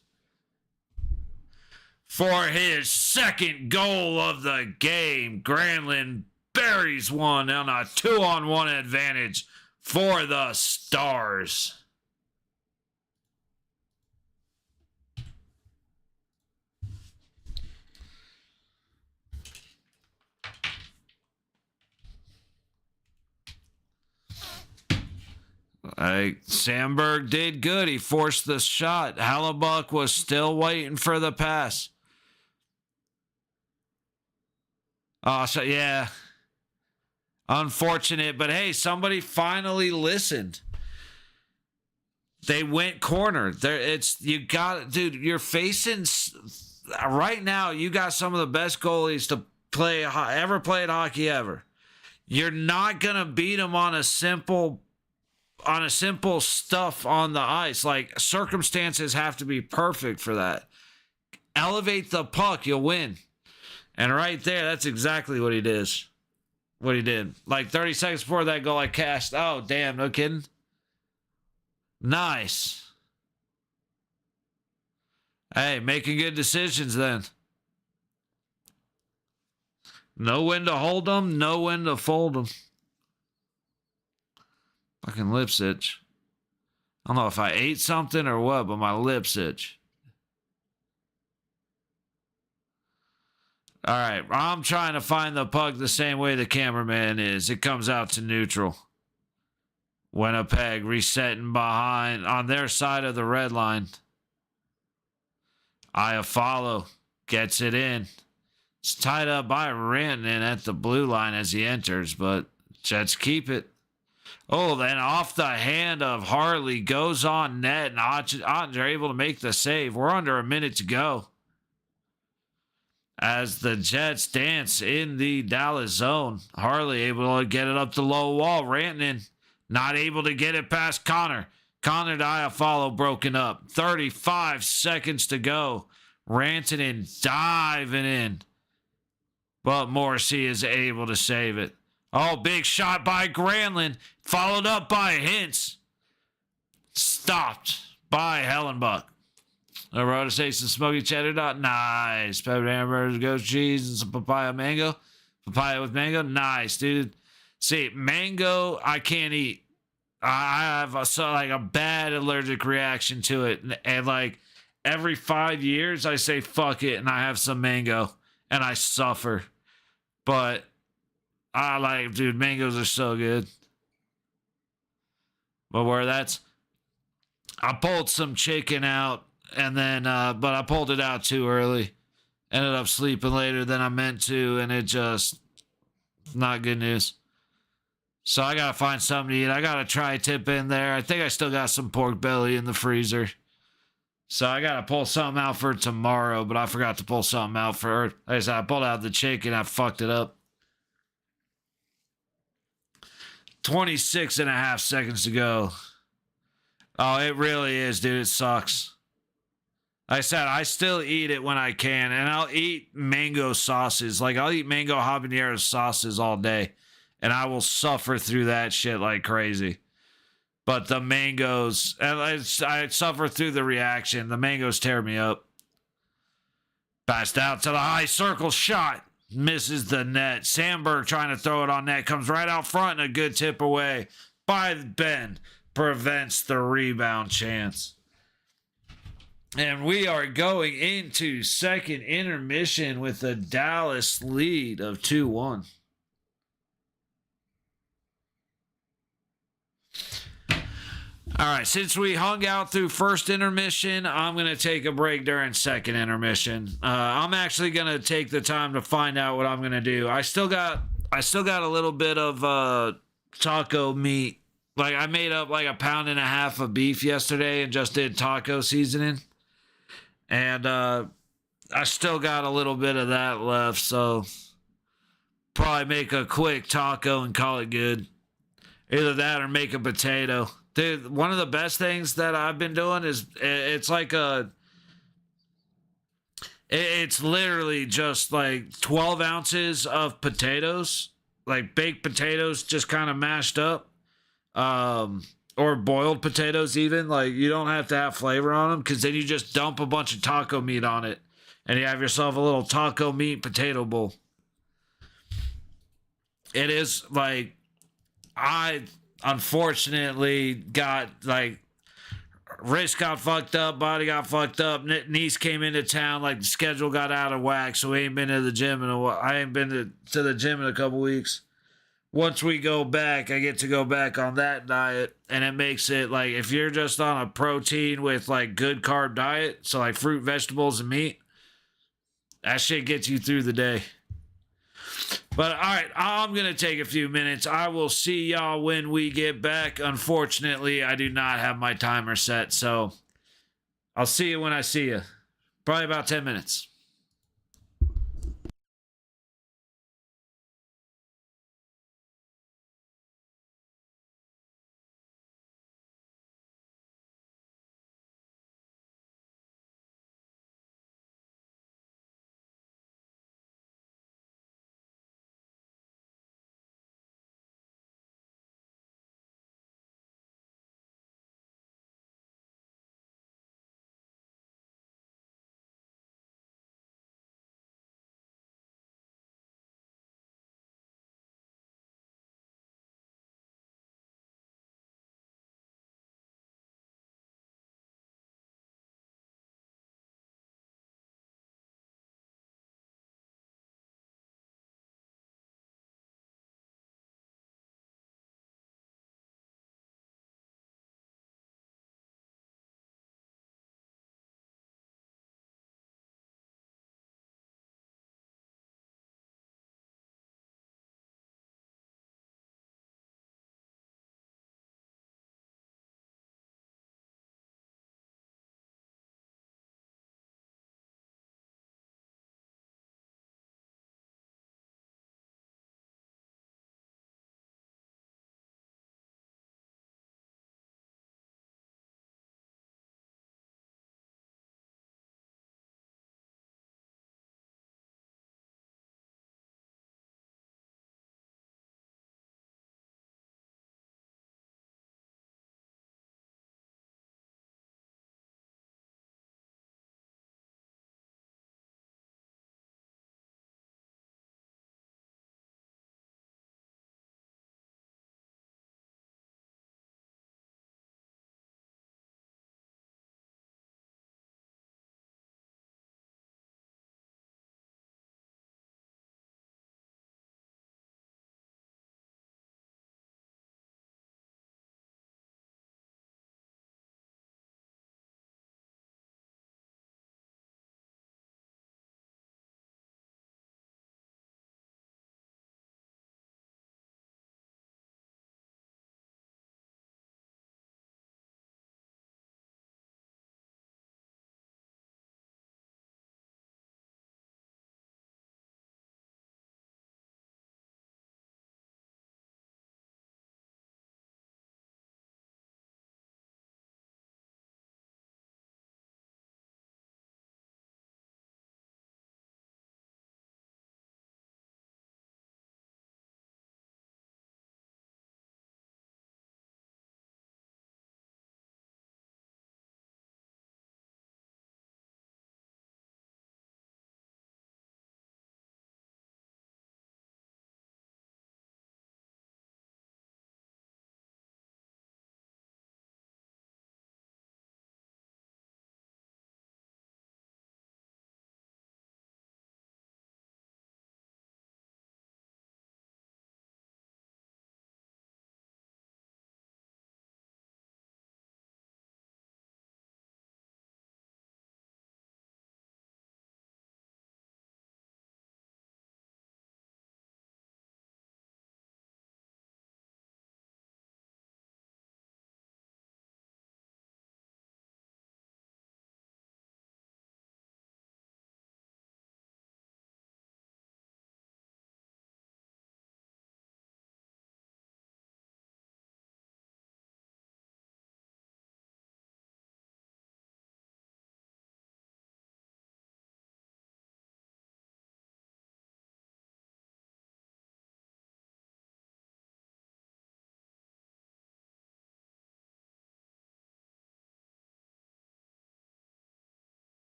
for his second goal of the game. Granlund buries one on a 2-on-1 advantage for the Stars. Sandberg did good. He forced the shot. Hellebuck was still waiting for the pass. Oh, so yeah. Unfortunate, but hey, somebody finally listened. They went corner. You're facing right now. You got some of the best goalies to ever played hockey ever. You're not gonna beat them on a simple stuff on the ice. Like, circumstances have to be perfect for that. Elevate the puck, you'll win. And right there, that's exactly what he did. Like 30 seconds before that goal, I cashed. Oh, damn, no kidding. Nice. Hey, making good decisions then. Know when to hold them, know when to fold them. Fucking lips itch. I don't know if I ate something or what, but my lips itch. All right, I'm trying to find the puck the same way the cameraman is. It comes out to neutral. Winnipeg resetting behind on their side of the red line. Iafallo gets it in. It's tied up by Rantanen at the blue line as he enters, but Jets keep it. Oh, then off the hand of Harley goes on net, and Ottinger able to make the save. We're under a minute to go as the Jets dance in the Dallas zone. Harley able to get it up the low wall. Rantanen not able to get it past Connor. Connor to Iafallo broken up. 35 seconds to go. Rantanen diving in, but Morrissey is able to save it. Oh, big shot by Granlund, followed up by Hintz. Stopped by Hellenbuck. A road to say some smoky cheddar dot. Nice. Pepper hamburgers, goat cheese, and some papaya mango. Papaya with mango. Nice, dude. See, mango, I can't eat. I have a bad allergic reaction to it. And like every 5 years, I say fuck it, and I have some mango, and I suffer. But dude, mangoes are so good. But where that's I pulled some chicken out, and then, but I pulled it out too early. Ended up sleeping later than I meant to, and it just, not good news. So I gotta find something to eat. I got a tri-tip in there. I think I still got some pork belly in the freezer. So I gotta pull something out for tomorrow, but I forgot to pull something out for, like I said, I pulled out the chicken, I fucked it up. 26 and a half seconds to go. Oh, it really is, dude. It sucks. Like I said, I still eat it when I can, and I'll eat mango sauces. Like, I'll eat mango habanero sauces all day, and I will suffer through that shit like crazy. But the mangoes, I suffer through the reaction. The mangoes tear me up. Passed out to the high circle shot. Misses the net. Sandberg trying to throw it on net. Comes right out front and a good tip away by Ben. Prevents the rebound chance. And we are going into second intermission with a Dallas lead of 2-1. All right, since we hung out through first intermission, I'm going to take a break during second intermission. I'm actually going to take the time to find out what I'm going to do. I still got a little bit of taco meat. Like, I made up like 1.5 pounds of beef yesterday and just did taco seasoning. And I still got a little bit of that left, so probably make a quick taco and call it good. Either that or make a potato. Dude, one of the best things that I've been doing is it's literally just like 12 ounces of potatoes, like baked potatoes, just kind of mashed up, or boiled potatoes even. Like, you don't have to have flavor on them, because then you just dump a bunch of taco meat on it, and you have yourself a little taco meat potato bowl. It is like, I unfortunately got like, wrist got fucked up, body got fucked up, niece came into town, like the schedule got out of whack, so we ain't been to the gym in a while. I ain't been to the gym in a couple weeks. Once we go back, I get to go back on that diet, and it makes it like, if you're just on a protein with like good carb diet, so like fruit, vegetables, and meat, that shit gets you through the day. But all right, I'm going to take a few minutes. I will see y'all when we get back. Unfortunately, I do not have my timer set, so I'll see you when I see you. Probably about 10 minutes.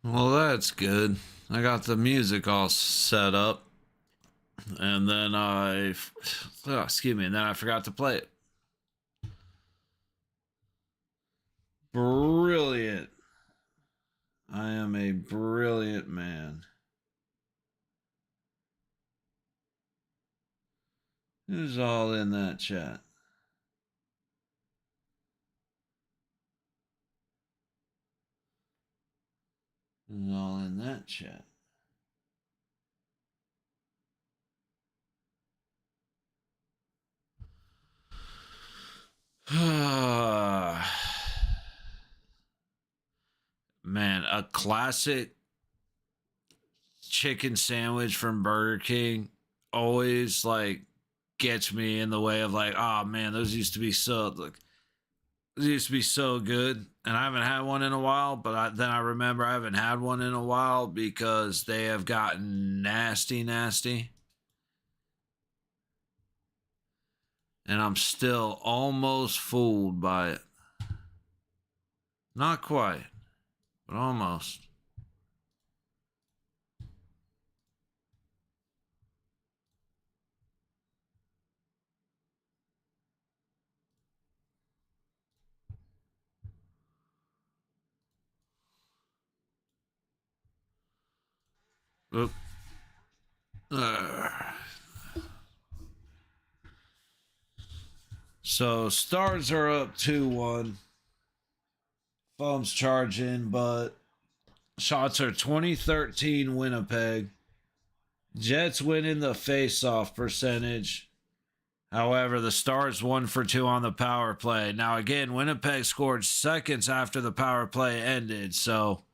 Well, that's good. I got the music all set up. And then excuse me, and then I forgot to play it. Brilliant. I am a brilliant man. Who's all in that chat? Who's all in that chat? Man, a classic chicken sandwich from Burger King always like gets me in the way of like, oh man, those used to be so like those used to be so good. And I haven't had one in a while, but then I remember I haven't had one in a while because they have gotten nasty, nasty. And I'm still almost fooled by it. Not quite, but almost. Oop. So Stars are up 2-1. Phones charging, but shots are 2013 Winnipeg. Jets winning the face-off percentage. However, the Stars 1 for 2 on the power play. Now again, Winnipeg scored seconds after the power play ended, so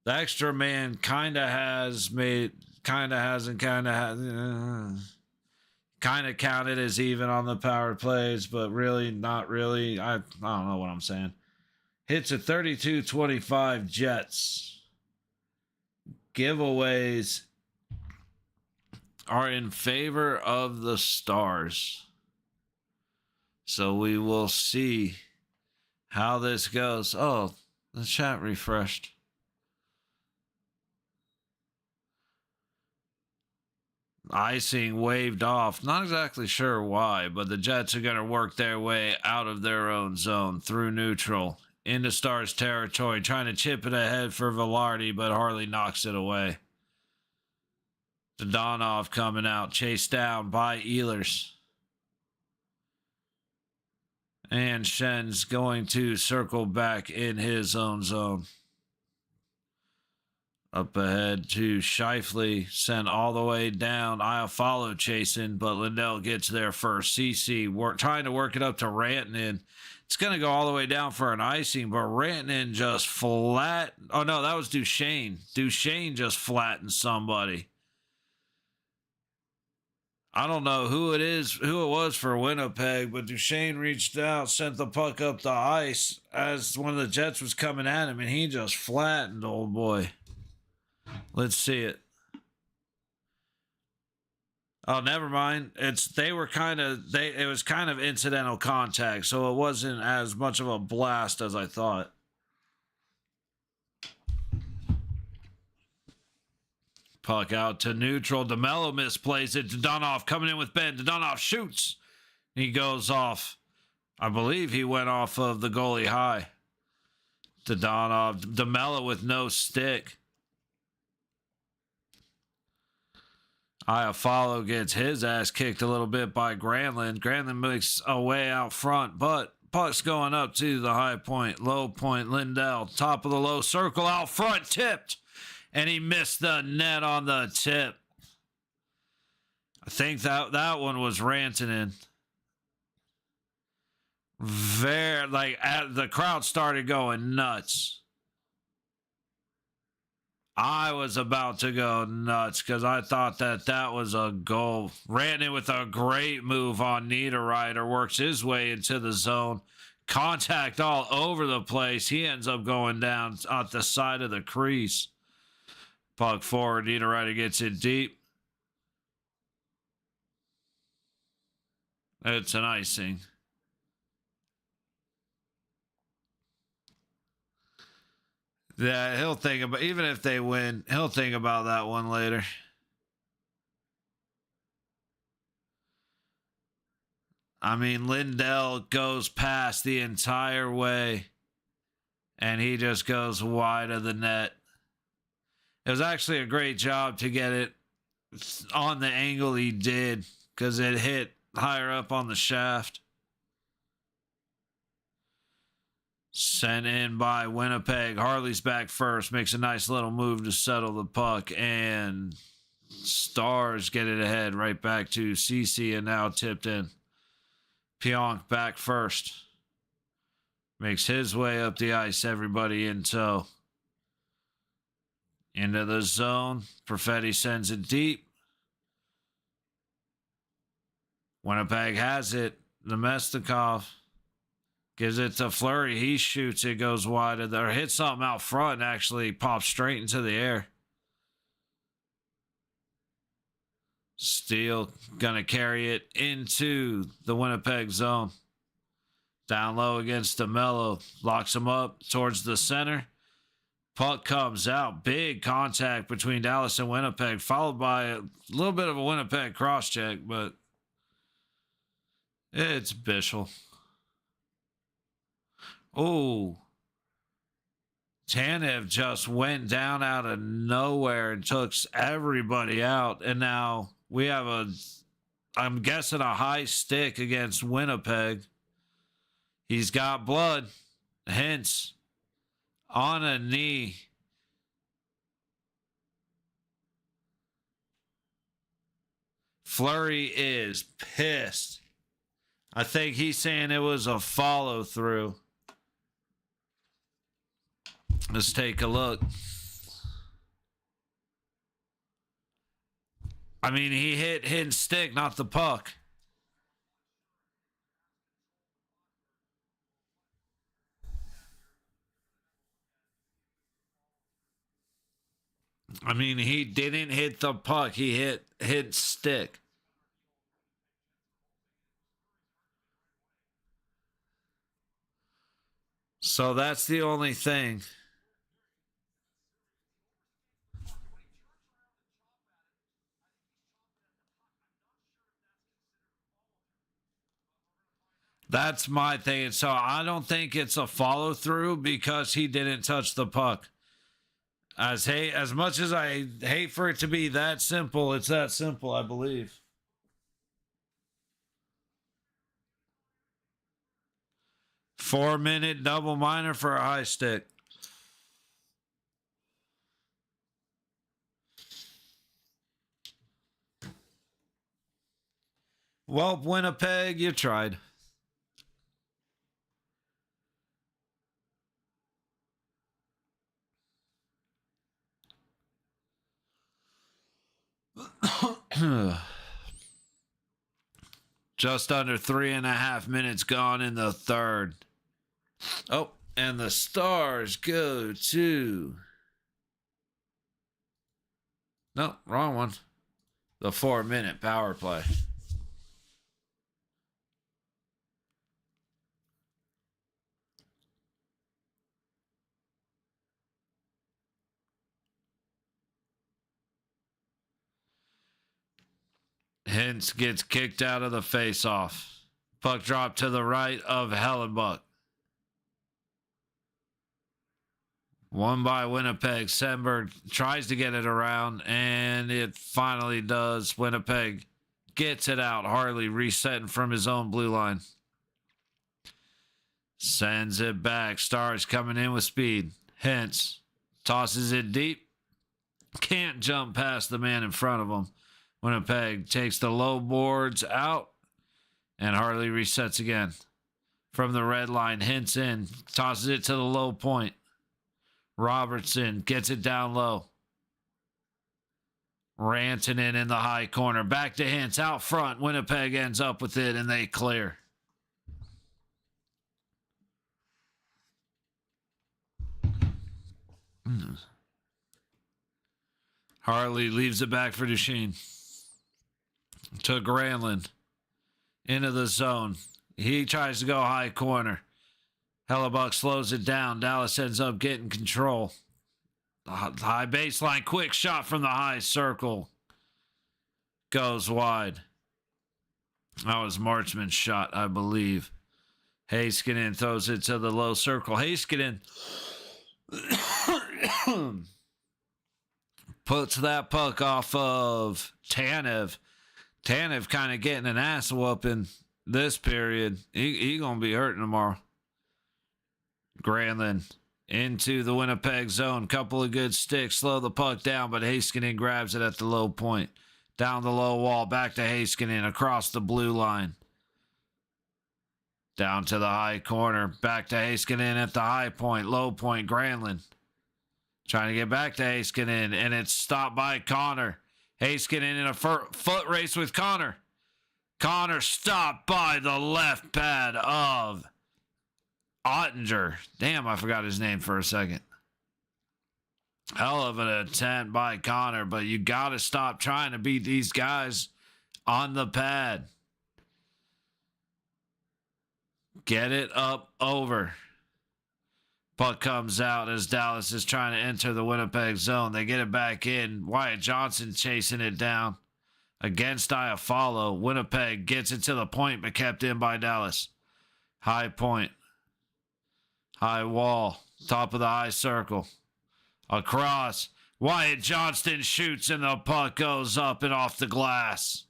the extra man kind of hasn't, kind of counted as even on the power plays, but really not really. I don't know what I'm saying. Hits at 32-25 Jets. Giveaways are in favor of the Stars. So we will see how this goes. Oh, the chat refreshed. Icing waved off. Not exactly sure why, but the Jets are going to work their way out of their own zone through neutral into Stars territory, trying to chip it ahead for Velarde, but Harley knocks it away. Donov coming out, chased down by Ehlers. And Shen's going to circle back in his own zone. Up ahead to Scheifele, sent all the way down. Iafallo chasing, but Lindell gets there first. CC trying to work it up to Rantanen. It's going to go all the way down for an icing, but Rantanen just flat. Oh, no, that was Duchesne. Duchesne just flattened somebody. I don't know who it was for Winnipeg, but Duchesne reached out, sent the puck up the ice as one of the Jets was coming at him, and he just flattened old boy. Let's see it. Oh, never mind. It was kind of incidental contact, so it wasn't as much of a blast as I thought. Puck out to neutral. DeMello misplays it. Dadonov coming in with Ben. Dadonov shoots. He goes off. I believe he went off of the goalie high. DeMello with no stick. Iafallo gets his ass kicked a little bit by Granlund. Granlund makes a way out front, but puck's going up to the high point, low point. Lindell, top of the low circle, out front, tipped. And he missed the net on the tip. I think that one was Rantanen. The crowd started going nuts. I was about to go nuts because I thought that was a goal. Rantanen with a great move on Niederreiter, works his way into the zone. Contact all over the place. He ends up going down at the side of the crease. Puck forward, Niederreiter gets it deep. It's an icing. Yeah, he'll think about, even if they win, he'll think about that one later. I mean, Lindell goes past the entire way, and he just goes wide of the net. It was actually a great job to get it on the angle he did, because it hit higher up on the shaft. Sent in by Winnipeg. Harley's back first. Makes a nice little move to settle the puck. And Stars get it ahead right back to CC, and now tipped in. Pionk back first. Makes his way up the ice. Everybody in tow. Into the zone. Perfetti sends it deep. Winnipeg has it. Nemestikov gives it to Fleury. He shoots. It goes wide of there. Hits something out front and actually pops straight into the air. Steele gonna carry it into the Winnipeg zone. Down low against DeMello. Locks him up towards the center. Puck comes out. Big contact between Dallas and Winnipeg, followed by a little bit of a Winnipeg cross check, but it's Bischel. Oh, Tanev just went down out of nowhere and took everybody out. And now we have I'm guessing, a high stick against Winnipeg. He's got blood. Hence, on a knee. Fleury is pissed. I think he's saying it was a follow through. Let's take a look. I mean, he hit his stick, not the puck. I mean, he didn't hit the puck. He hit stick. So that's the only thing. That's my thing. So I don't think it's a follow through because he didn't touch the puck. As much as I hate for it to be that simple, it's that simple, I believe. Four-minute double minor for a high stick. Well, Winnipeg, you tried. Just under 3.5 minutes gone in the third. Oh, and the Stars go to... No, wrong one. The 4-minute power play. Hintz gets kicked out of the faceoff. Puck drop to the right of Hellenbuck. Won by Winnipeg. Semberg tries to get it around, and it finally does. Winnipeg gets it out. Harley resetting from his own blue line. Sends it back. Stars coming in with speed. Hintz tosses it deep. Can't jump past the man in front of him. Winnipeg takes the low boards out, and Harley resets again. From the red line, Hintz in, tosses it to the low point. Robertson gets it down low. Rantanen in the high corner. Back to Hintz, out front. Winnipeg ends up with it, and they clear. Harley leaves it back for Duchesne. To Granlund. Into the zone. He tries to go high corner. Hellebuck slows it down. Dallas ends up getting control. The high baseline, quick shot from the high circle. Goes wide. That was Marchman's shot, I believe. Heiskanen throws it to the low circle. Heiskanen puts that puck off of Tanev. Tanev kind of getting an ass whooping this period. He going to be hurting tomorrow. Granlund into the Winnipeg zone. Couple of good sticks. Slow the puck down, but Heiskanen grabs it at the low point. Down the low wall. Back to Heiskanen across the blue line. Down to the high corner. Back to Heiskanen at the high point. Low point. Granlund trying to get back to Heiskanen, and it's stopped by Connor. Heiskanen in a foot race with Connor. Connor stopped by the left pad of Ottinger. Damn, I forgot his name for a second. Hell of an attempt by Connor, but you got to stop trying to beat these guys on the pad. Get it up over. Puck comes out as Dallas is trying to enter the Winnipeg zone. They get it back in. Wyatt Johnson chasing it down against Iafallo. Winnipeg gets it to the point, but kept in by Dallas. High point. High wall. Top of the high circle. Across. Wyatt Johnston shoots and the puck goes up and off the glass.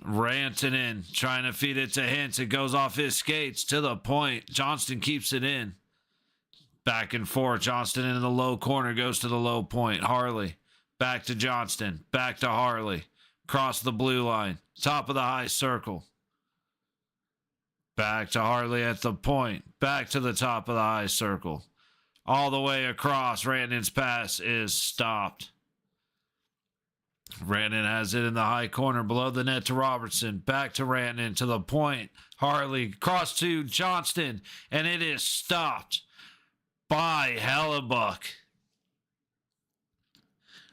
Rantanen trying to feed it to Hintz. It goes off his skates to the point. Johnston keeps it in. Back and forth. Johnston into the low corner. Goes to the low point. Harley. Back to Johnston. Back to Harley. Across the blue line. Top of the high circle. Back to Harley at the point. Back to the top of the high circle. All the way across. Rantanen's pass is stopped. Rantanen has it in the high corner below the net to Robertson. Back to Rantanen to the point. Harley cross to Johnston, and it is stopped by Hellebuck.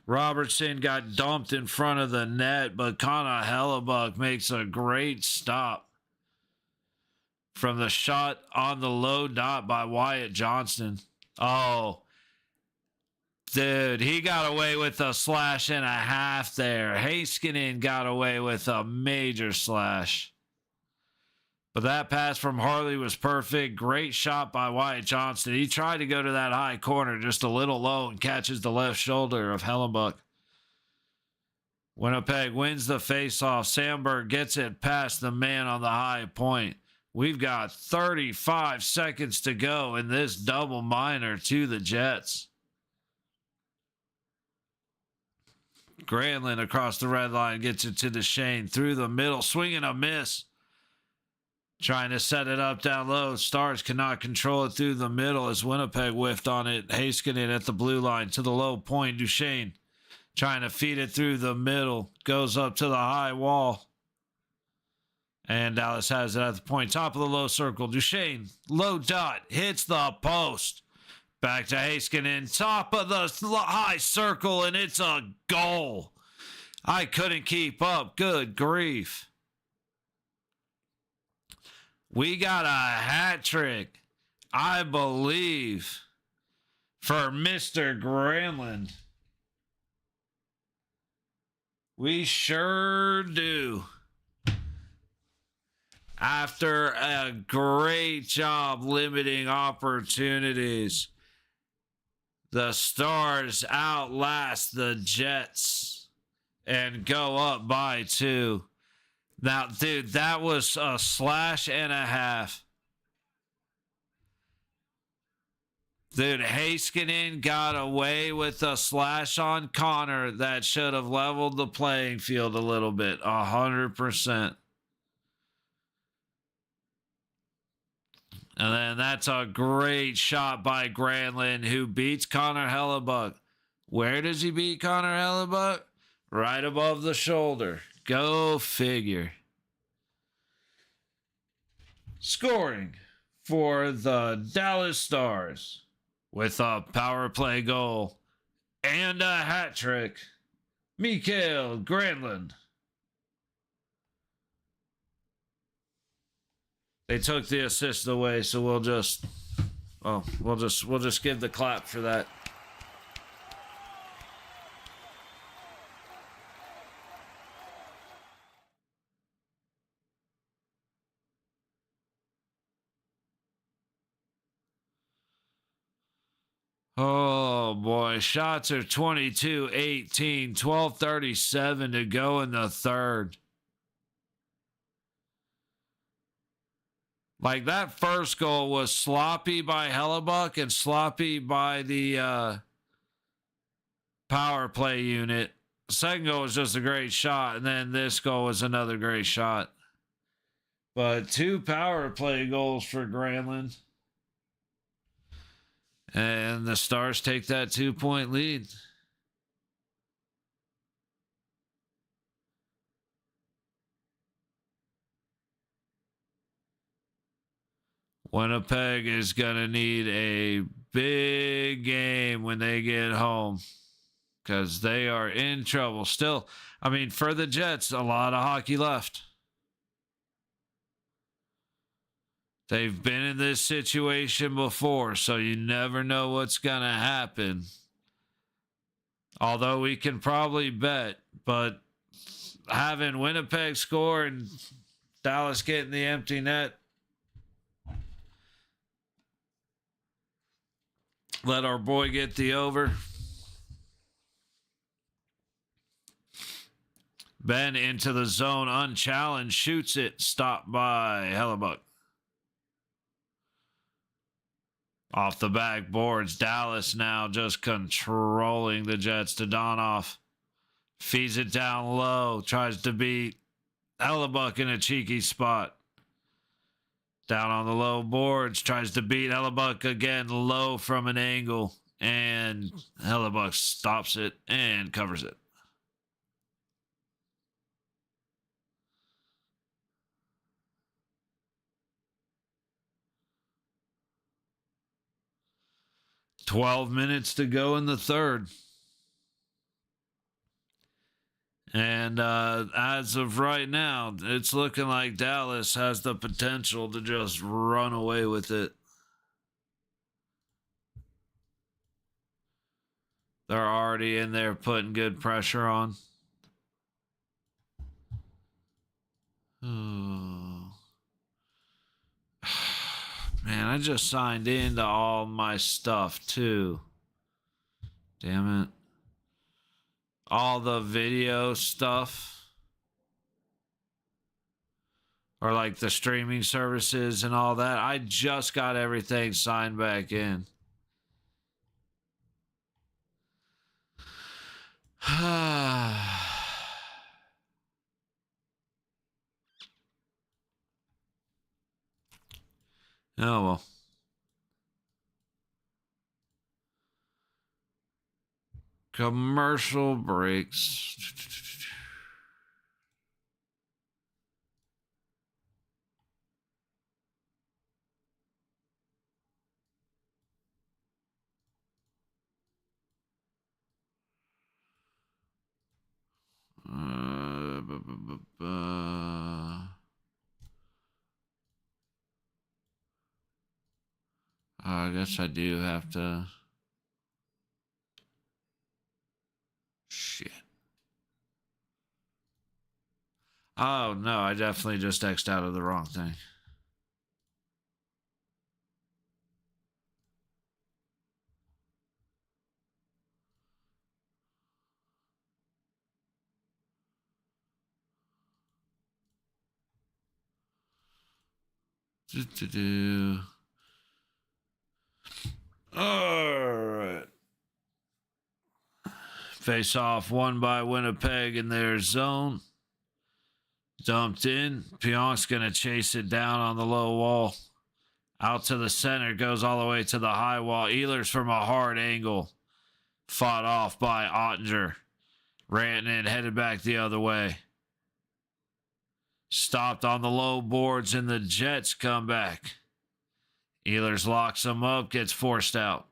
Robertson got dumped in front of the net, but Connor Hellebuck makes a great stop from the shot on the low dot by Wyatt Johnston. Oh, dude, he got away with a slash and a half there. Heiskanen got away with a major slash. But that pass from Harley was perfect. Great shot by Wyatt Johnston. He tried to go to that high corner just a little low and catches the left shoulder of Hellebuck. Winnipeg wins the faceoff. Sandberg gets it past the man on the high point. We've got 35 seconds to go in this double minor to the Jets. Granlund across the red line gets it to Duchesne through the middle, swinging a miss. Trying to set it up down low. Stars cannot control it through the middle as Winnipeg whiffed on it. Heiskanen at the blue line to the low point. Duchesne trying to feed it through the middle. Goes up to the high wall. And Dallas has it at the point. Top of the low circle. Duchesne, low dot, hits the post. Back to Heiskanen, top of the high circle, and it's a goal. I couldn't keep up. Good grief. We got a hat trick, I believe, for Mr. Granlund. We sure do. After a great job limiting opportunities, the Stars outlast the Jets and go up by 2. Now, dude, that was a slash and a half. Dude, Heiskanen got away with a slash on Connor that should have leveled the playing field a little bit. 100%. And then that's a great shot by Granlund, who beats Connor Hellebuck. Where does he beat Connor Hellebuck? Right above the shoulder. Go figure. Scoring for the Dallas Stars with a power play goal and a hat trick, Mikael Granlund. They took the assist away, so we'll just give the clap for that. Oh, boy. Shots are 22-18, 12:37 to go in the third. Like, that first goal was sloppy by Hellebuck and sloppy by the power play unit. Second goal was just a great shot, and then this goal was another great shot. But 2 power play goals for Granlund. And the Stars take that 2-point lead. Winnipeg is going to need a big game when they get home because they are in trouble. Still, I mean, for the Jets, a lot of hockey left. They've been in this situation before, so you never know what's going to happen. Although we can probably bet, but having Winnipeg score and Dallas getting the empty net, let our boy get the over. Ben into the zone, unchallenged, shoots it, stopped by Hellebuck. Off the backboards, Dallas now just controlling the Jets to Donoff. Feeds it down low, tries to beat Hellebuck in a cheeky spot. Down on the low boards, tries to beat Hellebuck again low from an angle. And Hellebuck stops it and covers it. "12 minutes to go in the third. And as of right now, it's looking like Dallas has the potential to just run away with it. They're already in there putting good pressure on. Oh. Man, I just signed into all my stuff too. Damn it. All the video stuff. Or like the streaming services and all that. I just got everything signed back in. Oh well. Commercial breaks. I guess I do have to. Shit. Oh, no, I definitely just X'd out of the wrong thing. All right. Face off won by Winnipeg in their zone. Dumped in. Pionk's going to chase it down on the low wall. Out to the center. Goes all the way to the high wall. Ehlers from a hard angle. Fought off by Ottinger. Rantanen headed back the other way. Stopped on the low boards and the Jets come back. Ehlers locks him up. Gets forced out.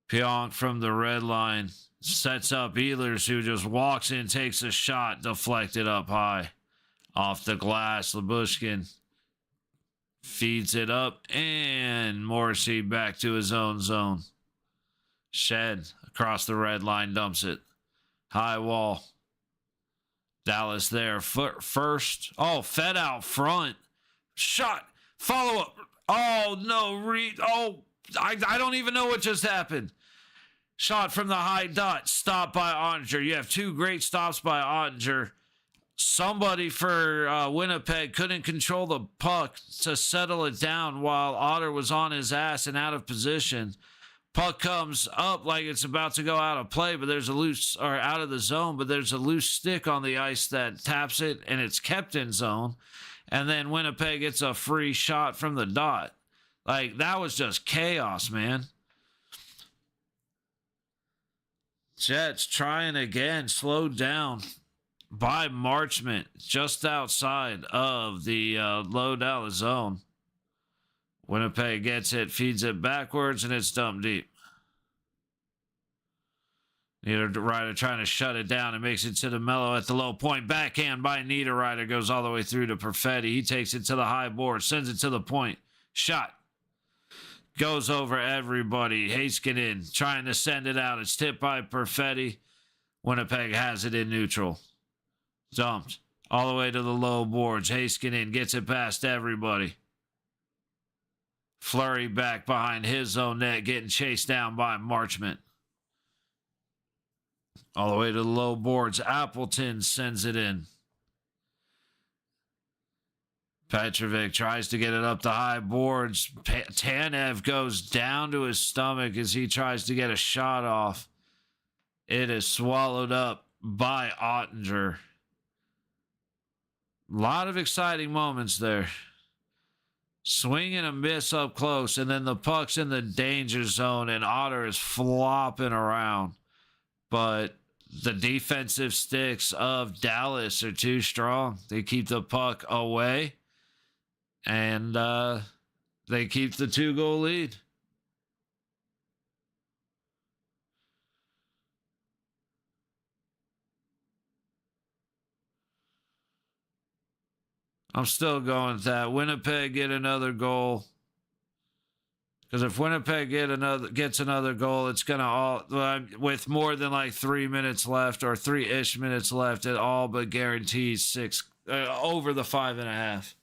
Pionk from the red line sets up Ehlers, who just walks in, takes a shot, deflected up high. Off the glass, Lyubushkin feeds it up, and Morrissey back to his own zone. Shed across the red line, dumps it. High wall. Dallas there. First. Oh, fed out front. Shot. Follow up. Oh, no. Oh. I don't even know what just happened. Shot from the high dot, stopped by Ottinger. You have two great stops by Ottinger. Somebody for Winnipeg couldn't control the puck to settle it down while Otter was on his ass and out of position. Puck comes up like it's about to go out of play, but there's a loose, or out of the zone, but there's a loose stick on the ice that taps it, and it's kept in zone. And then Winnipeg gets a free shot from the dot. Like, that was just chaos, man. Jets trying again, slowed down by Marchment just outside of the low Dallas zone. Winnipeg gets it, feeds it backwards, and it's dumped deep. Niederreiter trying to shut it down and makes it to the mellow at the low point. Backhand by Niederreiter goes all the way through to Perfetti. He takes it to the high board, sends it to the point. Shot. Goes over everybody. Heiskanen trying to send it out. It's tipped by Perfetti. Winnipeg has it in neutral. Dumped all the way to the low boards. Heiskanen gets it past everybody. Flurry back behind his own net, getting chased down by Marchment. All the way to the low boards. Appleton sends it in. Petrovic tries to get it up the high boards. Tanev goes down to his stomach as he tries to get a shot off. It is swallowed up by Ottinger. A lot of exciting moments there. Swing and a miss up close, and then the puck's in the danger zone, and Otter is flopping around. But the defensive sticks of Dallas are too strong. They keep the puck away. And they keep the 2-goal lead. I'm still going with that. Winnipeg get another goal. Because if Winnipeg gets another goal, it's going to all, with more than like 3 minutes left or 3-ish minutes left, it all but guarantees over the 5.5.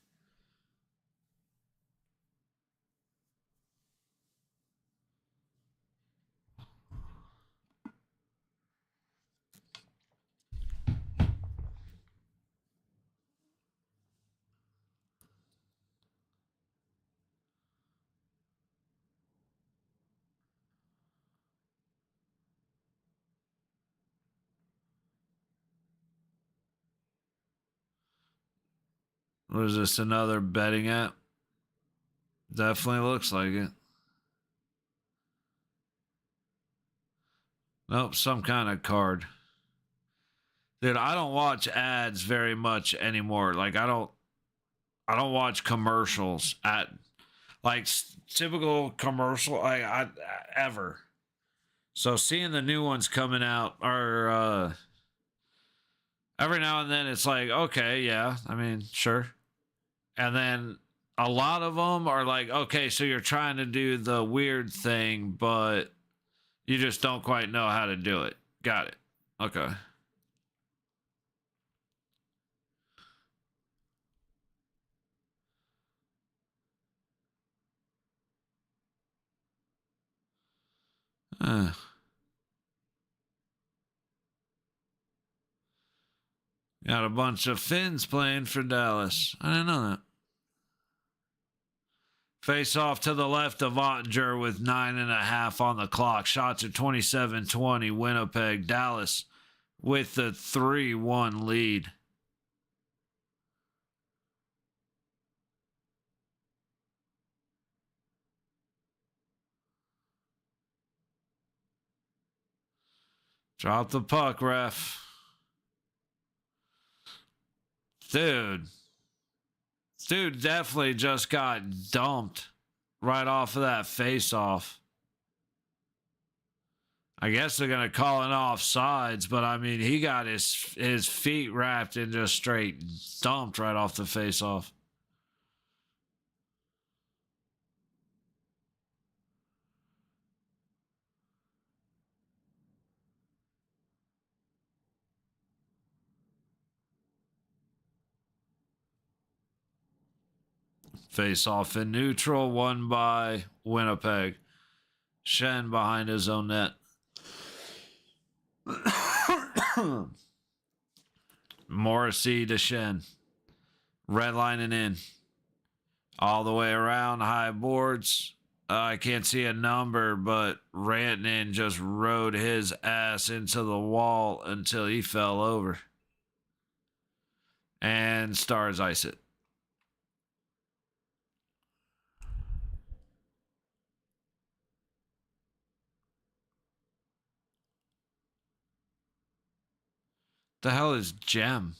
What is this, another betting app? Definitely looks like it. Nope, some kind of card. Dude, I don't watch ads very much anymore. Like, I don't watch commercials at, like, typical commercial, I ever. So seeing the new ones coming out are, every now and then it's like, okay, yeah, I mean, sure. And then a lot of them are like, okay, so you're trying to do the weird thing, but you just don't quite know how to do it. Got it. Okay. Got a bunch of Finns playing for Dallas. I didn't know that. Face off to the left of Ottinger with 9.5 on the clock. Shots are 27-20. Winnipeg. Dallas with the 3-1 lead. Drop the puck, ref. Dude definitely just got dumped right off of that face-off. I guess they're going to call it offsides, but I mean, he got his feet wrapped and just straight dumped right off the face-off. Face off in neutral, won by Winnipeg. Shen behind his own net. Morrissey to Shen. Redlining in. All the way around, high boards. I can't see a number, but Rantanen just rode his ass into the wall until he fell over. And Stars ice it. The hell is Gem?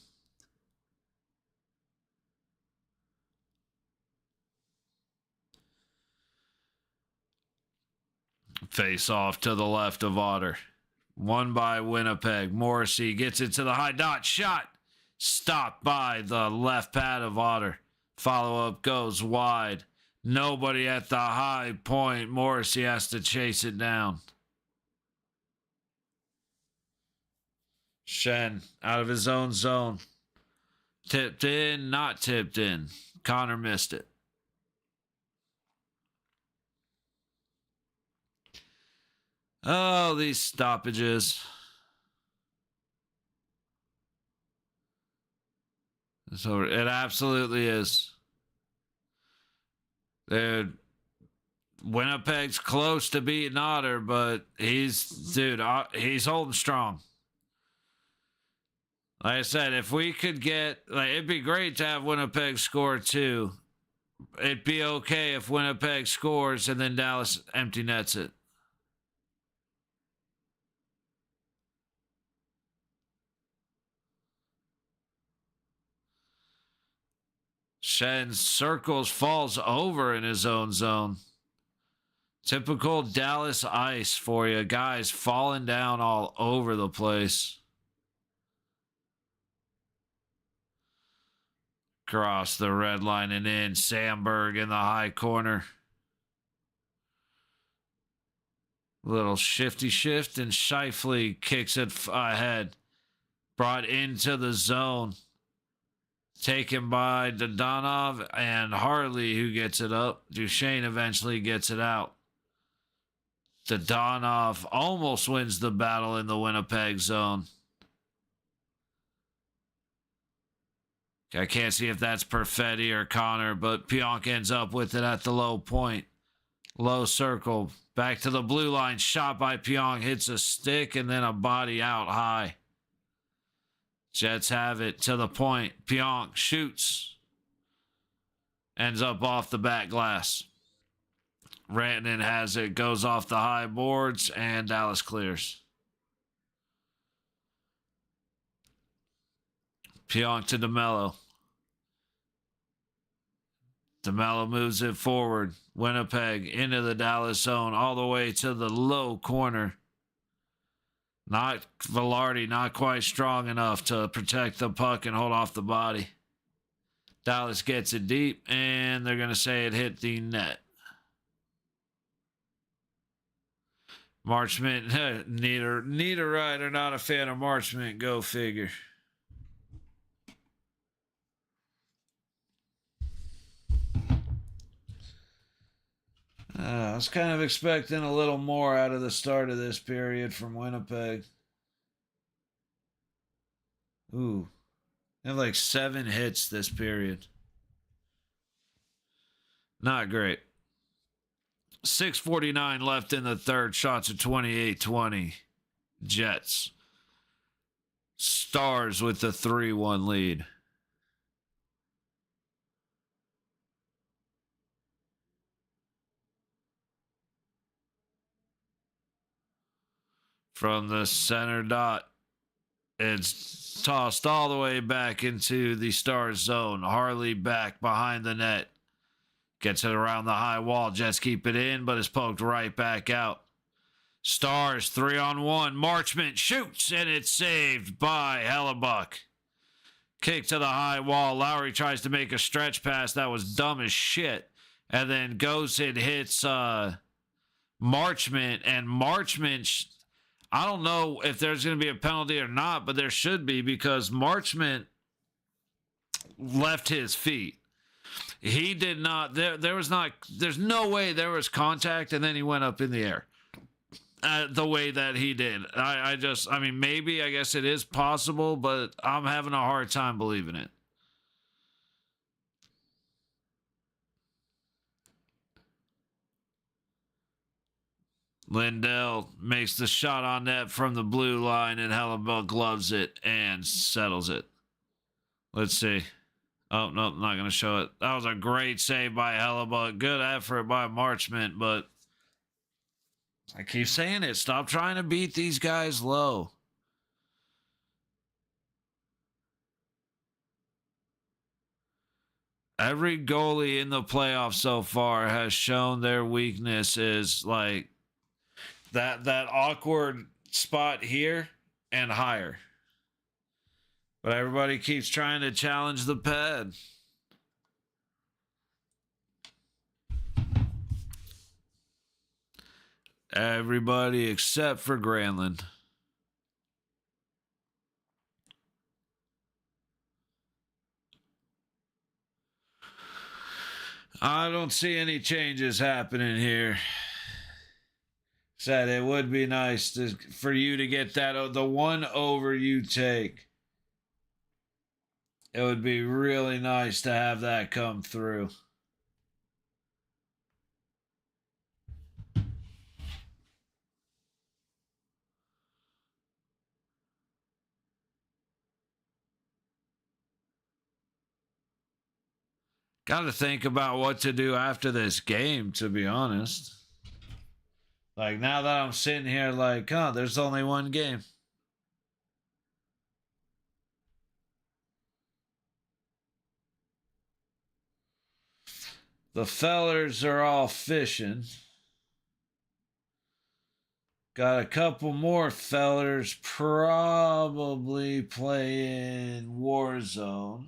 Face off to the left of Otter. Won by Winnipeg. Morrissey gets it to the high dot. Shot. Stopped by the left pad of Otter. Follow-up goes wide. Nobody at the high point. Morrissey has to chase it down. Shen out of his own zone. Tipped in, not tipped in. Connor missed it. Oh, these stoppages. So it absolutely is. Dude, Winnipeg's close to beating Otter, but he's holding strong. Like I said, if we could get, it'd be great to have Winnipeg score too. It'd be okay if Winnipeg scores and then Dallas empty nets it. Shen circles, falls over in his own zone. Typical Dallas ice for you. Guys falling down all over the place. Cross the red line and in. Sandberg in the high corner. Little shifty shift and Scheifele kicks it ahead. Brought into the zone. Taken by Dodonov and Harley, who gets it up. Duchesne eventually gets it out. Dodonov almost wins the battle in the Winnipeg zone. I can't see if that's Perfetti or Connor, but Pionk ends up with it at the low point. Low circle. Back to the blue line. Shot by Pionk. Hits a stick and then a body out high. Jets have it to the point. Pionk shoots. Ends up off the back glass. Rantanen has it. Goes off the high boards and Dallas clears. Pionk to DeMello. DeMello moves it forward. Winnipeg into the Dallas zone all the way to the low corner. Not Velarde, not quite strong enough to protect the puck and hold off the body. Dallas gets it deep, and they're going to say it hit the net. Marchment, neither rider, not a fan of Marchment. Go figure. I was kind of expecting a little more out of the start of this period from Winnipeg. Ooh. They have like 7 hits this period. Not great. 6:49 left in the third. Shots at 28-20. Jets. Stars with the 3-1 lead. From the center dot, it's tossed all the way back into the Stars zone. Harley back behind the net. Gets it around the high wall. Jets keep it in, but is poked right back out. Stars 3-on-1. Marchment shoots, and it's saved by Hellebuck. Kick to the high wall. Lowry tries to make a stretch pass. That was dumb as shit. And then goes and hits Marchment. And Marchment... I don't know if there's going to be a penalty or not, but there should be because Marchment left his feet. He did not. There's no way there was contact, and then he went up in the air. the way that he did. I mean, maybe, I guess it is possible, but I'm having a hard time believing it. Lindell makes the shot on net from the blue line, and Hellebuck loves it and settles it. Let's see. Oh, no, I'm not going to show it. That was a great save by Hellebuck. Good effort by Marchment, but I keep saying it. Stop trying to beat these guys low. Every goalie in the playoffs so far has shown their weakness is like that awkward spot here and higher. But everybody keeps trying to challenge the pad. Everybody except for Granlund. I don't see any changes happening here. Said it would be nice for you to get that, the one over you take. It would be really nice to have that come through. Got to think about what to do after this game, to be honest. Like, now that I'm sitting here like, there's only one game. The fellers are all fishing. Got a couple more fellers probably playing Warzone.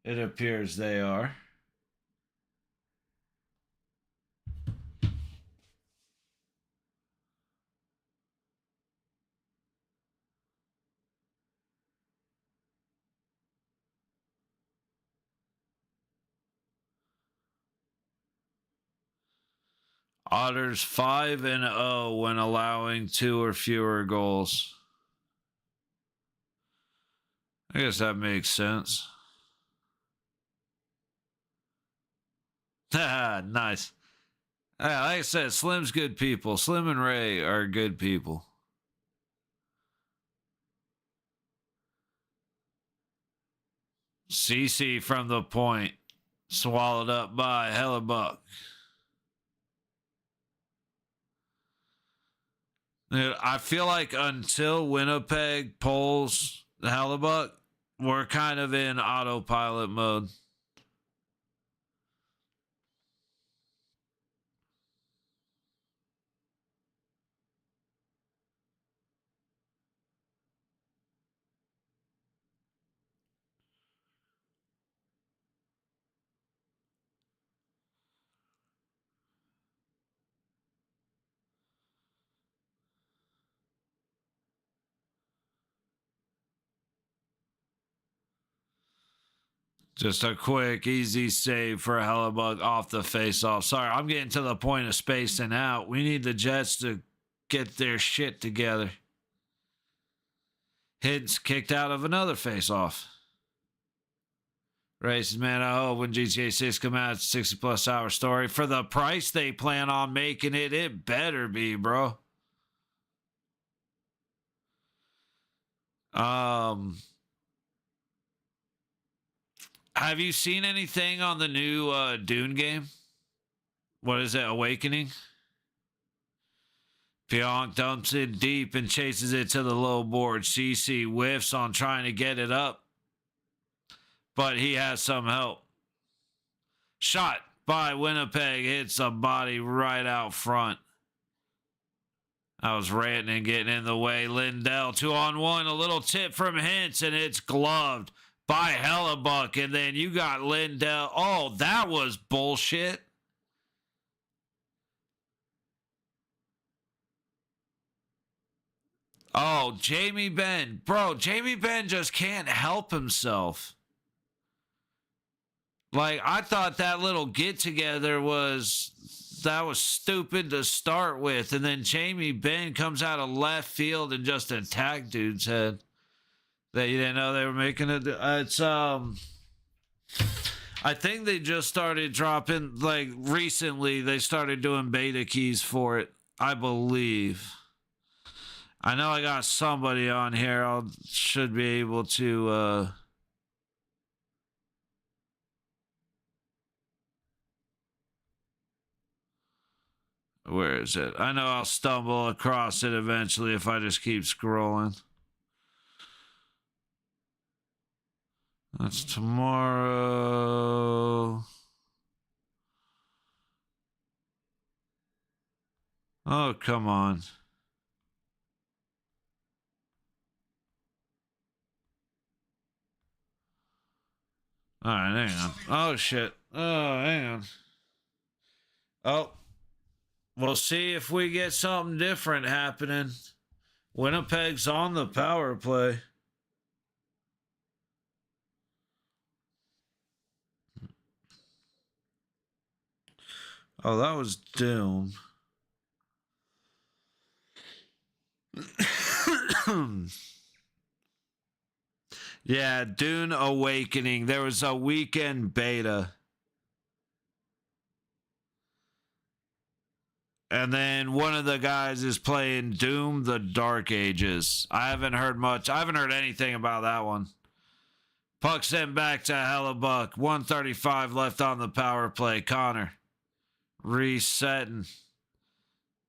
It appears they are. Otters 5-0 when allowing 2 or fewer goals. I guess that makes sense. Nice. Yeah, like I said, Slim's good people. Slim and Ray are good people. CC from the point. Swallowed up by Hellebuck. Dude, I feel like until Winnipeg pulls the Hellebuck, we're kind of in autopilot mode. Just a quick, easy save for Hellebuck off the faceoff. Sorry, I'm getting to the point of spacing out. We need the Jets to get their shit together. Hits kicked out of another faceoff. Races, man, I hope when GTA 6 come out, it's a 60-plus hour story. For the price they plan on making it, it better be, bro. Have you seen anything on the new Dune game? What is it, Awakening? Pionk dumps it deep and chases it to the low board. CC whiffs on trying to get it up, but he has some help. Shot by Winnipeg hits a body right out front. I was ranting and getting in the way. Lindell 2-on-1, a little tip from Hintz, and it's gloved by Hellebuck, and then you got Lindell. Oh, that was bullshit. Oh, Jamie Benn. Bro, Jamie Benn just can't help himself. Like, I thought that little get-together was that was stupid to start with. And then Jamie Benn comes out of left field and just attacked dude's head. That you didn't know they were making it. It's I think they just started dropping, like recently they started doing beta keys for it, I believe. I know I got somebody on here. I should be able to where is it? I know I'll stumble across it eventually if I just keep scrolling. That's tomorrow. Oh, come on. All right, hang on. Oh, shit. Oh, hang on. Oh. We'll see if we get something different happening. Winnipeg's on the power play. Oh, that was Doom. Yeah, Dune Awakening. There was a weekend beta. And then one of the guys is playing Doom the Dark Ages. I haven't heard much. I haven't heard anything about that one. Puck sent back to Hellebuck. 1:35 left on the power play. Connor resetting.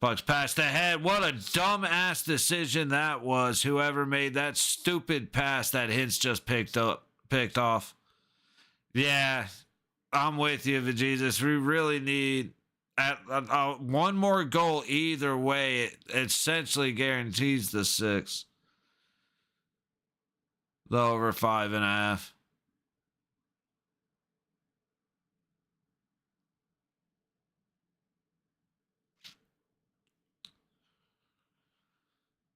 Puck's passed ahead. What a dumbass decision that was. Whoever made that stupid pass that Hintz just picked off. Yeah, I'm with you, Jesus. We really need one more goal either way. It essentially guarantees the 6. The over 5.5.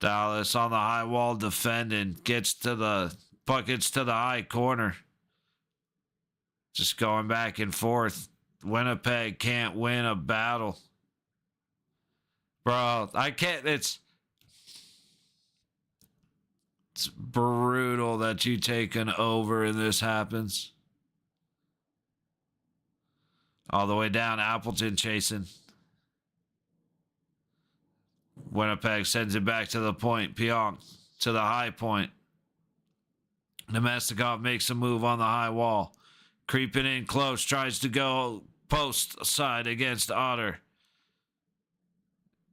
Dallas on the high wall defending. Gets to the buckets to the high corner. Just going back and forth. Winnipeg can't win a battle. Bro, I can't. It's brutal that you take an over and this happens. All the way down, Appleton chasing. Winnipeg sends it back to the point. Pionk to the high point. Nemestikov makes a move on the high wall. Creeping in close. Tries to go post side against Otter.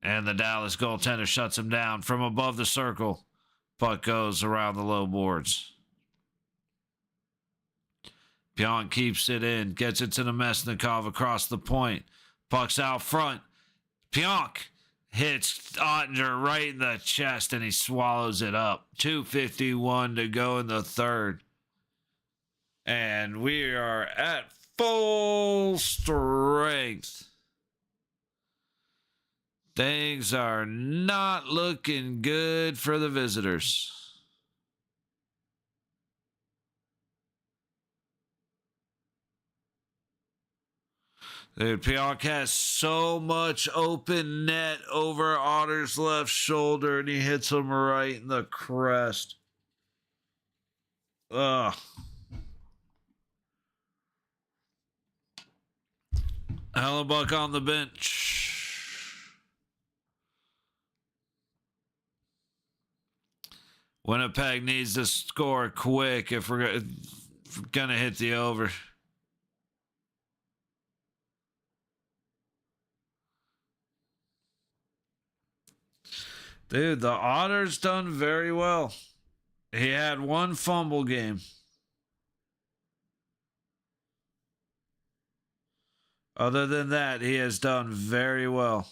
And the Dallas goaltender shuts him down from above the circle. Puck goes around the low boards. Pionk keeps it in. Gets it to Nemestikov across the point. Puck's out front. Pionk hits Ottinger right in the chest and he swallows it up. 2:51 to go in the third. And we are at full strength. Things are not looking good for the visitors. Dude, Pionk has so much open net over Otter's left shoulder, and he hits him right in the crest. Ugh. Hellebuck on the bench. Winnipeg needs to score quick if we're going to hit the over. Dude, the Otter's done very well. He had one fumble game. Other than that, he has done very well.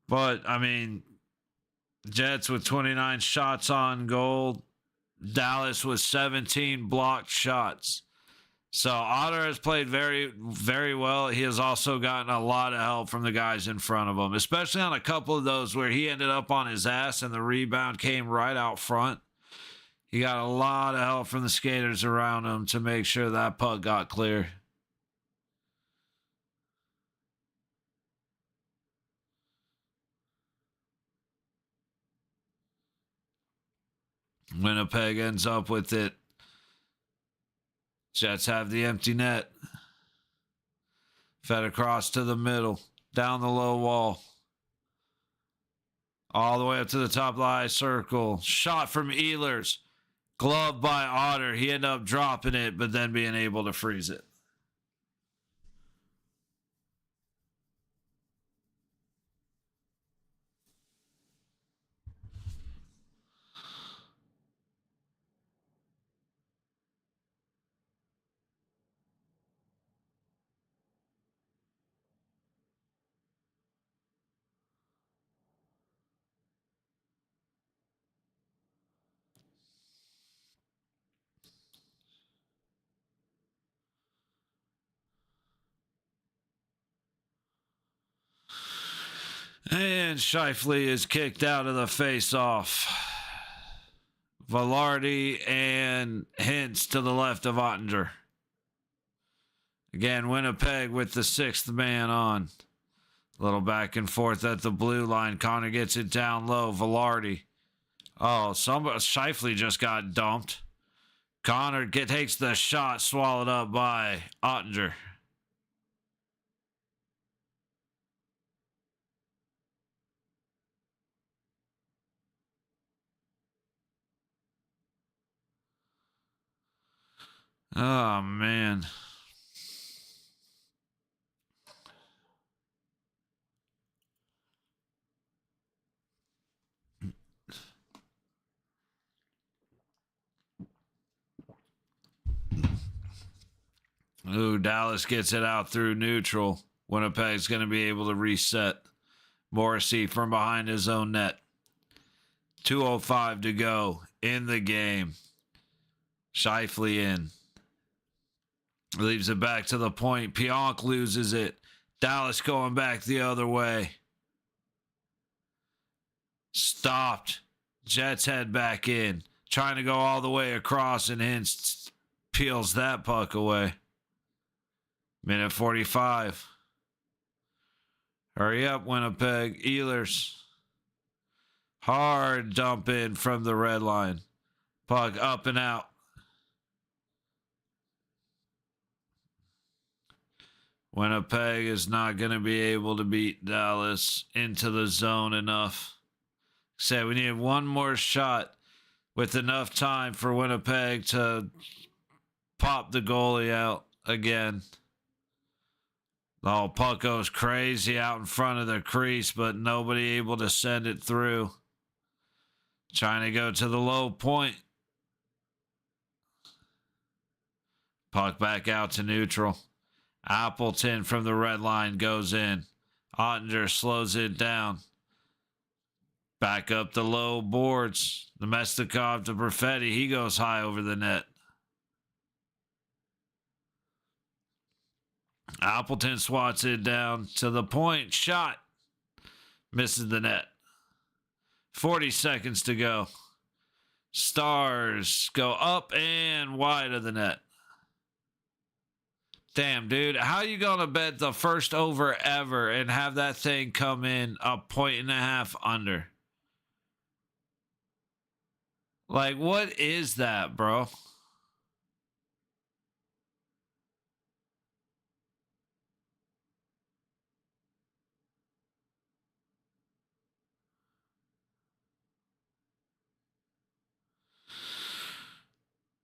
But, I mean, Jets with 29 shots on goal. Dallas with 17 blocked shots. So Otter has played very, very well. He has also gotten a lot of help from the guys in front of him, especially on a couple of those where he ended up on his ass and the rebound came right out front. He got a lot of help from the skaters around him to make sure that puck got clear. Winnipeg ends up with it. Jets have the empty net. Fed across to the middle. Down the low wall. All the way up to the top of the high circle. Shot from Ehlers. Gloved by Otter. He ended up dropping it, but then being able to freeze it. And Scheifele is kicked out of the face-off. Velarde and Hintz to the left of Ottinger. Again, Winnipeg with the sixth man on. A little back and forth at the blue line. Connor gets it down low. Velarde. Oh, Scheifele just got dumped. Connor takes the shot, swallowed up by Ottinger. Oh, man. Ooh, Dallas gets it out through neutral. Winnipeg's going to be able to reset. Morrissey from behind his own net. 2:05 to go in the game. Scheifele in. Leaves it back to the point. Pionk loses it. Dallas going back the other way. Stopped. Jets head back in. Trying to go all the way across, and Hintz peels that puck away. Minute 45. Hurry up, Winnipeg. Ehlers. Hard dump in from the red line. Puck up and out. Winnipeg is not going to be able to beat Dallas into the zone enough. Said we need one more shot with enough time for Winnipeg to pop the goalie out again. Oh, puck goes crazy out in front of the crease, but nobody able to send it through. Trying to go to the low point. Puck back out to neutral. Appleton from the red line goes in. Ottinger slows it down. Back up the low boards. Nemestikov to Perfetti. He goes high over the net. Appleton swats it down to the point. Shot. Misses the net. 40 seconds to go. Stars go up and wide of the net. Damn, dude. How you going to bet the first over ever and have that thing come in a 1.5 under? Like, what is that, bro?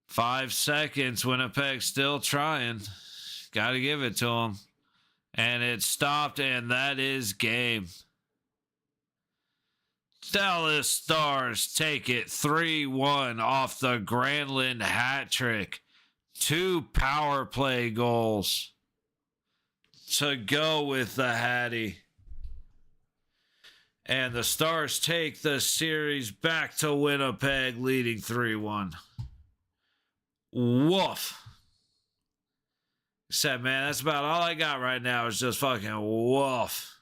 Five seconds. Winnipeg still trying. Got to give it to him. And it stopped, and that is game. Dallas Stars take it 3-1 off the Granlund hat trick. 2 power play goals to go with the Hattie. And the Stars take the series back to Winnipeg, leading 3-1. Woof. Said, man, that's about all I got right now is just fucking woof.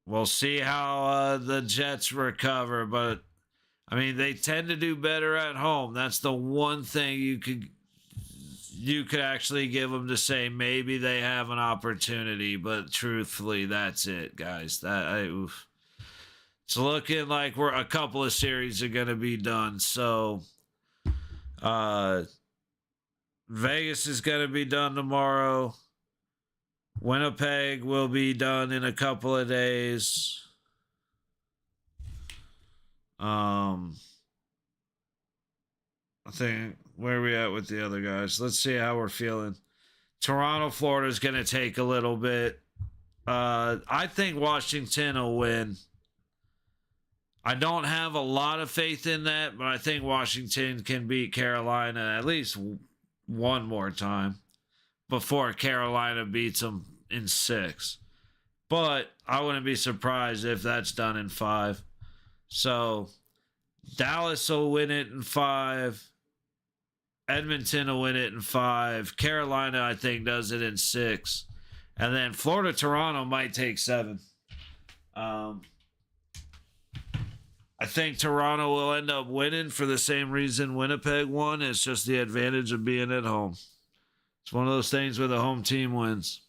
we'll see how the Jets recover. But, I mean, they tend to do better at home. That's the one thing you could actually give them to say maybe they have an opportunity. But truthfully, that's it, guys. It's looking like a couple of series are going to be done. So, Vegas is going to be done tomorrow. Winnipeg will be done in a couple of days. I think, where are we at with the other guys? Let's see how we're feeling. Toronto, Florida is going to take a little bit. I think Washington will win. I don't have a lot of faith in that, but I think Washington can beat Carolina at least one more time before Carolina beats them in 6. But I wouldn't be surprised if that's done in 5. So Dallas will win it in 5. Edmonton will win it in 5. Carolina, I think, does it in 6. And then Florida, Toronto might take 7. I think Toronto will end up winning for the same reason Winnipeg won. It's just the advantage of being at home. It's one of those things where the home team wins.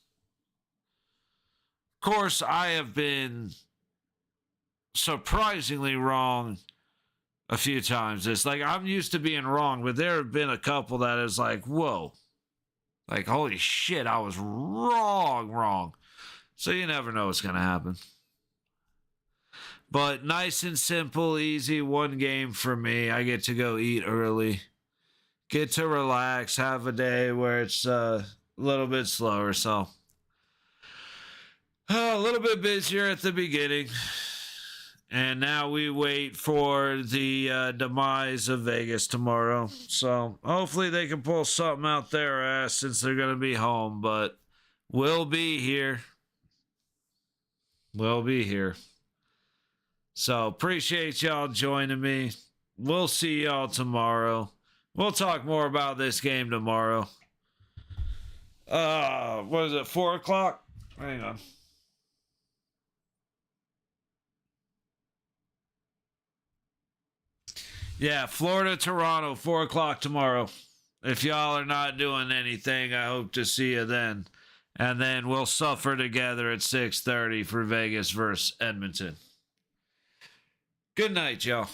Of course, I have been surprisingly wrong a few times. It's like I'm used to being wrong, but there have been a couple that is like, whoa. Like, holy shit, I was wrong. So you never know what's going to happen. But nice and simple, easy, one game for me. I get to go eat early. Get to relax, have a day where it's a little bit slower. So a little bit busier at the beginning. And now we wait for the demise of Vegas tomorrow. So hopefully they can pull something out their ass since they're going to be home. But we'll be here. We'll be here. So appreciate y'all joining me. We'll see y'all tomorrow. We'll talk more about this game tomorrow. What is it, 4 o'clock? Hang on. Yeah, Florida, Toronto, 4 o'clock tomorrow. If y'all are not doing anything, I hope to see you then. And then we'll suffer together at 6:30 for Vegas versus Edmonton. Good night, y'all.